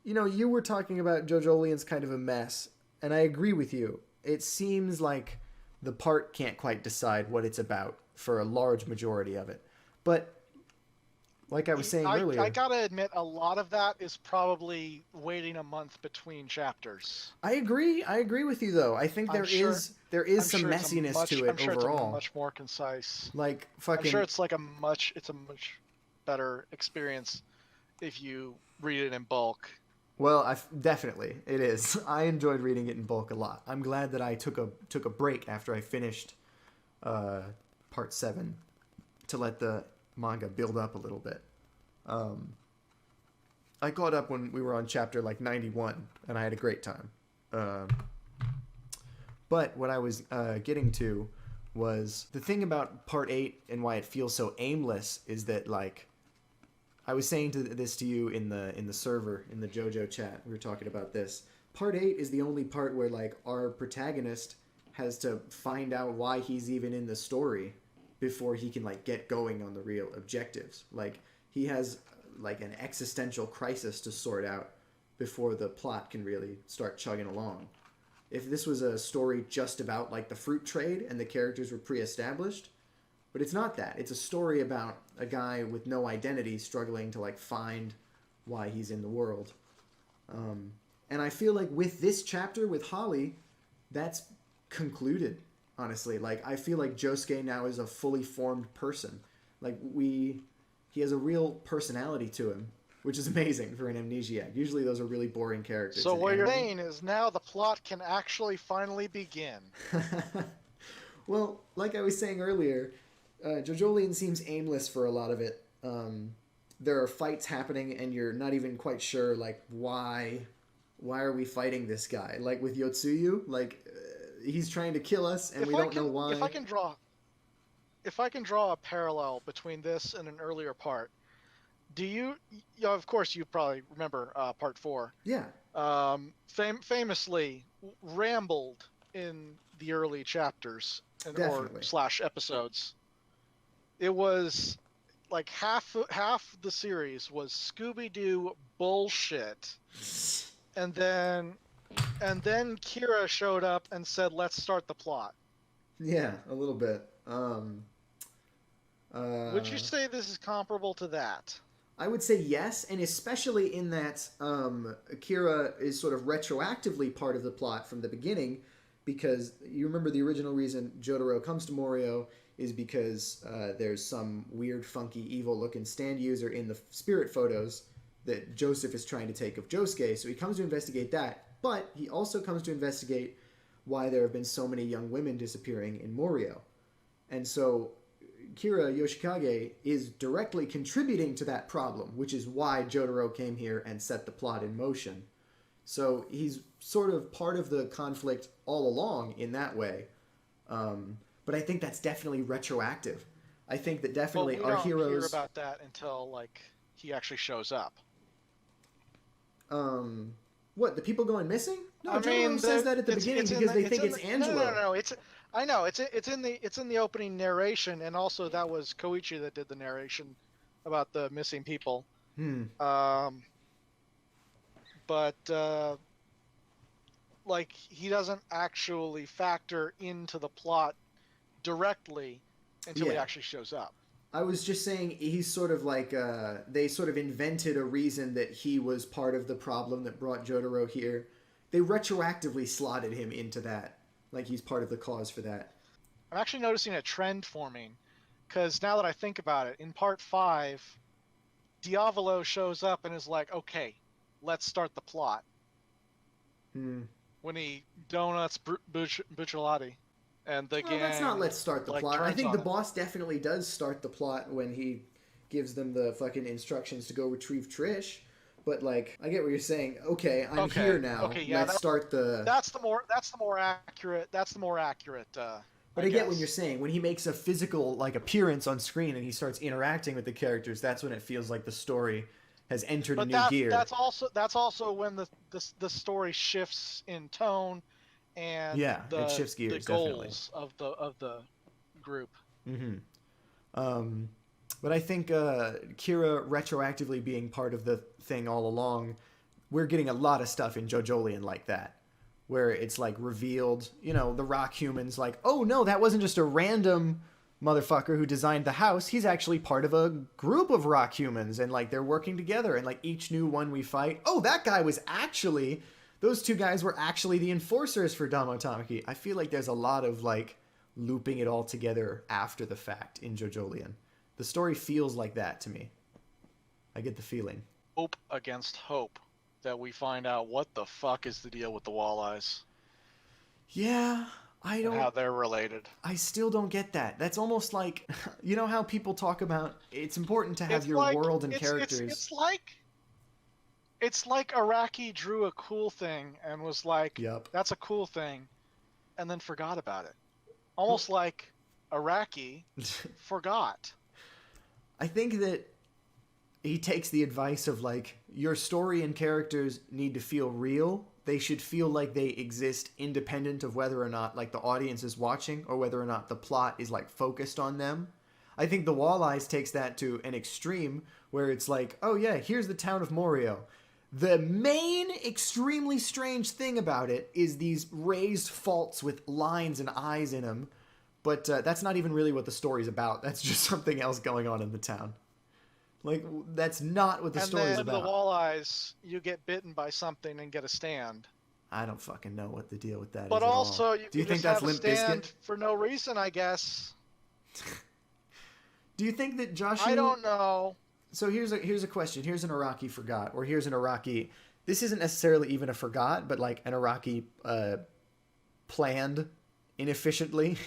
A: you were talking about JoJolian's kind of a mess, and I agree with you. It seems like the part can't quite decide what it's about for a large majority of it. But like I was saying
B: I
A: earlier,
B: gotta admit, a lot of that is probably waiting a month between chapters.
A: I agree. I agree with you though. I think
B: I'm sure.
A: there is
B: I'm
A: some
B: sure it's a
A: messiness
B: much.
A: to
B: I'm
A: it
B: sure it's a
A: overall.
B: much more concise.
A: Like
B: I'm sure
A: fucking
B: it's like a much. It's a much better experience if you read it in bulk.
A: well, I definitely it is. I enjoyed reading it in bulk a lot. I'm glad that I took a break after I finished uh, part 7 to let the manga build up a little bit. Um, I caught up when we were on chapter like 91, and I had a great time. Um, but what I was getting to was the thing about part 8 and why it feels so aimless is that like I was saying this to you in the server in the JoJo chat. We were talking about this. Part 8 is the only part where like our protagonist has to find out why he's even in the story before he can like get going on the real objectives. Like he has like an existential crisis to sort out before the plot can really start chugging along. If this was a story just about like the fruit trade and the characters were pre-established, but it's not that. It's a story about a guy with no identity struggling to like find why he's in the world. And I feel like with this chapter with Holly, that's concluded. Honestly, like I feel like Josuke now is a fully formed person. Like he has a real personality to him, which is amazing for an amnesiac. Usually those are really boring characters.
B: So
A: in
B: what you're
A: anime.
B: saying is now the plot can actually finally begin.
A: Well, like I was saying earlier, JoJolian seems aimless for a lot of it. There are fights happening, and you're not even quite sure, like, why are we fighting this guy? Like with Yotsuyu, like he's trying to kill us, and we don't know why.
B: If I can draw a parallel between this and an earlier part, of course you probably remember part 4.
A: Yeah,
B: Famously rambled in the early chapters or
A: definitely.
B: / episodes. It was like half the series was Scooby-Doo bullshit, and then Kira showed up and said, "Let's start the plot."
A: Yeah, a little bit.
B: Would you say this is comparable to that?
A: I would say yes, and especially in that Akira is sort of retroactively part of the plot from the beginning, because you remember the original reason Jotaro comes to Morio is because there's some weird, funky, evil-looking stand user in the spirit photos that Joseph is trying to take of Josuke, so he comes to investigate that, but he also comes to investigate why there have been so many young women disappearing in Morio. And so Kira Yoshikage is directly contributing to that problem, which is why Jotaro came here and set the plot in motion. So he's sort of part of the conflict all along in that way. But I think that's definitely retroactive. I think that definitely
B: well, we
A: our
B: don't
A: heroes.
B: hear about that until like he actually shows up.
A: What, the people going missing? No,
B: I
A: Jotaro
B: mean,
A: says that at the beginning because they think it's Angelo.
B: No. I know. It's in the opening narration, and also that was Koichi that did the narration about the missing people. But like he doesn't actually factor into the plot directly until he actually shows up.
A: I was just saying he's sort of like they sort of invented a reason that he was part of the problem that brought Jotaro here. They retroactively slotted him into that, like he's part of the cause for that.
B: I'm actually noticing a trend forming, because now that I think about it, in part 5, Diavolo shows up and is like, "Okay, let's start the plot." When he donuts Bucciolati. And the gang,
A: that's not let's start the
B: like,
A: plot. I think the
B: it.
A: boss definitely does start the plot when he gives them the fucking instructions to go retrieve Trish. But like, I get what you're saying. Okay, I'm here now.
B: Okay, yeah,
A: let's start the.
B: That's the more accurate.
A: But I get what you're saying. When he makes a physical like appearance on screen and he starts interacting with the characters, that's when it feels like the story has entered a new gear.
B: That's also when the story shifts in tone. And
A: it shifts gears,
B: the goals definitely. of the group.
A: But I think Kira retroactively being part of the thing all along, we're getting a lot of stuff in JoJolion like that, where it's like revealed, the rock humans like, oh no, that wasn't just a random motherfucker who designed the house. He's actually part of a group of rock humans, and like they're working together, and like each new one we fight, oh, that guy was actually... Those two guys were actually the enforcers for Damo Tamaki. I feel like there's a lot of, like, looping it all together after the fact in JoJolion. The story feels like that to me. I get the feeling.
B: Hope against hope that we find out what the fuck is the deal with the walleyes.
A: Yeah, I don't...
B: And how they're related.
A: I still don't get that. That's almost like... You know how people talk about... It's important to have your world and characters...
B: It's like Araki drew a cool thing and was like,
A: yep,
B: that's a cool thing, and then forgot about it. Almost like Araki forgot.
A: I think that he takes the advice of, like, your story and characters need to feel real. They should feel like they exist independent of whether or not, like, the audience is watching or whether or not the plot is, like, focused on them. I think the Walleyes takes that to an extreme where it's like, oh yeah, here's the town of Morio. The main extremely strange thing about it is these raised faults with lines and eyes in them. But that's not even really what the story's about. That's just something else going on in the town. Like, that's not what the story's about.
B: And then the Walleyes, you get bitten by something and get a stand.
A: I don't fucking know what the deal with that is
B: But also,
A: do you think that's Limp Bizkit?
B: For no reason, I guess.
A: Do you think that Joshua...
B: I don't know.
A: So here's a question. Here's an Araki forgot, or here's an Araki. This isn't necessarily even a forgot, but like an Araki planned inefficiently.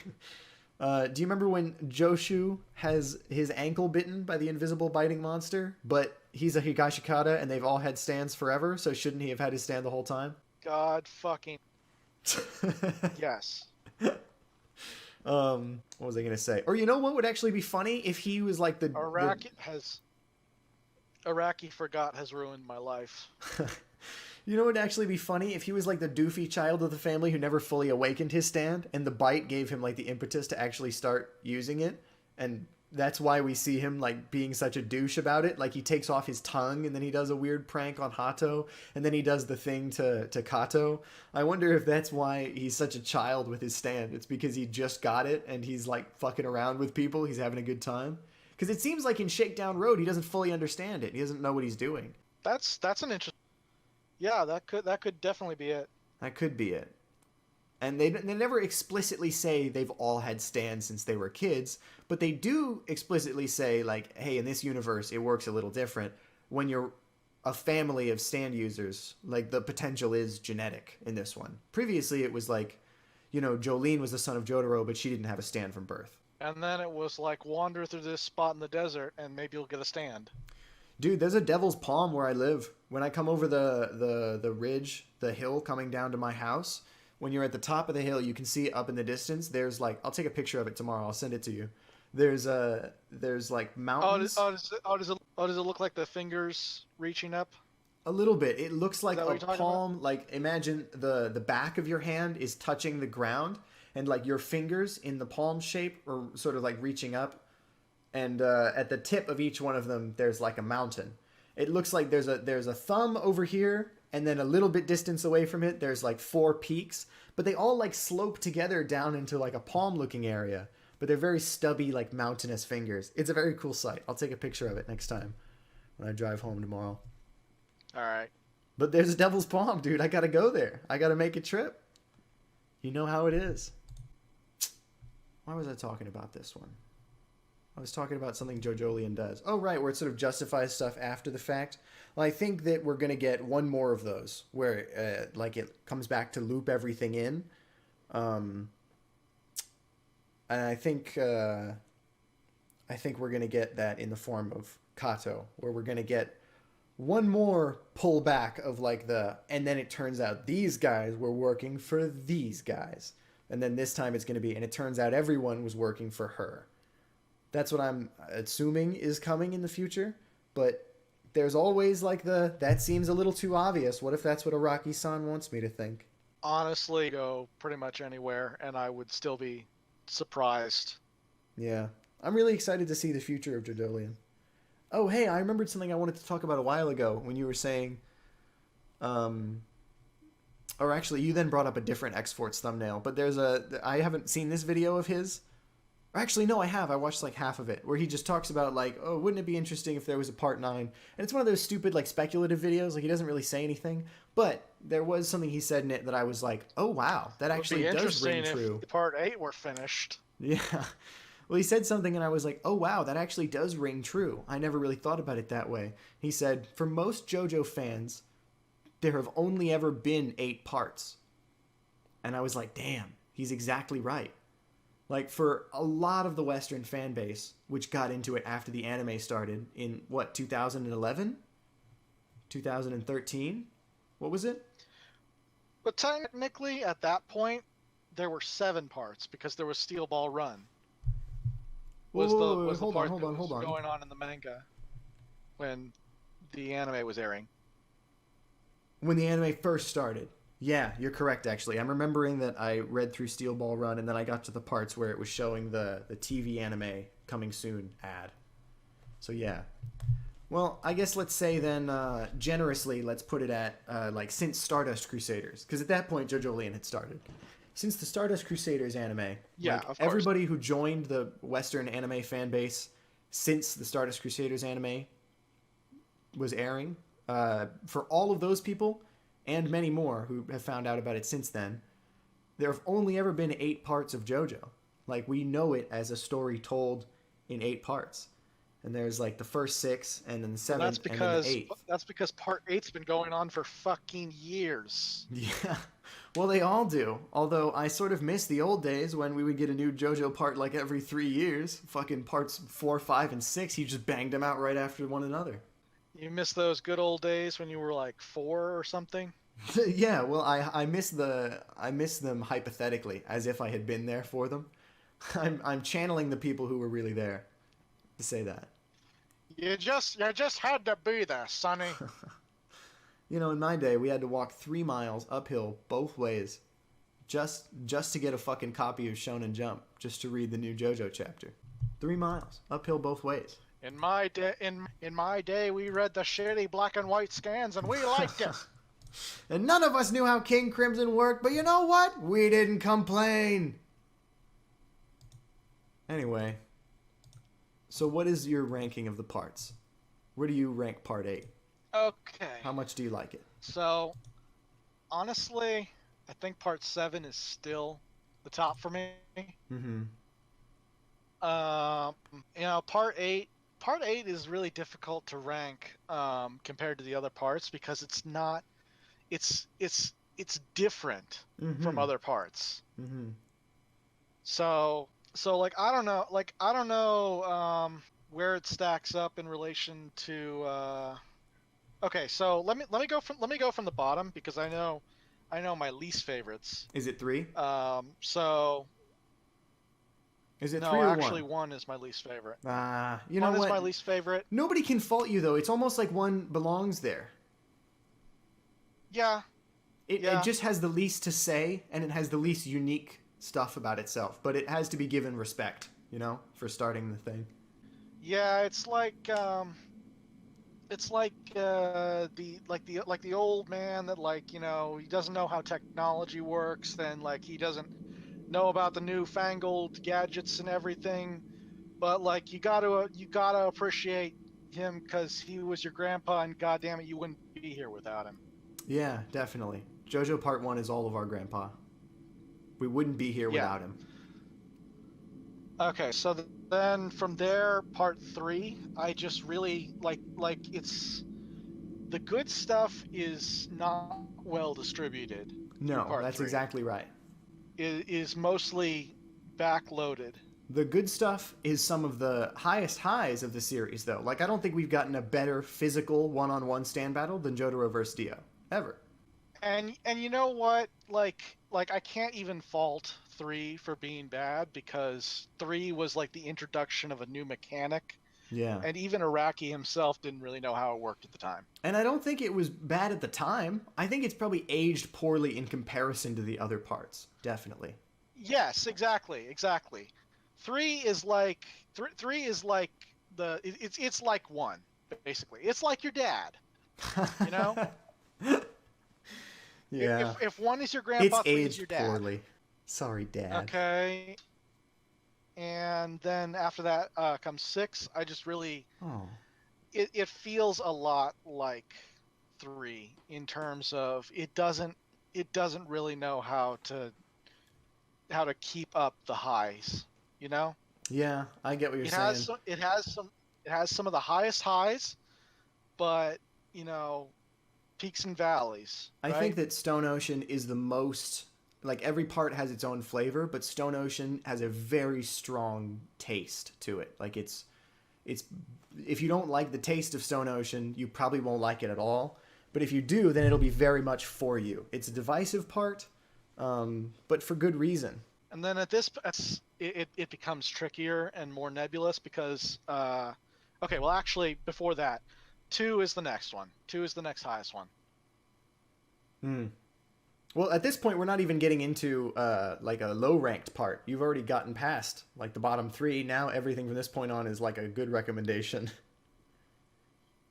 A: Do you remember when Joshu has his ankle bitten by the invisible biting monster, but he's a Higashikata and they've all had stands forever? So shouldn't he have had his stand the whole time?
B: God fucking yes.
A: What was I gonna say? Or you know what would actually be funny if he was like the
B: Araki forgot has ruined my life.
A: You know what would actually be funny if he was like the doofy child of the family who never fully awakened his stand, and the bite gave him like the impetus to actually start using it, and that's why we see him like being such a douche about it. Like he takes off his tongue and then he does a weird prank on Hato and then he does the thing to Kato. I wonder if that's why he's such a child with his stand. It's because he just got it and he's like fucking around with people. He's having a good time. Because it seems like in Shakedown Road he doesn't fully understand it. He doesn't know what he's doing.
B: That's an interesting... Yeah, that could definitely be it.
A: That could be it. And they never explicitly say they've all had stands since they were kids, but they do explicitly say, like, hey, in this universe, it works a little different. When you're a family of stand users, like, the potential is genetic in this one. Previously, it was like, Jolene was the son of Jotaro, but she didn't have a stand from birth.
B: And then it was like wander through this spot in the desert and maybe you'll get a stand.
A: Dude, there's a Devil's Palm where I live. When I come over the ridge, the hill coming down to my house, when you're at the top of the hill, you can see up in the distance. There's like, I'll take a picture of it tomorrow. I'll send it to you. There's like mountains.
B: Does it look like the fingers reaching up?
A: A little bit. It looks like a palm.
B: About?
A: Like imagine the back of your hand is touching the ground, and like your fingers in the palm shape are sort of like reaching up. And at the tip of each one of them, there's like a mountain. It looks like there's a thumb over here, and then a little bit distance away from it, there's like 4 peaks, but they all like slope together down into like a palm-looking area. But they're very stubby, like mountainous fingers. It's a very cool sight. I'll take a picture of it next time when I drive home tomorrow.
B: All right.
A: But there's a Devil's Palm, dude. I gotta go there. I gotta make a trip. You know how it is. Why was I talking about this one? I was talking about something JoJolian does. Oh, right, where it sort of justifies stuff after the fact. Well, I think that we're going to get one more of those, where like it comes back to loop everything in. And I think we're going to get that in the form of Kato, where we're going to get one more pullback of like and then it turns out these guys were working for these guys. And then this time it's going to be, and it turns out everyone was working for her. That's what I'm assuming is coming in the future, but there's always like that seems a little too obvious. What if that's what Araki-san wants me to think?
B: Honestly, go pretty much anywhere, and I would still be surprised.
A: Yeah. I'm really excited to see the future of JoJolion. Oh, hey, I remembered something I wanted to talk about a while ago when you were saying, or actually, you then brought up a different X-Force thumbnail, but I haven't seen this video of his. Actually, no, I have. I watched like half of it, where he just talks about like, oh, wouldn't it be interesting if there was a part 9? And it's one of those stupid like speculative videos. Like he doesn't really say anything, but there was something he said in it that I was like, oh wow, that actually does ring true.
B: If part 8 were finished.
A: Yeah. Well, he said something and I was like, oh wow, that actually does ring true. I never really thought about it that way. He said, for most JoJo fans, there have only ever been 8 parts. And I was like, damn, he's exactly right. Like, for a lot of the Western fan base, which got into it after the anime started in, 2011? 2013? What was it?
B: But technically, at that point, there were 7 parts, because there was Steel Ball Run.
A: Hold on.
B: Going on in the manga when the anime was airing.
A: When the anime first started. Yeah, you're correct, actually. I'm remembering that I read through Steel Ball Run, and then I got to the parts where it was showing the TV anime coming soon ad. So, yeah. Well, I guess let's say then, generously, let's put it at, since Stardust Crusaders. Because at that point, JoJolion had started. Since the Stardust Crusaders anime,
B: yeah, of course.
A: Everybody who joined the Western anime fan base since the Stardust Crusaders anime was airing, for all of those people, and many more who have found out about it since then, there have only ever been 8 parts of JoJo. Like, we know it as a story told in 8 parts. And there's, like, the first 6, and then the 7th, and then the 8th.
B: That's because part 8's been going on for fucking years.
A: Yeah. Well, they all do. Although, I sort of miss the old days when we would get a new JoJo part, like, every 3 years. Fucking parts 4, 5, and 6, you just banged them out right after one another.
B: You miss those good old days when you were, like, 4 or something?
A: Yeah, well, I miss them hypothetically, as if I had been there for them. I'm channeling the people who were really there to say that.
B: You just had to be there, Sonny.
A: In my day, we had to walk 3 miles uphill both ways, just to get a fucking copy of Shonen Jump, just to read the new JoJo chapter. 3 miles uphill both ways.
B: In my day, we read the shitty black and white scans, and we liked it.
A: And none of us knew how King Crimson worked, but you know what? We didn't complain. Anyway, so what is your ranking of the parts? Where do you rank part 8?
B: Okay.
A: How much do you like it?
B: So, honestly, I think part 7 is still the top for me.
A: Mm-hmm.
B: Part 8 is really difficult to rank compared to the other parts because it's it's different from
A: Mm-hmm.
B: other parts.
A: Mm-hmm.
B: So like I don't know where it stacks up in relation to okay, so let me go from the bottom because I know my least favorites.
A: Is it 3?
B: So
A: Is it 3
B: no,
A: or
B: actually
A: 1?
B: one is my least favorite.
A: You know
B: One is
A: what?
B: my least favorite.
A: Nobody can fault you though. It's almost like 1 belongs there.
B: Yeah,
A: It
B: yeah.
A: just has the least to say, and it has the least unique stuff about itself. But it has to be given respect, for starting the thing.
B: Yeah, it's like the old man that he doesn't know how technology works, then he doesn't know about the newfangled gadgets and everything, but you gotta appreciate him because he was your grandpa, and goddamn it, you wouldn't be here without him.
A: Yeah, definitely. JoJo Part 1 is all of our grandpa. We wouldn't be here
B: Yeah.
A: without him.
B: Okay, so then from there, part three, I just really like it's the good stuff is not well distributed through
A: No,
B: part
A: that's
B: three.
A: exactly right.
B: It is mostly backloaded.
A: The good stuff is some of the highest highs of the series, though. Like, I don't think we've gotten a better physical one-on-one stand battle than Jotaro vs. Dio. Ever.
B: And you know what? Like I can't even fault three for being bad because three was like the introduction of a new mechanic,
A: Yeah.
B: and even Araki himself didn't really know how it worked at the time.
A: And I don't think it was bad at the time. I think it's probably aged poorly in comparison to the other parts. Definitely.
B: Yes, exactly. Three is like it's like one, basically. It's like your dad, you know?
A: Yeah.
B: If one is your
A: It's
B: grandpa, three is your
A: aged
B: dad.
A: poorly. Sorry, Dad.
B: Okay. And then after that comes six. I just really
A: Oh.
B: it feels a lot like three in terms of it doesn't really know how to keep up the highs, you know?
A: Yeah, I get what you're
B: It has
A: saying.
B: some it has some of the highest highs, but you know, peaks and valleys,
A: I think
B: right?
A: that Stone Ocean is the most like every part has its own flavor, but Stone Ocean has a very strong taste to it. Like it's if you don't like the taste of Stone Ocean, you probably won't like it at all. But if you do, then it'll be very much for you. It's a divisive part, but for good reason.
B: And then it becomes trickier and more nebulous because okay, well actually before that, two is the next one. Two is the next highest one.
A: Hmm. Well, at this point, we're not even getting into like a low ranked part. You've already gotten past like the bottom 3. Now everything from this point on is like a good recommendation.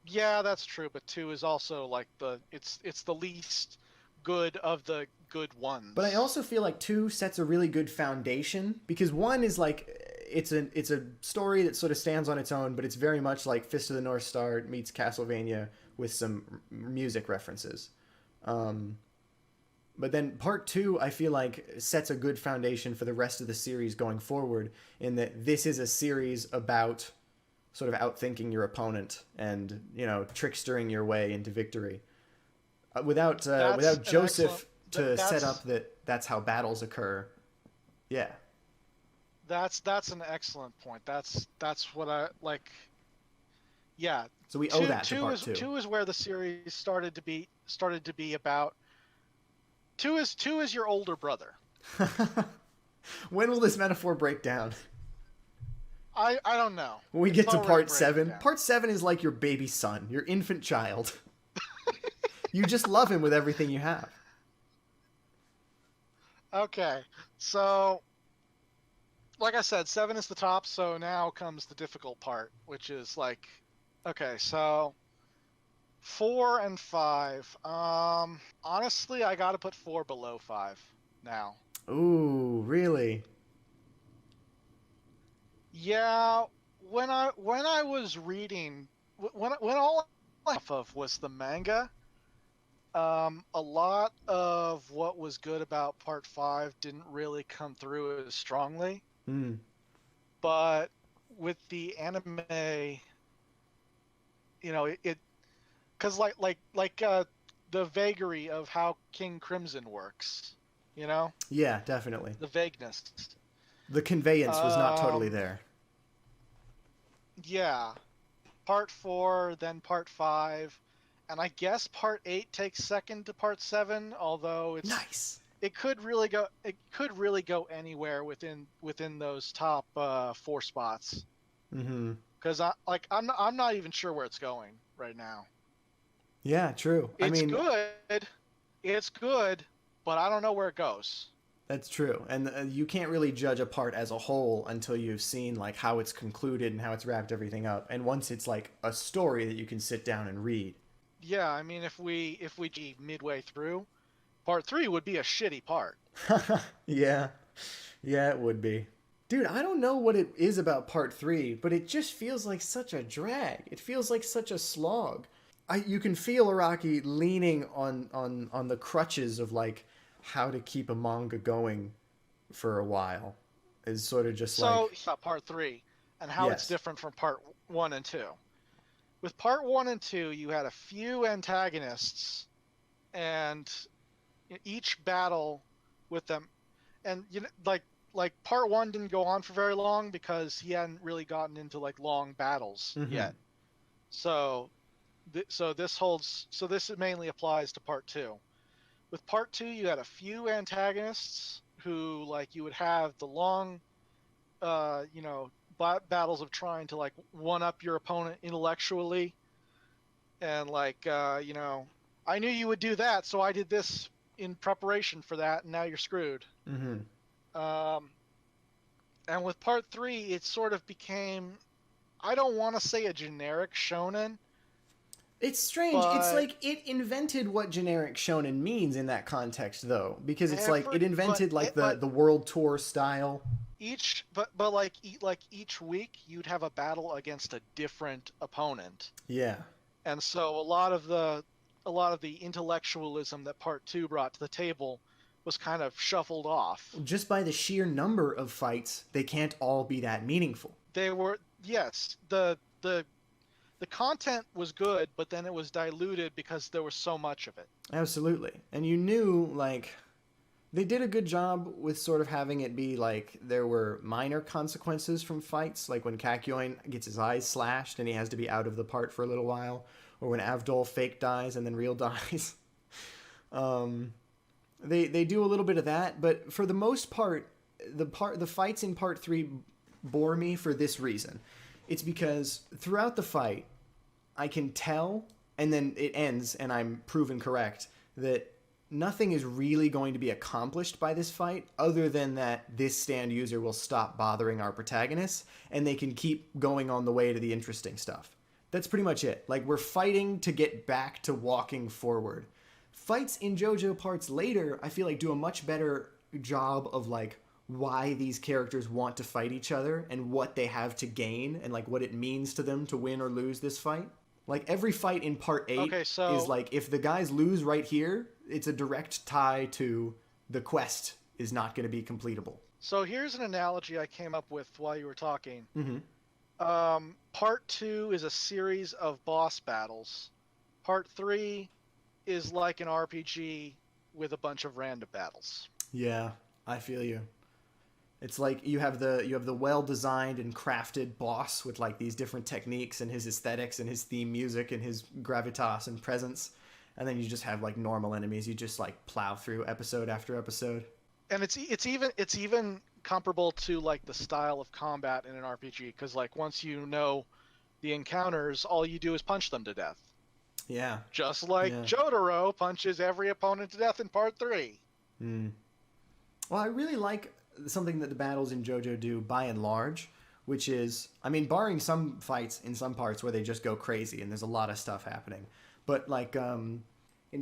B: Yeah, that's true, but two is also like it's the least good of the good
A: But I
B: ones.
A: also feel like 2 sets a really good foundation because 1 is like it's a story that sort of stands on its own, but it's very much like Fist of the North Star meets Castlevania with some music references. Um, but then part 2, I feel like sets a good foundation for the rest of the series going forward. In that this is a series about sort of outthinking your opponent and trickstering your way into victory.
B: That's
A: Without
B: an excellent
A: Joseph to set
B: that's
A: up that's how battles occur. Yeah.
B: that's an excellent point. That's what I like. Yeah,
A: So we owe
B: two
A: that to
B: two
A: part
B: is
A: two.
B: two is where the series started to be about. Two is your older brother.
A: When will this metaphor break down?
B: I don't know.
A: When we
B: It's
A: get to
B: already
A: part
B: breaking
A: 7?
B: down.
A: Part 7 is like your baby son, your infant child. You just love him with everything you have.
B: Okay, so like I said, seven is the top. So now comes the difficult part, which is like, okay, so four and five. Honestly, I got to put four below five now.
A: Ooh, really?
B: Yeah, when I was reading, when all I off of was the manga, a lot of what was good about part five didn't really come through as strongly.
A: Hmm.
B: But with the anime, it because the vagary of how King Crimson works. You know,
A: Yeah, definitely.
B: the vagueness.
A: The conveyance was not totally
B: Um,
A: there.
B: yeah, part 4, then part 5, and I guess part 8 takes second to part 7. Although
A: Nice.
B: it could really go anywhere within those top 4 spots.
A: Mm-hmm.
B: Because I'm not even sure where it's going right now.
A: Yeah, true. I
B: It's
A: mean,
B: good, it's good, but I don't know where it goes.
A: that's true. And you can't really judge a part as a whole until you've seen like how it's concluded and how it's wrapped everything up. And once it's like a story that you can sit down and read.
B: Yeah, I mean, if we midway through, part 3 would be a shitty part.
A: Yeah. Yeah, it would be. Dude, I don't know what it is about part 3, but it just feels like such a drag. It feels like such a slog. You can feel Araki leaning on the crutches of like how to keep a manga going for a while. Is sort of just
B: So,
A: like,
B: part 3 and how it's
A: yes.
B: different from part 1 and 2. With part 1 and 2, you had a few antagonists, and each battle with them, and like part 1 didn't go on for very long because he hadn't really gotten into like long battles
A: Mm-hmm.
B: yet. So this mainly applies to part 2. With part 2, you had a few antagonists who, like, you would have the long you know, battles of trying to like one up your opponent intellectually, and like you know, I knew you would do that, so I did this in preparation for that, and now you're screwed.
A: Mm-hmm.
B: um and with part 3, it sort of became, I don't want to say a generic shonen,
A: It's strange. It's
B: but
A: like it invented what generic shonen means in that context, though, because it's like it invented like
B: but
A: the world tour style.
B: like each week you'd have a battle against a different opponent.
A: Yeah.
B: And so a lot of the intellectualism that part 2 brought to the table was kind of shuffled off.
A: Just by the sheer number of fights, they can't all be that meaningful.
B: They were, yes, the content was good, but then it was diluted because there was so much of it.
A: Absolutely. And you knew, like, they did a good job with sort of having it be like there were minor consequences from fights, like when Kakyoin gets his eyes slashed and he has to be out of the part for a little while, or when Avdol fake dies and then real dies. They do a little bit of that, but for the most part, the fights in part 3 bore me for this reason. It's because throughout the fight, I can tell, and then it ends, and I'm proven correct, that nothing is really going to be accomplished by this fight other than that this stand user will stop bothering our protagonists, and they can keep going on the way to the interesting stuff. That's pretty much it. Like, we're fighting to get back to walking forward. Fights in JoJo parts later, I feel like, do a much better job of, like, why these characters want to fight each other and what they have to gain and, like, what it means to them to win or lose this fight. Like, every fight in part 8
B: Okay, so
A: is like, if the guys lose right here, it's a direct tie to the quest is not going to be completable.
B: so here's an analogy I came up with while you were talking.
A: Mm-hmm.
B: Part 2 is a series of boss battles. Part 3 is like an RPG with a bunch of random battles.
A: Yeah, I feel you. It's like you have the well designed and crafted boss with like these different techniques and his aesthetics and his theme music and his gravitas and presence, and then you just have like normal enemies you just like plow through episode after episode.
B: And it's even comparable to like the style of combat in an RPG, because like once you know the encounters, all you do is punch them to death.
A: Yeah.
B: Just like
A: Yeah.
B: Jotaro punches every opponent to death in part 3.
A: Mm. Well, I really like something that the battles in JoJo do by and large, which is, I mean, barring some fights in some parts where they just go crazy and there's a lot of stuff happening. But like in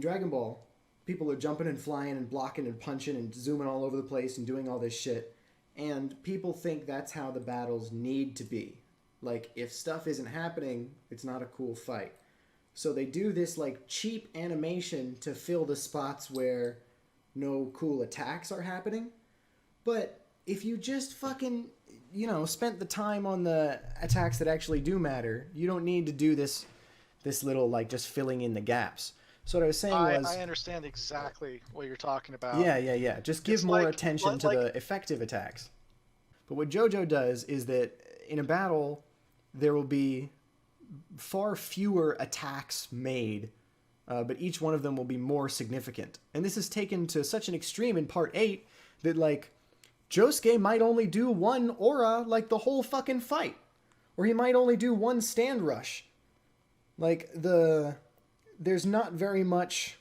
A: Dragon Ball, people are jumping and flying and blocking and punching and zooming all over the place and doing all this shit. And people think that's how the battles need to be. Like, if stuff isn't happening, it's not a cool fight. So they do this like cheap animation to fill the spots where no cool attacks are happening. But if you just fucking, spent the time on the attacks that actually do matter, you don't need to do this little like just filling in the gaps. So what I was saying
B: I
A: was,
B: understand exactly what you're talking about.
A: yeah. Just give
B: It's
A: more attention to
B: like
A: the effective attacks. But what JoJo does is that in a battle, there will be far fewer attacks made, but each one of them will be more significant. And this is taken to such an extreme in Part 8 that, like, Josuke might only do one aura, like, the whole fucking fight. Or he might only do one stand rush. Like, there's not very much.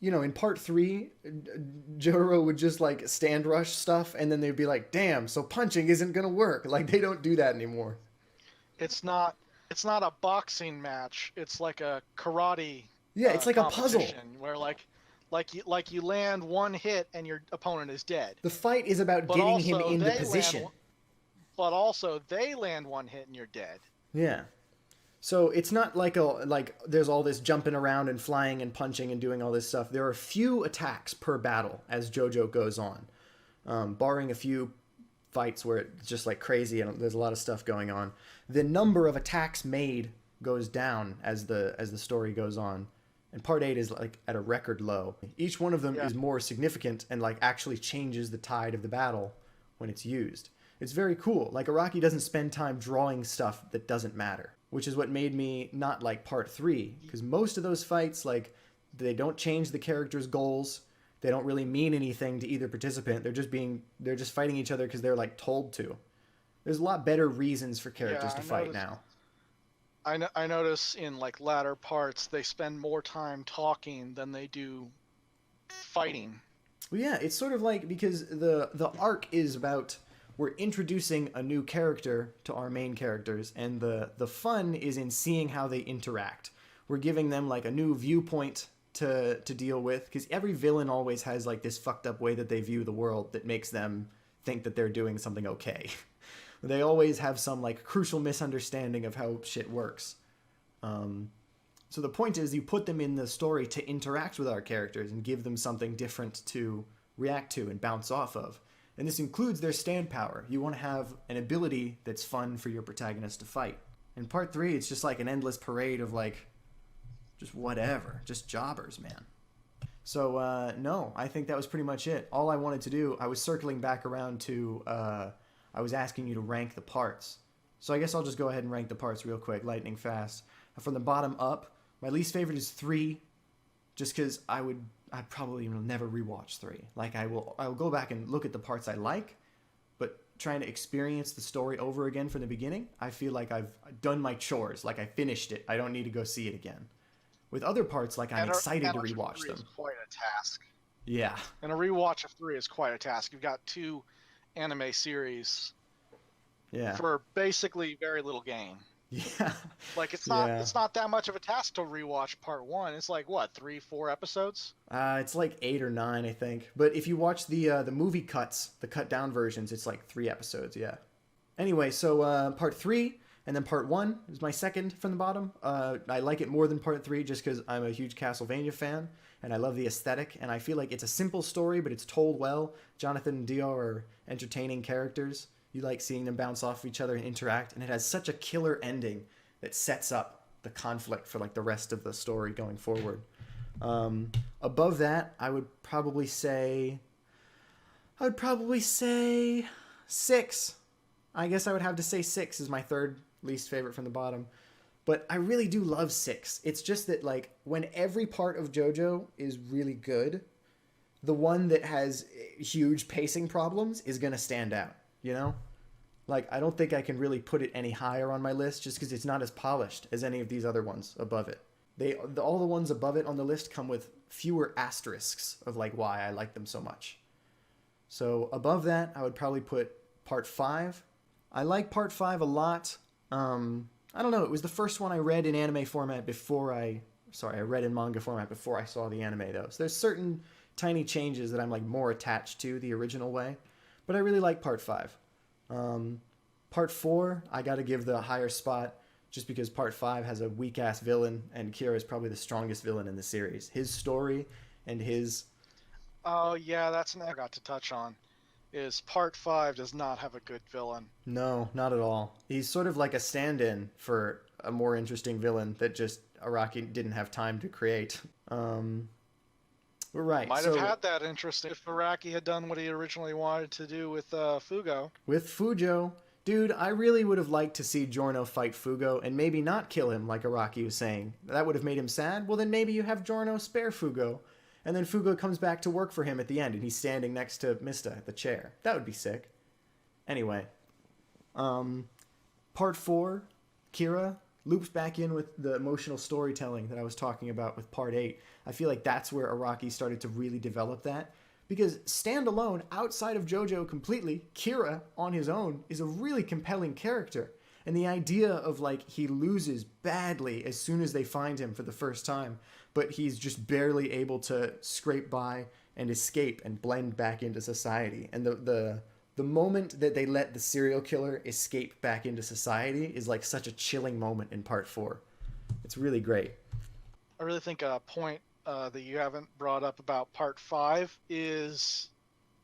A: In part 3, Jotaro would just like stand rush stuff, and then they'd be like, "Damn, so punching isn't gonna work." Like they don't do that anymore.
B: it's not it's not a boxing match. It's like a karate
A: Yeah, it's like a puzzle.
B: competition where you land one hit and your opponent is dead.
A: The fight is about
B: But
A: getting him
B: also
A: into
B: they
A: position.
B: land but also they land one hit and you're dead.
A: Yeah. So it's not like there's all this jumping around and flying and punching and doing all this stuff. There are few attacks per battle as JoJo goes on, barring a few fights where it's just like crazy and there's a lot of stuff going on. The number of attacks made goes down as the story goes on, and part 8 is like at a record low. Each one of them is more significant and like actually changes the tide of the battle when it's used. It's very cool. Like Araki doesn't spend time drawing stuff that doesn't matter, which is what made me not like part 3, because most of those fights, like, they don't change the character's goals. They don't really mean anything to either participant. They're just fighting each other because they're like told to. There's a lot better reasons for characters to fight now.
B: I notice in like latter parts they spend more time talking than they do fighting.
A: Well, yeah, it's sort of like, because the arc is about, we're introducing a new character to our main characters, and the fun is in seeing how they interact. We're giving them like a new viewpoint to deal with, because every villain always has like this fucked up way that they view the world that makes them think that they're doing something okay. They always have some like crucial misunderstanding of how shit works. So the point is, you put them in the story to interact with our characters and give them something different to react to and bounce off of. And this includes their stand power. You want to have an ability that's fun for your protagonist to fight. In part 3, it's just like an endless parade of like, just whatever. Just jobbers, man. So, no, I think that was pretty much it. All I wanted to do, I was circling back around to, I was asking you to rank the parts. So I guess I'll just go ahead and rank the parts real quick, lightning fast. From the bottom up, my least favorite is 3, just because I probably will never rewatch 3. Like I will go back and look at the parts I like, but trying to experience the story over again from the beginning, I feel like I've done my chores. Like I finished it. I don't need to go see it again. With other parts, like I'm excited to rewatch them.
B: Is quite a task.
A: Yeah.
B: And a rewatch of 3 is quite a task. You've got 2 anime series.
A: Yeah.
B: For basically very little gain.
A: Yeah.
B: Like it's not that much of a task to rewatch part 1. It's like what, 3-4 episodes?
A: It's like 8 or 9, I think. But if you watch the movie cuts, the cut down versions, it's like 3 episodes. Yeah. Anyway, so part 3 and then part 1 is my second from the bottom. I like it more than part 3 just because I'm a huge Castlevania fan and I love the aesthetic, and I feel like it's a simple story, but it's told well. Jonathan and Dio are entertaining characters. You like seeing them bounce off of each other and interact, and it has such a killer ending that sets up the conflict for like the rest of the story going forward. Above that, I would probably say 6. I guess I would have to say 6 is my third least favorite from the bottom. But I really do love 6. It's just that like when every part of JoJo is really good, the one that has huge pacing problems is going to stand out. You know? Like, I don't think I can really put it any higher on my list just because it's not as polished as any of these other ones above it. All the ones above it on the list come with fewer asterisks of, like, why I like them so much. So, above that, I would probably put Part 5. I like Part 5 a lot. I don't know, it was the first one I read in anime format I read in manga format before I saw the anime, though. So there's certain tiny changes that I'm, like, more attached to the original way. But I really like Part 5. Part 4, I gotta give the higher spot just because Part 5 has a weak-ass villain, and Kira is probably the strongest villain in the series. His story and his...
B: Oh, yeah, that's an I got to touch on. Is Part 5 does not have a good villain.
A: No, not at all. He's sort of like a stand-in for a more interesting villain that just Araki didn't have time to create. We're right.
B: Might have had that interest if Araki had done what he originally wanted to do with Fugo.
A: With Fujo, dude, I really would have liked to see Giorno fight Fugo and maybe not kill him like Araki was saying. That would have made him sad. Well, then maybe you have Giorno spare Fugo, and then Fugo comes back to work for him at the end, and he's standing next to Mista at the chair. That would be sick. Anyway, part 4, Kira, loops back in with the emotional storytelling that I was talking about with part 8. I feel like that's where Araki started to really develop that. Because standalone, outside of JoJo completely, Kira, on his own, is a really compelling character. And the idea of, like, he loses badly as soon as they find him for the first time, but he's just barely able to scrape by and escape and blend back into society. And the moment that they let the serial killer escape back into society is, like, such a chilling moment in part 4. It's really great.
B: I really think a point that you haven't brought up about part 5 is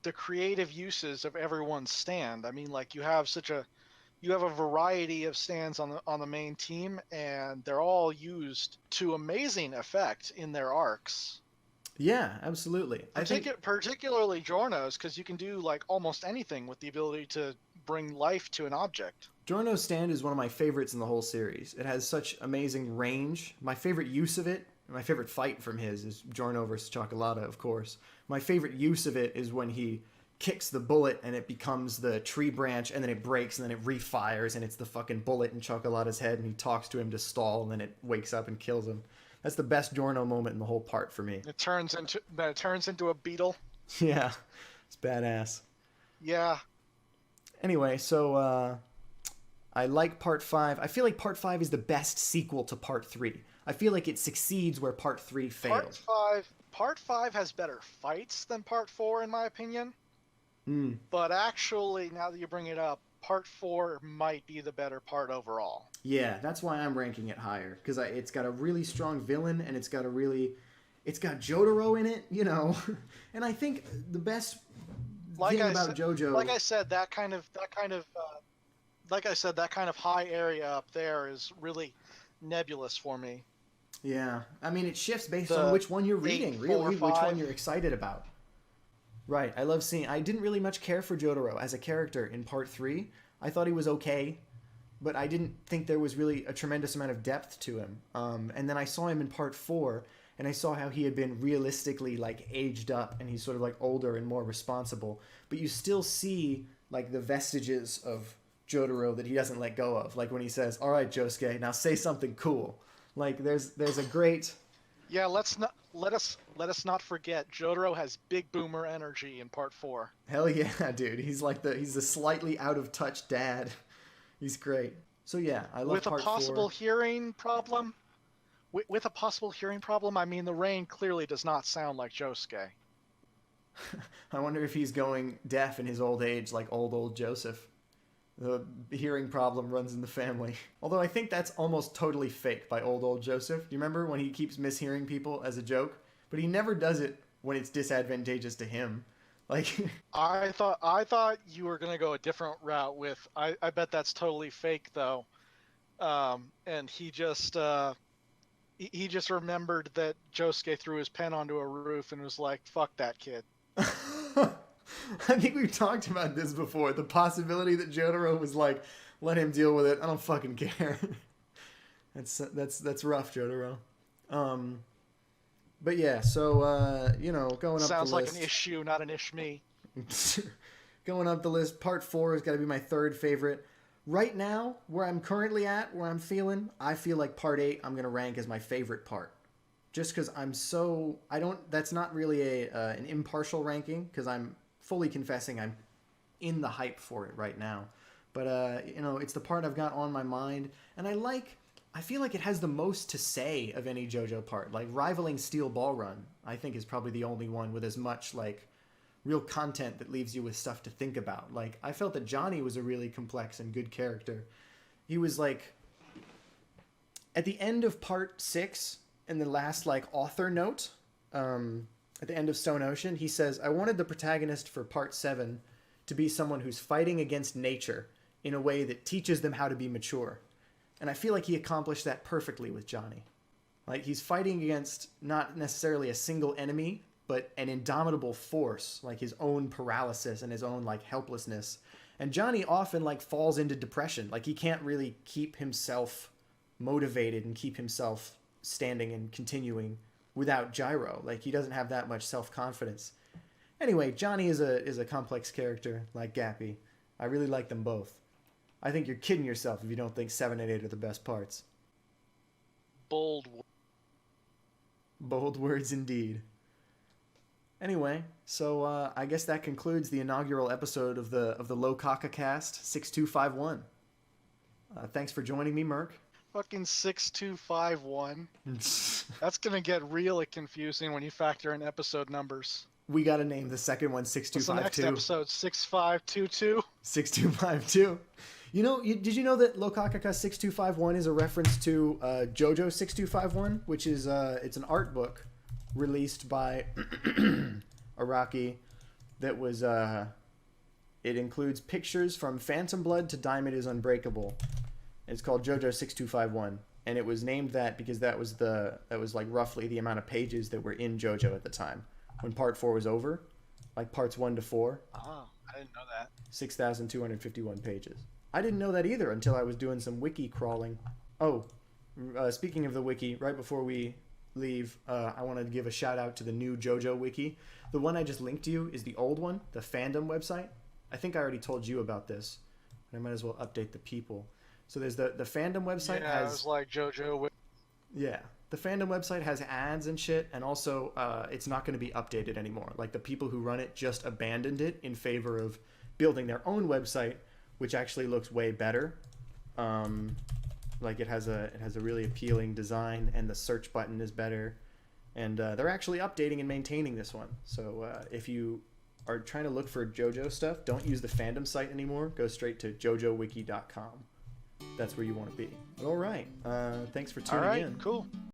B: the creative uses of everyone's stand. I mean, like, you have a variety of stands on the main team, and they're all used to amazing effect in their arcs.
A: Yeah, absolutely.
B: Particularly Giorno's, because you can do like almost anything with the ability to bring life to an object.
A: Giorno's stand is one of my favorites in the whole series. It has such amazing range. My favorite use of it, my favorite fight from his is Giorno versus Chocolata, of course. My favorite use of it is when he kicks the bullet and it becomes the tree branch, and then it breaks, and then it refires, and it's the fucking bullet in Chocolata's head, and he talks to him to stall, and then it wakes up and kills him. That's the best Giorno moment in the whole part for me.
B: It turns into a beetle.
A: Yeah, it's badass.
B: Yeah.
A: Anyway, so I like part 5. I feel like part 5 is the best sequel to part 3. I feel like it succeeds where part 3 failed.
B: Part 5 has better fights than part 4, in my opinion.
A: Mm.
B: But actually, now that you bring it up, part 4 might be the better part overall.
A: Yeah, that's why I'm ranking it higher, because it's got a really strong villain, and it's got Jotaro in it, you know. And I think the best thing about JoJo,
B: like I said, that kind of high area up there is really nebulous for me.
A: Yeah, I mean, it shifts based on which one you're reading, really, which one you're excited about. Right, I didn't really much care for Jotaro as a character in part 3. I thought he was okay, but I didn't think there was really a tremendous amount of depth to him. And then I saw him in part 4, and I saw how he had been realistically, like, aged up, and he's sort of, like, older and more responsible. But you still see, like, the vestiges of Jotaro that he doesn't let go of. Like when he says, "All right, Josuke, now say something cool." Like there's a great.
B: Yeah, let us not forget Jotaro has big boomer energy in part 4.
A: Hell yeah, dude. He's the slightly out of touch dad. He's great. So yeah, I love part 4. With a possible
B: hearing problem. With a possible hearing problem, I mean the rain clearly does not sound like Josuke.
A: I wonder if he's going deaf in his old age, like old Joseph. The hearing problem runs in the family. Although I think that's almost totally fake by old Joseph. Do you remember when he keeps mishearing people as a joke? But he never does it when it's disadvantageous to him. Like
B: I thought you were gonna go a different route with I bet that's totally fake though. And he just remembered that Josuke threw his pen onto a roof and was like, "Fuck that kid."
A: I think we've talked about this before. The possibility that Jotaro was like, "Let him deal with it. I don't fucking care." That's rough, Jotaro. But yeah, so going up
B: sounds
A: the list.
B: Sounds like an issue, not an ish-me.
A: Going up the list, part 4 has got to be my third favorite. Right now, where I'm currently at, where I'm feeling, I feel like part 8 I'm gonna rank as my favorite part. Just because that's not really an impartial ranking, because I'm fully confessing I'm in the hype for it right now. But, it's the part I've got on my mind, and I feel like it has the most to say of any JoJo part. Like, rivaling Steel Ball Run, I think, is probably the only one with as much, like, real content that leaves you with stuff to think about. Like, I felt that Johnny was a really complex and good character. He was, like, at the end of part 6... in the last, like, author note, at the end of Stone Ocean, he says, "I wanted the protagonist for part 7 to be someone who's fighting against nature in a way that teaches them how to be mature." And I feel like he accomplished that perfectly with Johnny. Like, he's fighting against not necessarily a single enemy, but an indomitable force, like his own paralysis and his own, like, helplessness. And Johnny often, like, falls into depression. Like, he can't really keep himself motivated and keep himself standing and continuing without Gyro. Like, he doesn't have that much self-confidence. Anyway, Johnny is a complex character, like Gappy. I really like them both. I think you're kidding yourself if you don't think 7 and 8 are the best parts.
B: Bold.
A: Bold words indeed. Anyway, so I guess that concludes the inaugural episode of the Locacacast 6251. Thanks for joining me, Merc.
B: Fucking 6251. That's gonna get really confusing when you factor in episode numbers.
A: We gotta name the second one 6252.
B: What's the next episode? 6522?
A: 6252. You know, did you know that Locacacast 6251 is a reference to JoJo 6251, which is it's an art book released by Araki that was it includes pictures from Phantom Blood to Diamond is Unbreakable. It's called JoJo 6251, and it was named that because that was like roughly the amount of pages that were in JoJo at the time when part 4 was over, like parts 1 to 4.
B: Oh, I didn't know that.
A: 6,251 pages. I didn't know that either until I was doing some wiki crawling. Oh, speaking of the wiki, right before we leave, I want to give a shout out to the new JoJo wiki. The one I just linked to you is the old one, the fandom website. I think I already told you about this, but I might as well update the people. So there's the fandom website
B: Yeah,
A: has...
B: it was like JoJo.
A: Yeah, the fandom website has ads and shit, and also it's not going to be updated anymore. Like, the people who run it just abandoned it in favor of building their own website, which actually looks way better. Like, it has a really appealing design, and the search button is better, and they're actually updating and maintaining this one. So if you are trying to look for JoJo stuff, don't use the fandom site anymore. Go straight to jojowiki.com. That's where you want to be. All right. Thanks for tuning in.
B: All right, cool.